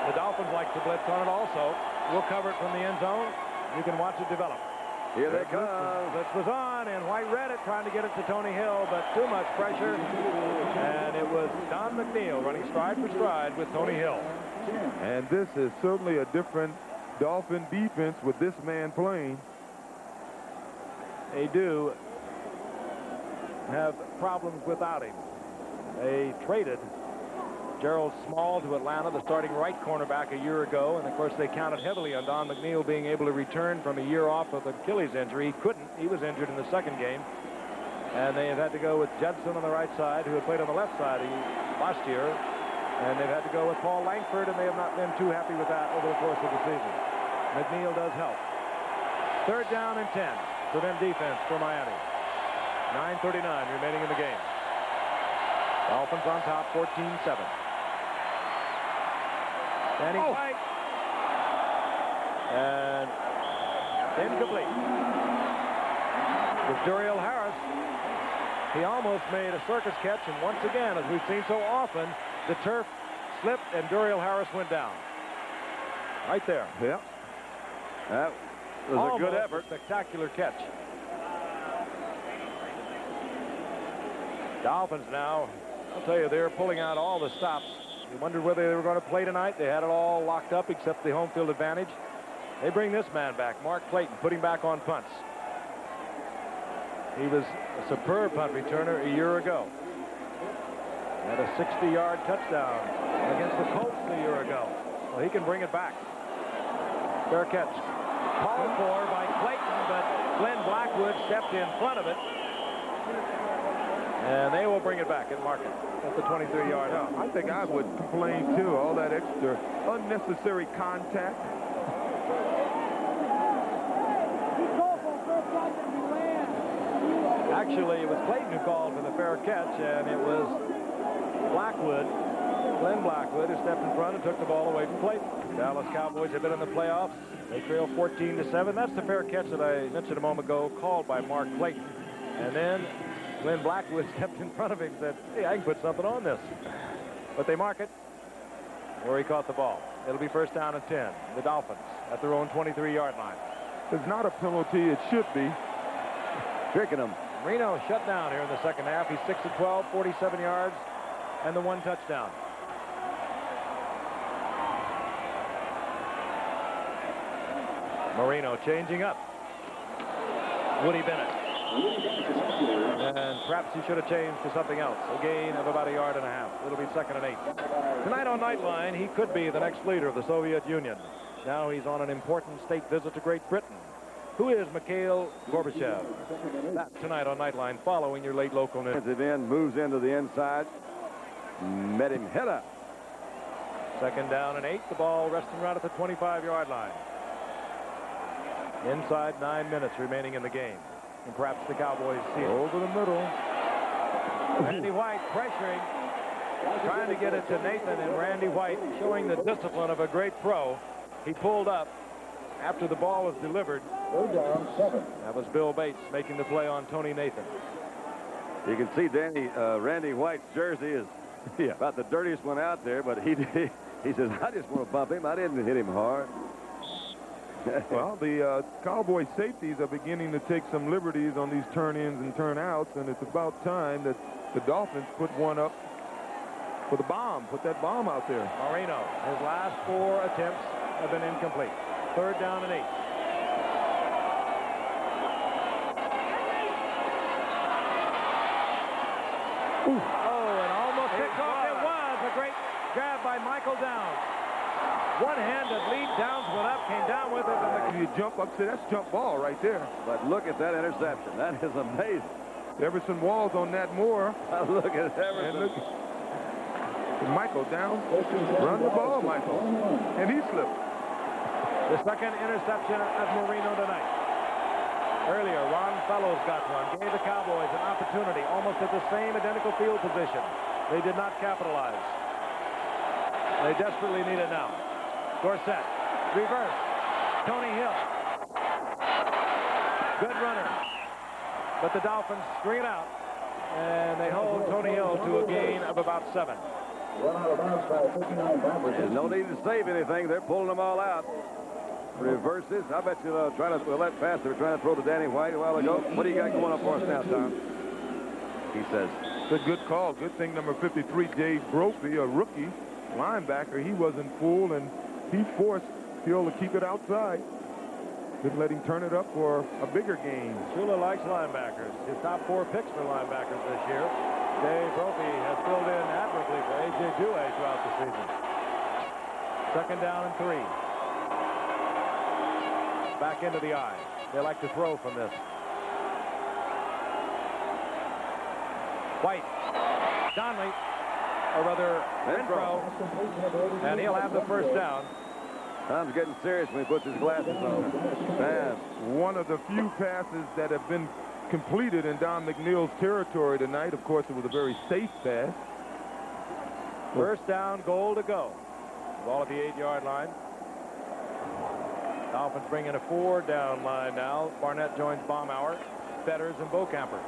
The Dolphins like to blitz on it also. We'll cover it from the end zone. You can watch it develop. Here they come. Blitz was on, and White read it, trying to get it to Tony Hill, but too much pressure. And it was Don McNeil running stride for stride with Tony Hill. And this is certainly a different Dolphin defense with this man playing. They do have problems without him. They traded Gerald Small to Atlanta, the starting right cornerback, a year ago. And, of course, they counted heavily on Don McNeil being able to return from a year off of Achilles injury. He couldn't. He was injured in the second game. And they have had to go with Judson on the right side, who had played on the left side last year. And they've had to go with Paul Langford, and they have not been too happy with that over the course of the season. McNeil does help. Third down and 10. Prevent defense for Miami. 9:39 remaining in the game. Dolphins on top, 14-7. Standing fight. And incomplete. With Duriel Harris. He almost made a circus catch, and once again, as we've seen so often, the turf slipped and Duriel Harris went down. Right there. Yeah. That was almost a good effort. Spectacular catch. Dolphins now, I'll tell you, they're pulling out all the stops. You wondered whether they were going to play tonight. They had it all locked up except the home field advantage. They bring this man back, Mark Clayton, put him back on punts. He was a superb punt returner a year ago. Had a 60-yard touchdown against the Colts a year ago. Well, he can bring it back. Fair catch. Called for by Clayton, but Glenn Blackwood stepped in front of it. And they will bring it back and mark it at the 23-yard line. I think I would complain, too, all that extra unnecessary contact. Actually, it was Clayton who called for the fair catch, and it was Blackwood, Glenn Blackwood, who stepped in front and took the ball away from Clayton. Dallas Cowboys have been in the playoffs. They trail 14-7. That's the fair catch that I mentioned a moment ago, called by Mark Clayton. And then Glenn Blackwood stepped in front of him and said, hey, I can put something on this. But they mark it where he caught the ball. It'll be first down and 10. The Dolphins at their own 23-yard line. It's not a penalty. It should be. Tricking them. Marino shut down here in the second half. He's 6 of 12, 47 yards. and the 1 touchdown. Marino changing up. Woody Bennett. And perhaps he should have changed to something else. A gain of about 1.5 yards. It'll be 2nd and 8. Tonight on Nightline, he could be the next leader of the Soviet Union. Now he's on an important state visit to Great Britain. Who is Mikhail Gorbachev? That's tonight on Nightline following your late local news. End moves into the inside. Met him head up. 2nd down and 8. The ball resting right at the 25-yard line. Inside 9 minutes remaining in the game. And perhaps the Cowboys see it. Over the middle. Randy White pressuring. Trying to get it to Nathan, and Randy White showing the discipline of a great pro. He pulled up after the ball was delivered. That was Bill Bates making the play on Tony Nathan. You can see Randy White's jersey is about the dirtiest one out there, but he says, I just want to bump him. I didn't hit him hard. Well, the Cowboy safeties are beginning to take some liberties on these turn-ins and turn-outs, and it's about time that the Dolphins put one up for the bomb. Put that bomb out there. Marino, his last 4 attempts have been incomplete. 3rd down and 8. Ooh. Oh, and almost picked off. It was a great grab by Michael Downs. One-handed lead. Downs went up, came down with it. And you jump up, that's jump ball right there. But look at that interception. That is amazing. Everson Walls on that more. Look at Everson. And look at Michael Downs. Run the ball, Michael. And he slipped. The 2nd interception of Marino tonight. Earlier, Ron Fellows got one. Gave the Cowboys an opportunity almost at the same identical field position. They did not capitalize. They desperately need it now. Dorsett. Reverse. Tony Hill. Good runner. But the Dolphins string it out. And they hold Tony Hill to a gain of about 7. There's no need to save anything. They're pulling them all out. Reverses. I bet you they'll try to let pass. They were trying to throw to Danny White a while ago. What do you got going up for us now, Tom? He says. It's a good call. Good thing number 53, Dave Brophy, a rookie linebacker. He wasn't fooled, and he forced Hill to keep it outside. Didn't let him turn it up for a bigger gain. Shula likes linebackers. His top 4 picks for linebackers this year. Dave Brophy has filled in admirably for A.J. Dewey throughout the season. 2nd down and 3. Back into the eye. They like to throw from this. White. Donnelly. Or rather, Renfro. And he'll have the 1st down. Tom's getting serious when he puts his glasses on. Man. One of the few passes that have been completed in Don McNeil's territory tonight. Of course, it was a very safe pass. 1st down, goal to go. Ball at the 8-yard line. Dolphins bring in a 4-down line now. Barnett joins Baumauer, Fetters, and Bocamper.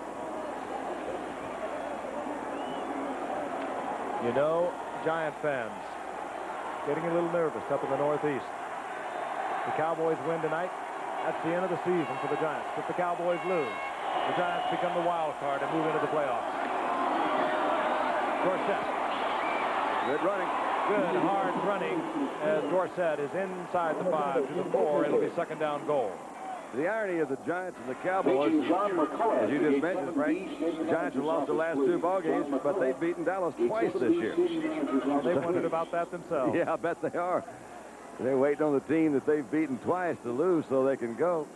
You know, Giant fans getting a little nervous up in the Northeast. The Cowboys win tonight. That's the end of the season for the Giants. If the Cowboys lose, the Giants become the wild card and move into the playoffs. Dorsett. Good running. Good hard running as Dorsett is inside the 5 to the 4. It'll be 2nd down goal. The irony of the Giants and the Cowboys, as you just mentioned, Frank, the Giants have lost the last 2 ball games, but they've beaten Dallas twice this year. Well, they wondered about that themselves. Yeah, I bet they are. They're waiting on the team that they've beaten twice to lose so they can go.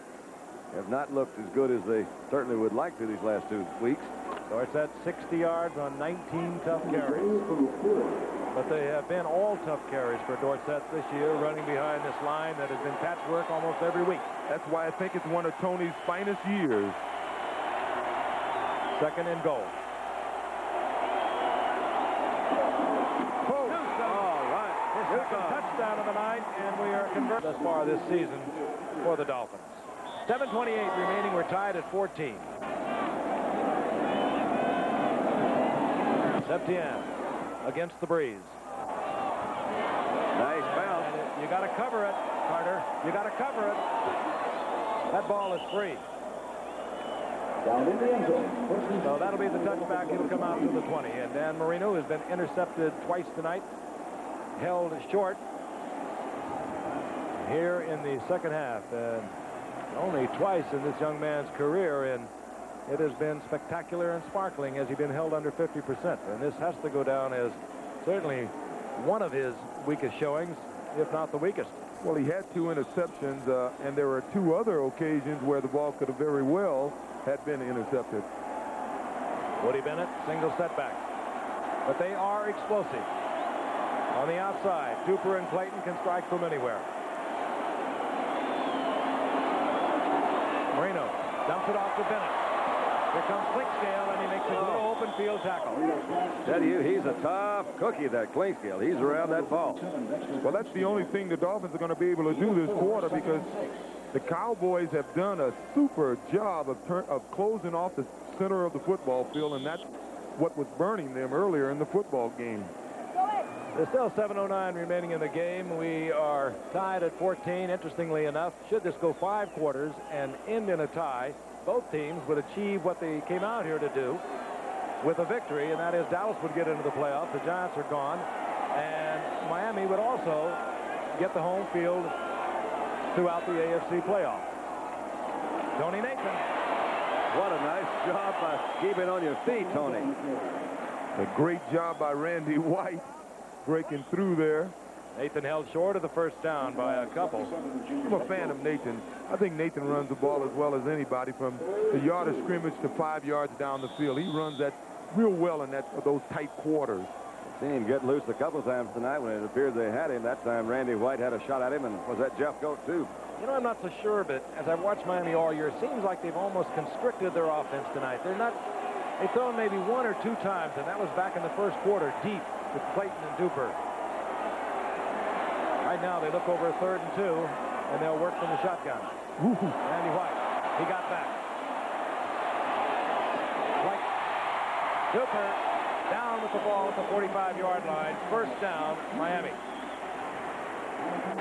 Have not looked as good as they certainly would like to these last 2 weeks. Dorsett 60 yards on 19 tough carries. But they have been all tough carries for Dorsett this year, running behind this line that has been patchwork almost every week. That's why I think it's one of Tony's finest years. 2nd and goal. All right. His 2nd touchdown of the night, and we are converted thus far this season for the Dolphins. 7:28 remaining. We're tied at 14. Septien against the breeze. Nice bounce. You got to cover it, Carter. You got to cover it. That ball is free. So that'll be the touchback. He'll come out to the 20. And Dan Marino has been intercepted twice tonight, held short here in the second half. And only twice in this young man's career, and it has been spectacular and sparkling as he's been held under 50%. And this has to go down as certainly one of his weakest showings, if not the weakest. Well, he had 2 interceptions, and there were 2 other occasions where the ball could have very well had been intercepted. Woody Bennett, single setback. But they are explosive. On the outside, Duper and Clayton can strike from anywhere. Marino dumps it off to Bennett. Here comes Clinkscale, and he makes a good open field tackle. Tell you, he's a tough cookie, that Clinkscale. He's around that ball. Well, that's the only thing the Dolphins are going to be able to do this quarter, because the Cowboys have done a super job of closing off the center of the football field, and that's what was burning them earlier in the football game. There's still 7:09 remaining in the game. We are tied at 14. Interestingly enough, should this go 5 quarters and end in a tie, both teams would achieve what they came out here to do with a victory, and that is Dallas would get into the playoffs. The Giants are gone, and Miami would also get the home field throughout the AFC playoffs. Tony Nathan. What a nice job by keeping on your feet, Tony. A great job by Randy White breaking through there. Nathan held short of the first down by a couple. I'm a fan of Nathan. I think Nathan runs the ball as well as anybody from the yard of scrimmage to 5 yards down the field. He runs that real well in those tight quarters. Seen him get loose a couple of times tonight when it appeared they had him. That time Randy White had a shot at him, and was that Jeff Goat too? You know, I'm not so sure, but as I've watched Miami all year, it seems like they've almost constricted their offense tonight. They've thrown maybe 1 or 2 times, and that was back in the first quarter, deep with Clayton and Duper. Right now, they look over a 3rd and 2, and they'll work from the shotgun. Randy White, he got back. White, Duper, down with the ball at the 45-yard line. First down, Miami.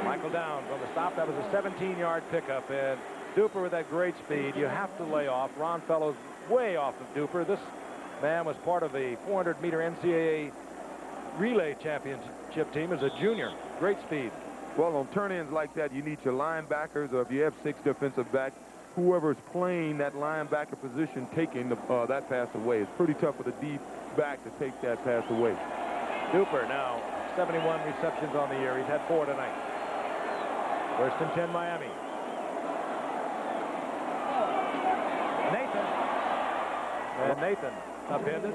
Michael Downs on the stop. That was a 17-yard pickup, and Duper with that great speed. You have to lay off. Ron Fellows way off of Duper. This man was part of a 400-meter NCAA relay championship team as a junior. Great speed. Well, on turn-ins like that, you need your linebackers, or if you have 6 defensive backs, whoever's playing that linebacker position taking that pass away. It's pretty tough for the D back to take that pass away. Duper now 71 receptions on the year. He's had 4 tonight. 1st and 10 Miami. Nathan. And Nathan upended.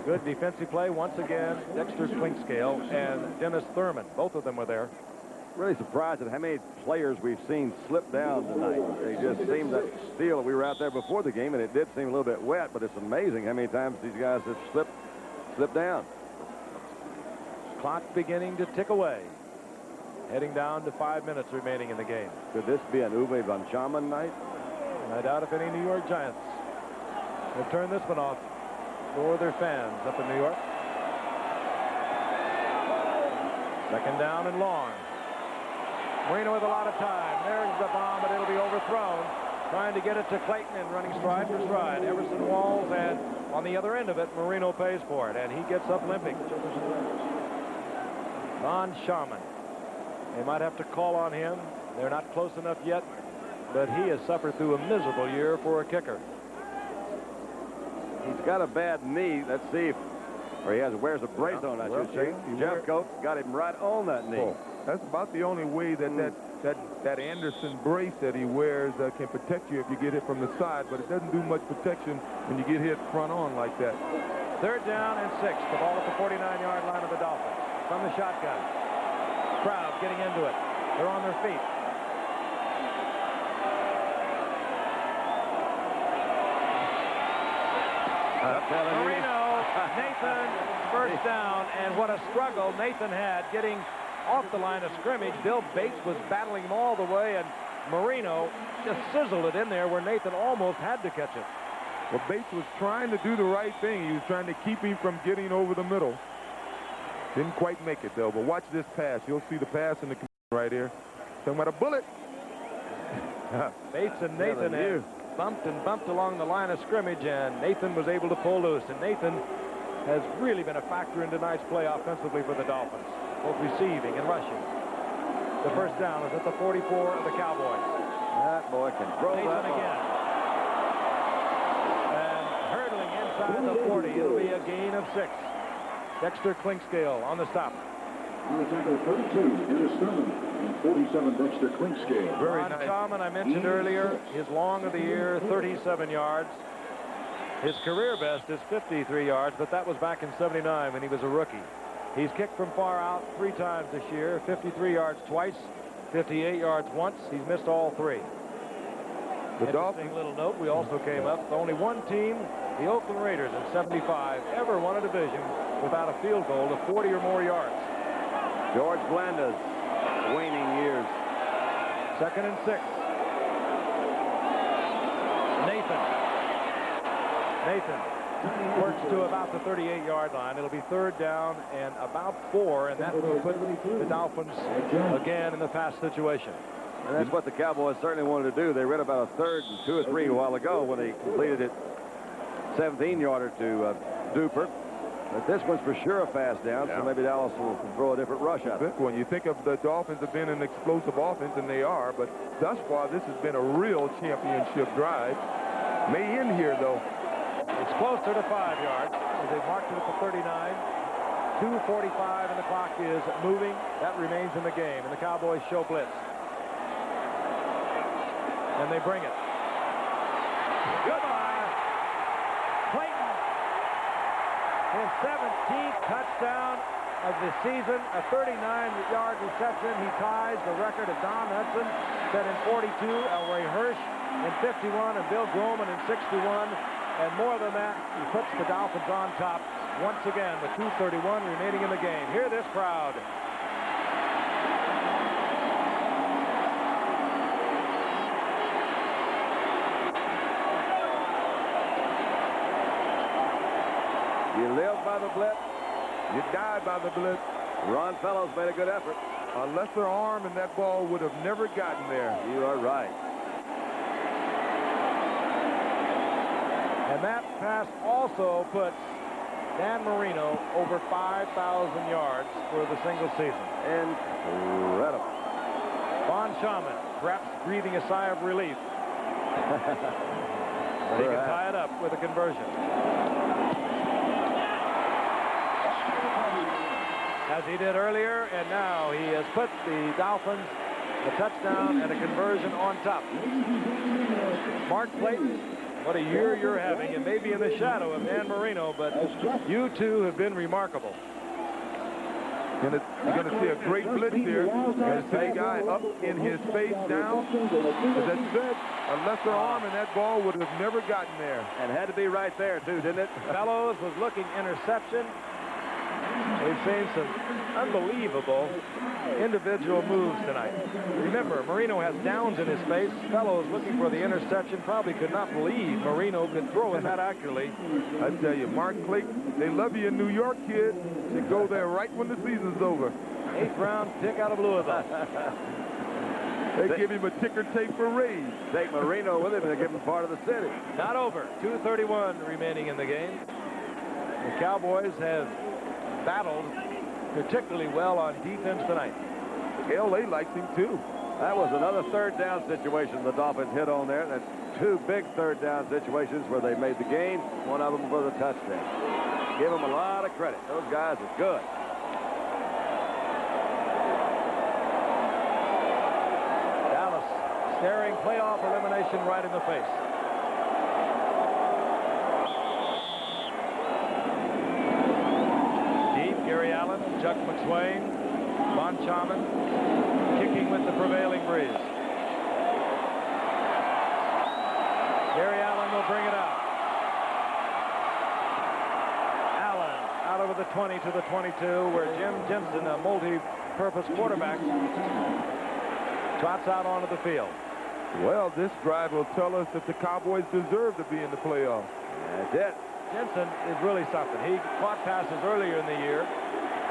Good defensive play once again. Dexter Clinkscale and Dennis Thurman. Both of them were there. Really surprised at how many players we've seen slip down tonight. They just seem that steel. We were out there before the game, and it did seem a little bit wet, but it's amazing how many times these guys have slipped down. Clock beginning to tick away. Heading down to 5 minutes remaining in the game. Could this be an Uwe von Schamann night? I doubt if any New York Giants have turned this one off for their fans up in New York. 2nd down and long. Marino with a lot of time. There's the bomb, but it'll be overthrown. Trying to get it to Clayton and running stride for stride. Everson Walls, and on the other end of it, Marino pays for it, and he gets up limping. Von Schamann. They might have to call on him. They're not close enough yet, but he has suffered through a miserable year for a kicker. He's got a bad knee. Let's see if, or he wears a brace on, I should say. Jeff Coates got him right on that knee. Oh, that's about the only way that Anderson brace that he wears can protect you if you get hit from the side, but it doesn't do much protection when you get hit front on like that. 3rd down and 6. The ball at the 49-yard line of the Dolphins. From the shotgun. Crowd getting into it. They're on their feet. Marino, Nathan, first down, and what a struggle Nathan had getting off the line of scrimmage. Bill Bates was battling him all the way, and Marino just sizzled it in there where Nathan almost had to catch it. Well, Bates was trying to do the right thing. He was trying to keep him from getting over the middle. Didn't quite make it, though, but watch this pass. You'll see the pass in the right here. Talking about a bullet. Bates and Nathan have bumped and bumped along the line of scrimmage, and Nathan was able to pull loose. And Nathan has really been a factor in tonight's play offensively for the Dolphins, both receiving and rushing. The first down is at the 44 of the Cowboys. That boy can throw Nathan that ball. again. And hurdling inside the 40. It'll be a gain of 6. Dexter Clinkscale on the stop. Tackle 32, interception, and 47, Dexter Clinkscale. Very nice. Sharman, I mentioned earlier, his long of the year, 37 yards. His career best is 53 yards, but that was back in '79 when he was a rookie. He's kicked from far out 3 times this year, 53 yards twice, 58 yards once. He's missed all 3. The Dolphins. Little note, we also came up with only one team, the Oakland Raiders in '75, ever won a division without a field goal of 40 or more yards. George Blanda's waning years. 2nd and 6. Nathan works to about the 38-yard line. It'll be 3rd down and about 4, and that will put the Dolphins again in the pass situation. And that's what the Cowboys certainly wanted to do. They read about a 3rd and 2 or 3 a while ago when they completed it 17-yarder to Duper. But this one's for sure a fast down, so maybe Dallas will throw a different rush out. When you think of the Dolphins have been an explosive offense, and they are, but thus far this has been a real championship drive. May end here, though. It's closer to 5 yards as they marked it at the 39. 2:45 and the clock is moving. That remains in the game, and the Cowboys show blitz. And they bring it. Goodbye. Clayton. His 17th touchdown of the season, a 39-yard reception. He ties the record of Don Hudson, set in 42, Elroy Hirsch in 51, and Bill Groman in 61. And more than that, he puts the Dolphins on top once again with 2:31 remaining in the game. Hear this crowd. You live by the blitz. You die by the blitz. Ron Fellows made a good effort. A lesser arm, and that ball would have never gotten there. You are right. And that pass also puts Dan Marino over 5,000 yards for the single season. Incredible. Von Schaman, perhaps breathing a sigh of relief. He can tie it up with a conversion. As he did earlier, and now he has put the Dolphins a touchdown and a conversion on top. Mark Clayton, what a year you're having, and maybe in the shadow of Dan Marino, but you two have been remarkable. You're going to see a great blitz here. You're going to see a guy up in his face down. As I said, a lesser arm, and that ball would have never gotten there. And had to be right there, too, didn't it? Fellows was looking interception. We've seen some unbelievable individual moves tonight. Remember, Marino has downs in his face. Fellows looking for the interception probably could not believe Marino could throw it that accurately. I tell you, Mark Clayton, they love you in New York, kid. You go there right when the season's over. 8th round pick out of Louisville. They give him a ticker tape for raise. Take Marino with him and give him part of the city. Not over. 2:31 remaining in the game. The Cowboys have battled particularly well on defense tonight. L.A. likes him, too. That was another 3rd down situation the Dolphins hit on there. That's 2 big 3rd down situations where they made the gain. One of them for the touchdown. Give them a lot of credit. Those guys are good. Dallas staring playoff elimination right in the face. Gary Allen, Chuck McSwain, Von Schaman, kicking with the prevailing breeze. Gary Allen will bring it out. Allen out over the 20 to the 22, where Jim Jensen, a multi-purpose quarterback, trots out onto the field. Well, this drive will tell us that the Cowboys deserve to be in the playoffs. That's it. Jensen is really something. He caught passes earlier in the year.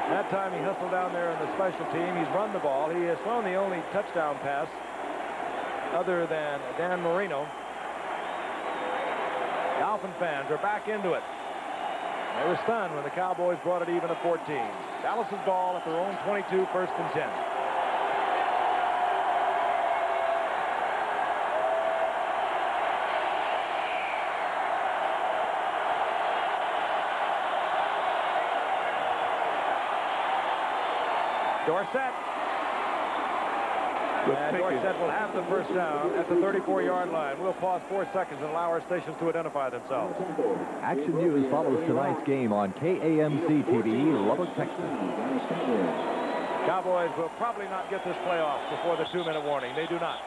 That time he hustled down there in the special team. He's run the ball. He has thrown the only touchdown pass other than Dan Marino. Dolphin fans are back into it. They were stunned when the Cowboys brought it even at 14. Dallas's ball at their own 22, first and 10. Dorsett. And Dorsett will have the first down at the 34-yard line. We'll pause 4 seconds and allow our stations to identify themselves. Action News follows tonight's game on KAMC TV, Lubbock, Texas. Cowboys will probably not get this playoff before the 2-minute warning. They do not.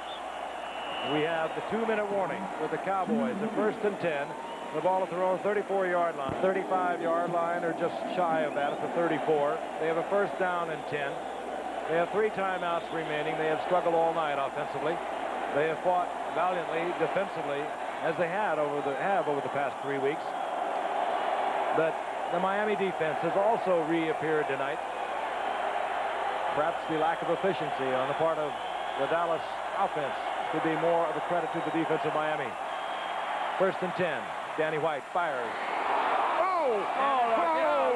We have the 2-minute warning with the Cowboys at first and 10. The ball at their own 34-yard line, 35-yard line, or just shy of that at the 34. They have a first down and 10. They have 3 timeouts remaining. They have struggled all night offensively. They have fought valiantly defensively, as they have over the past 3 weeks. But the Miami defense has also reappeared tonight. Perhaps the lack of efficiency on the part of the Dallas offense could be more of a credit to the defense of Miami. First and 10. Danny White fires.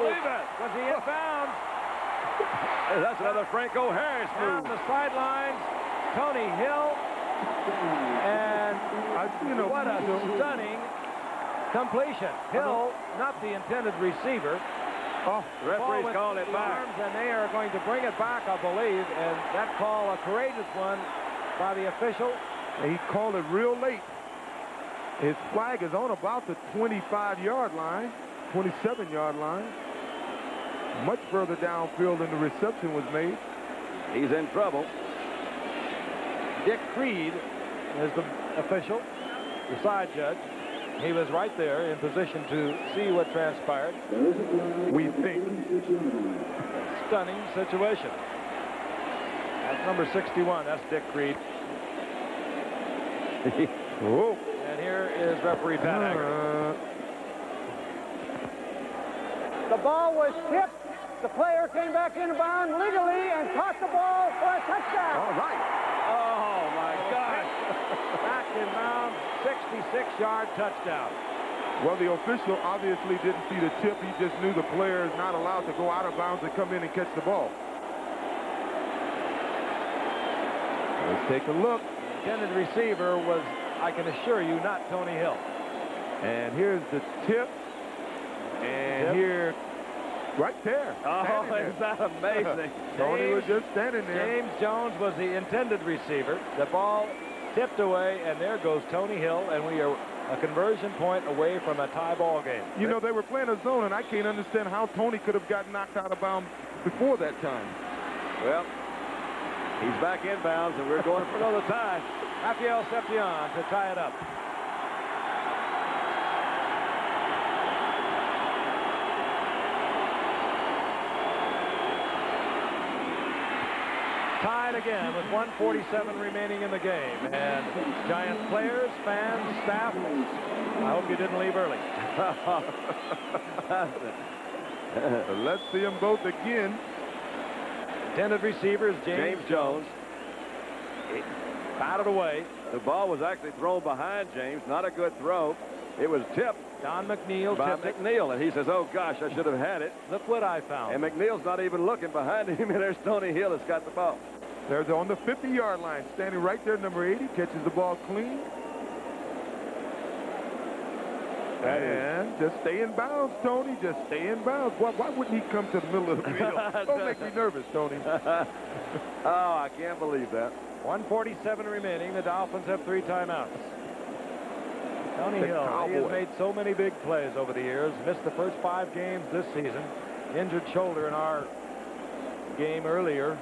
Leave it. Was he in bounds? That's another Franco Harris move. Down the sidelines, Tony Hill, and what a stunning completion. Hill, not the intended receiver. The referee's calling it back. And they are going to bring it back, I believe, and that call, a courageous one by the official. He called it real late. His flag is on about the 25-yard line, 27-yard line. Much further downfield than the reception was made. He's in trouble. Dick Creed is the official, the side judge. He was right there in position to see what transpired. We think. Stunning situation. That's number 61. That's Dick Creed. Whoa. And here is referee Pat Haggard. The ball was tipped. The player came back inbound legally and caught the ball for a touchdown. All right. Oh, my gosh. Back inbound, 66-yard touchdown. Well, the official obviously didn't see the tip. He just knew the player is not allowed to go out of bounds and come in and catch the ball. Let's take a look. The intended receiver was, I can assure you, not Tony Hill. And here's the tip. And here, right there. Oh, is that amazing? Tony was just standing there. James Jones was the intended receiver. The ball tipped away, and there goes Tony Hill, and we are a conversion point away from a tie ball game. You know, they were playing a zone, and I can't understand how Tony could have gotten knocked out of bounds before that time. Well, he's back in bounds, and we're going for another tie. Rafael Seption to tie it up. Tied again with 1:47 remaining in the game. And Giants players, fans, staff, I hope you didn't leave early. Let's see them both again. Intended receivers, James Jones. He batted away. The ball was actually thrown behind James. Not a good throw. It was tipped. Don McNeil by tipped McNeil, and he says, oh, gosh, I should have had it. Look what I found. And McNeil's not even looking behind him, and there's Tony Hill that's got the ball. They're on the 50-yard line, standing right there, number 80, catches the ball clean. And just stay in bounds, Tony. Just stay in bounds. Why wouldn't he come to the middle of the field? Don't make me nervous, Tony. Oh, I can't believe that. 1:47 remaining. The Dolphins have 3 timeouts. Tony Hill, he has made so many big plays over the years. Missed the first 5 games this season. Injured shoulder in our game earlier.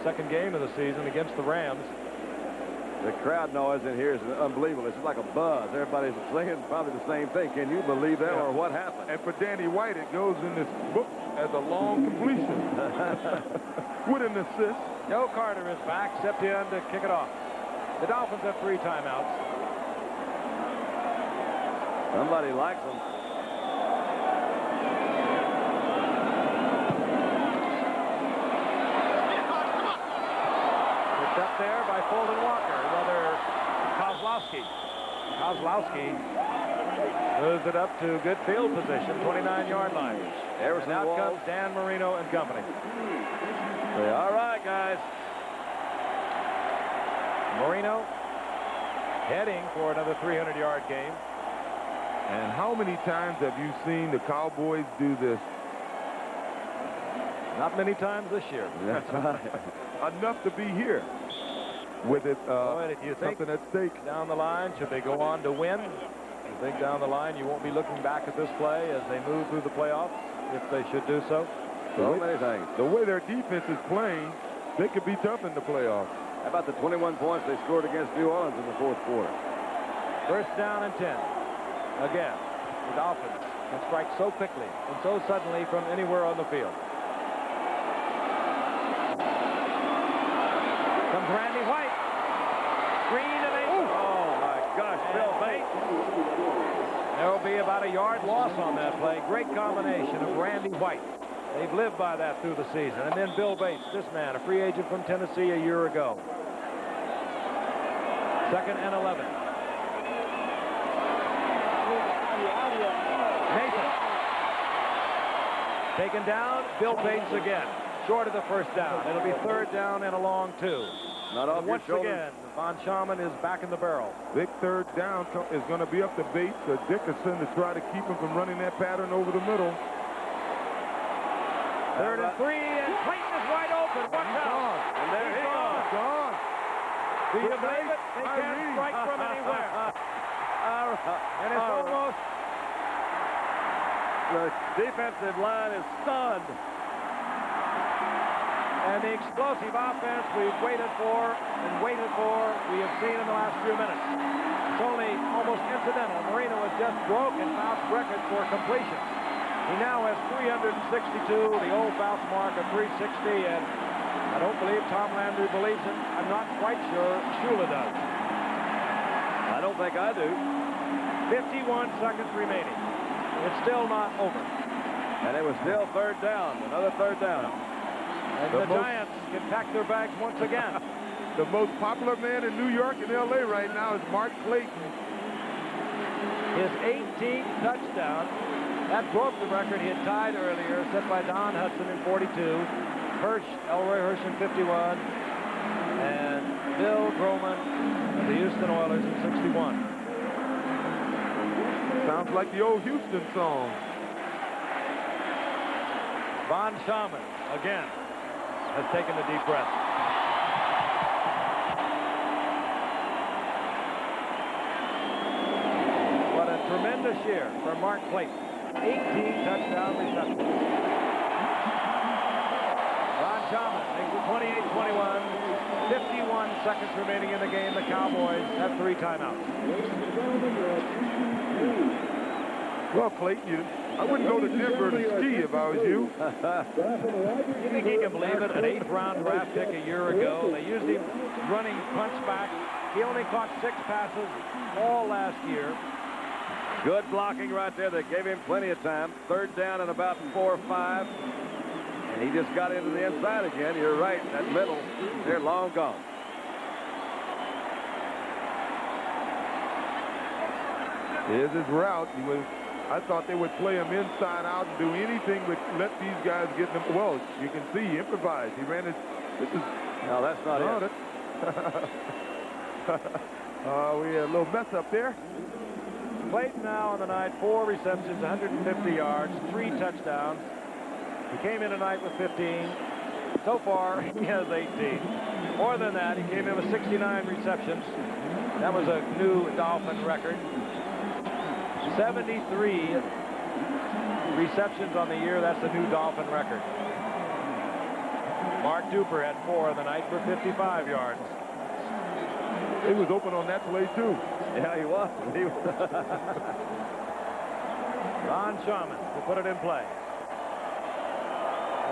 Second game of the season against the Rams. The crowd noise in here is unbelievable. It's like a buzz. Everybody's saying probably the same thing. Can you believe that, or what happened? And for Danny White, it goes in this book as a long completion with an assist. Joe Carter is back, stepped in to kick it off. The Dolphins have 3 timeouts. Somebody likes them. Picked up there by Fulton Walker, brother Kozlowski. Kozlowski Moves it up to good field position, 29-yard line. And out comes Dan Marino and company. All right, guys. Marino heading for another 300-yard game. And how many times have you seen the Cowboys do this? Not many times this year. That's right. Enough to be here. With it, Boy, do you think something at stake. Down the line, should they go on to win? You think down the line you won't be looking back at this play as they move through the playoffs, if they should do so? So many things. The way their defense is playing, they could be tough in the playoffs. How about the 21 points they scored against New Orleans in the fourth quarter? First down and 10. Again, the Dolphins can strike so quickly and so suddenly from anywhere on the field. Comes Randy White. Green and eight. Oh, my gosh, Bill Bates. There will be about a yard loss on that play. Great combination of Randy White. They've lived by that through the season. And then Bill Bates, this man, a free agent from Tennessee a year ago. Second and 11. Mason. Taken down. Bill Bates again. Short of the first down. It'll be third down and a long two. Not off Once your shoulder. again, Von Schaman is back in the barrel. Big third down is going to be up to Bates or Dickerson to try to keep him from running that pattern over the middle. Third and 3, and Clayton is wide open. Watch out. And there he goes. Gone. Do you believe it? They can't strike from anywhere. And it's almost... The defensive line is stunned. And the explosive offense we've waited for and waited for, we have seen in the last few minutes. It's only almost incidental. Marino has just broken Faust's record for completion. He now has 362, the old Faust mark of 360, and I don't believe Tom Landry believes it. I'm not quite sure Shula does. I don't think I do. 51 seconds remaining. It's still not over. And it was still third down, another third down. And the Giants can pack their bags once again. The most popular man in New York and L.A. right now is Mark Clayton. His 18th touchdown. That broke the record he had tied earlier, set by Don Hudson in 42, Elroy Hirsch in 51, and Bill Groman of the Houston Oilers in 61. Sounds like the old Houston song. Von Schaman, again, has taken a deep breath. What a tremendous year for Mark Clayton. 18 touchdown receptions. Von Schaman makes it 28-21. 51 seconds remaining in the game. The Cowboys have 3 timeouts. Well, Clayton, I wouldn't go to Denver to ski if I was you. You think he can believe it? An 8th-round draft pick a year ago. They used him running punch back. He only caught 6 passes all last year. Good blocking right there. They gave him plenty of time. Third down and about 4 or 5. And he just got into the inside again. You're right. That middle, they're long gone. Here's his route. I thought they would play him inside out and do anything but let these guys get them. Well, you can see he improvised. He ran his... No, that's not it. We had a little mess up there. Clayton now on the night, 4 receptions, 150 yards, 3 touchdowns. He came in tonight with 15. So far, he has 18. More than that, he came in with 69 receptions. That was a new Dolphin record. 73 receptions on the year. That's a new Dolphin record. Mark Duper had 4 on the night for 55 yards. He was open on that play, too. Yeah, he was. Von Schaman to put it in play.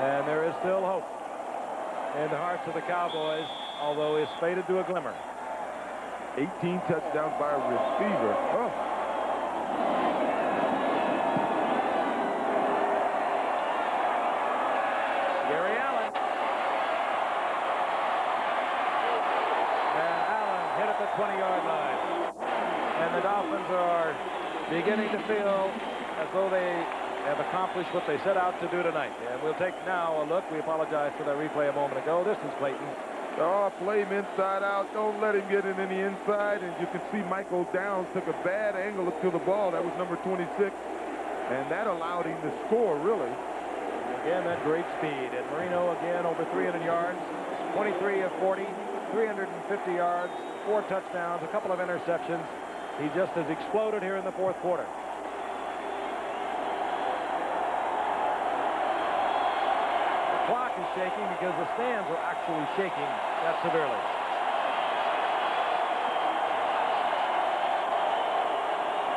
And there is still hope in the hearts of the Cowboys, although it's faded to a glimmer. 18 touchdowns by a receiver. Oh. Gary Allen. And Allen hit at the 20-yard line. And the Dolphins are beginning to feel as though they have accomplished what they set out to do tonight. And we'll take now a look. We apologize for that replay a moment ago. This is Clayton. Oh, play him inside out. Don't let him get it in the inside. And you can see Michael Downs took a bad angle to the ball. That was number 26. And that allowed him to score, really. Again, that great speed. And Marino, again, over 300 yards, 23 of 40, 350 yards, 4 touchdowns, a couple of interceptions. He just has exploded here in the fourth quarter. The clock is shaking because the stands are actually shaking that severely.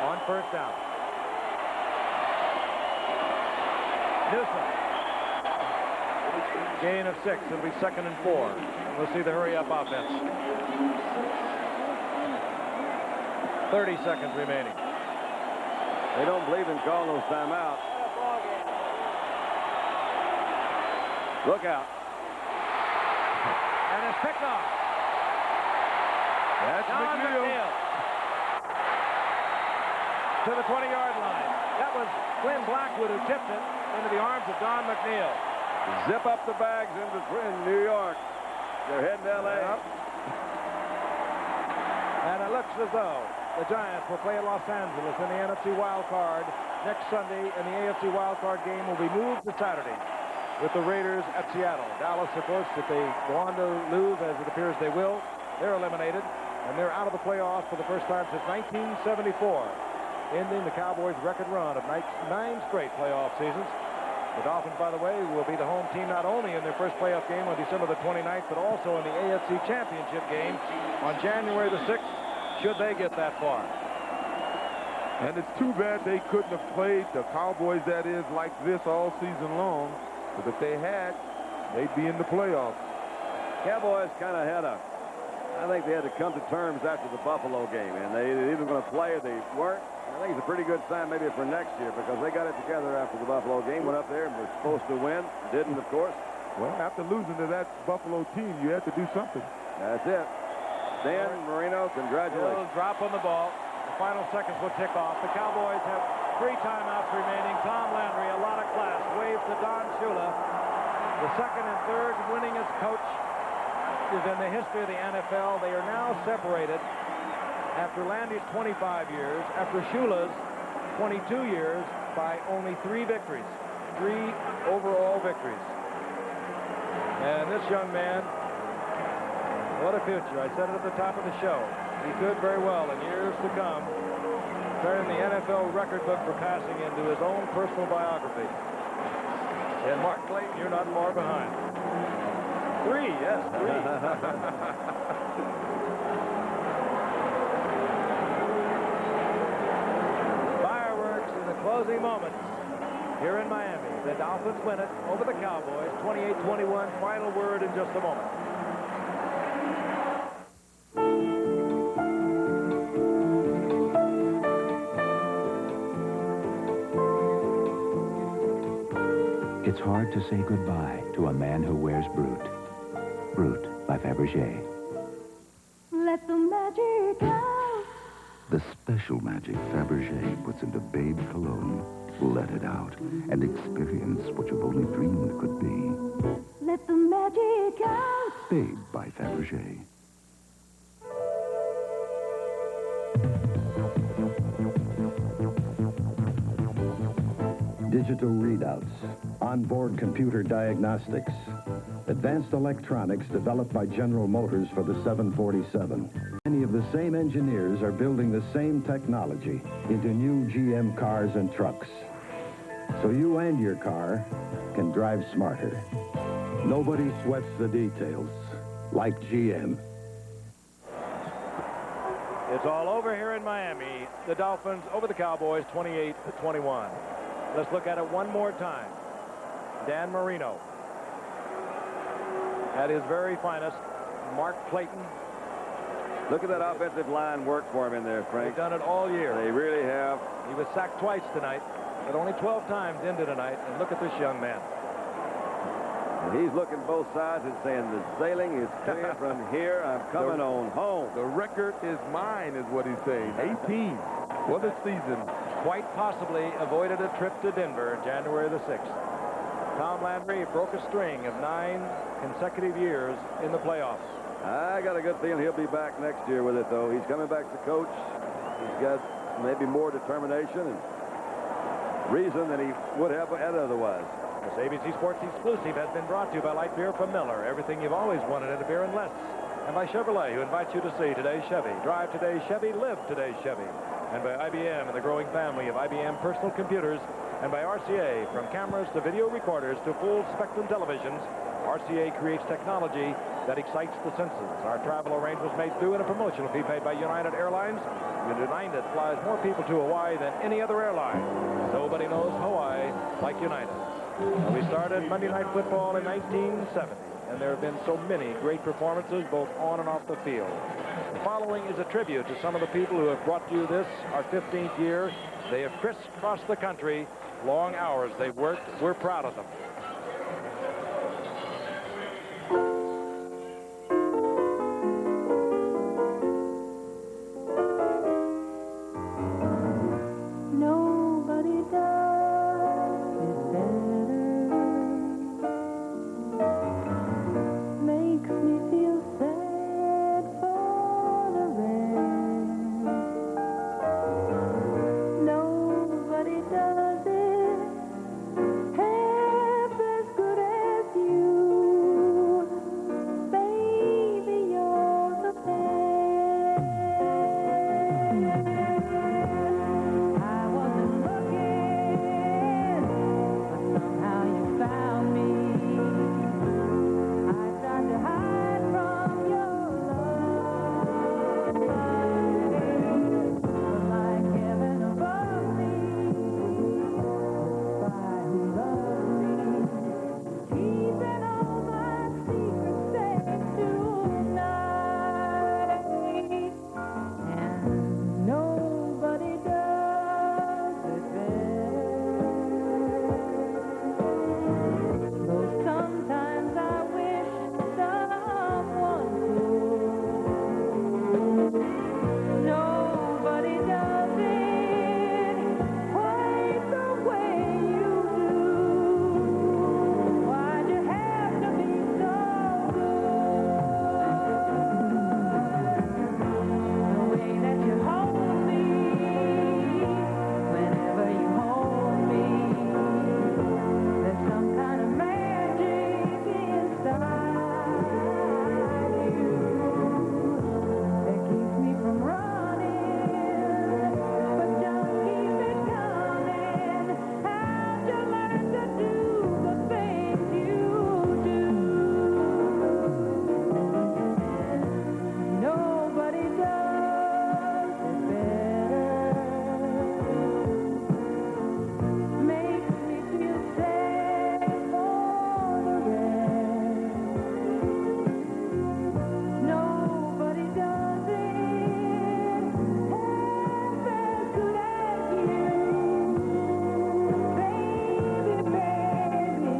On first down. Newsom. Gain of 6. It'll be 2nd and 4. We'll see the hurry-up offense. 30 seconds remaining. They don't believe in calling those timeouts. Look out. And it's picked off. That's McNeil. To the 20-yard line. That was Quinn Blackwood who tipped it into the arms of Don McNeil. Zip up the bags into New York. They're heading to L.A. Yep. And it looks as though the Giants will play at Los Angeles in the NFC wild card next Sunday, and the AFC wild card game will be moved to Saturday with the Raiders at Seattle. Dallas, of course, if they go on to lose, as it appears they will, they're eliminated, and they're out of the playoffs for the first time since 1974, ending the Cowboys' record run of 9 straight playoff seasons. The Dolphins, by the way, will be the home team not only in their first playoff game on December the 29th, but also in the AFC Championship game on January the 6th, should they get that far. And it's too bad they couldn't have played the Cowboys, that is, like this all season long. Because if they had, they'd be in the playoffs. Cowboys kind of had a, I think they had to come to terms after the Buffalo game. And they either going to play or they weren't. I think it's a pretty good sign maybe for next year, because they got it together after the Buffalo game, went up there and were supposed to win. Didn't, of course. Well, after losing to that Buffalo team, you had to do something. That's it. Dan Marino, congratulations. Still drop on the ball. The final seconds will tick off. The Cowboys have 3 timeouts remaining. Tom Landry, a lot of class, waves to Don Shula. The second and third winningest coach is in the history of the NFL. They are now separated after Landry's 25 years, after Shula's 22 years, by only 3 victories. 3 overall victories. And this young man, what a future. I said it at the top of the show. He could very well, in years to come, turn the NFL record book for passing into his own personal biography. And Mark Clayton, you're not far behind. 3, yes, 3. Closing moments here in Miami. The Dolphins win it over the Cowboys, 28-21. Final word in just a moment. It's hard to say goodbye to a man who wears Brute. Brute by Fabergé. Let the magic out. The special magic Fabergé puts into Babe Cologne. Let it out and experience what you've only dreamed could be. Let the magic out. Babe by Fabergé. Digital readouts, onboard computer diagnostics, advanced electronics developed by General Motors for the 747. Many of the same engineers are building the same technology into new GM cars and trucks. So you and your car can drive smarter. Nobody sweats the details like GM. It's all over here in Miami. The Dolphins over the Cowboys, 28-21. Let's look at it one more time. Dan Marino at his very finest. Mark Clayton. Look at that offensive line work for him in there, Frank. They've done it all year. They really have. He was sacked twice tonight, but only 12 times into tonight. And look at this young man. And he's looking both sides and saying, the sailing is clear from here. I'm coming on home. The record is mine, is what he's saying. 18. What a season. quite possibly avoided a trip to Denver January the 6th. Tom Landry broke a string of 9 consecutive years in the playoffs. I got a good feeling he'll be back next year with it, though. He's coming back to coach. He's got maybe more determination and reason than he would have had otherwise. This ABC Sports exclusive has been brought to you by Light Beer from Miller. Everything you've always wanted in a beer and less. And by Chevrolet, who invites you to see today's Chevy. Drive today's Chevy, live today's Chevy. And by IBM and the growing family of IBM personal computers. And by RCA, from cameras to video recorders to full spectrum televisions, RCA creates technology that excites the senses. Our travel arrangements made through and a promotional fee paid by United Airlines. United flies more people to Hawaii than any other airline. Nobody knows Hawaii like United. We started Monday Night Football in 1970, and there have been so many great performances both on and off the field. The following is a tribute to some of the people who have brought you this, our 15th year. They have crisscrossed the country, long hours they've worked. We're proud of them. Nobody does it better. Makes me feel sad for the rest. Nobody does it half as good as you. Baby, you're the best. I wasn't looking, but somehow you found me. I tried to hide from your love, but like heaven above me, by who loves me, keeping all my secrets safe tonight, and nobody does it better. Though sometimes I wish someone could. Nobody does it quite the way you do. Why'd you have to be so good? The way that you hold me, whenever you hold me, there's some kind of magic inside you that keeps me from running, but just keep it coming. How'd you learn to do the things you do? Nobody does it better. Makes me feel sad for the rest. Nobody does it half as good as you. Baby, baby,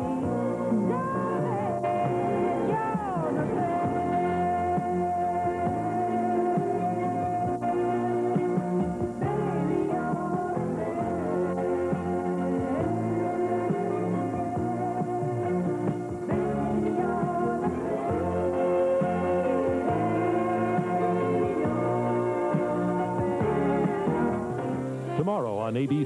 darling, you're the Tomorrow on ABC.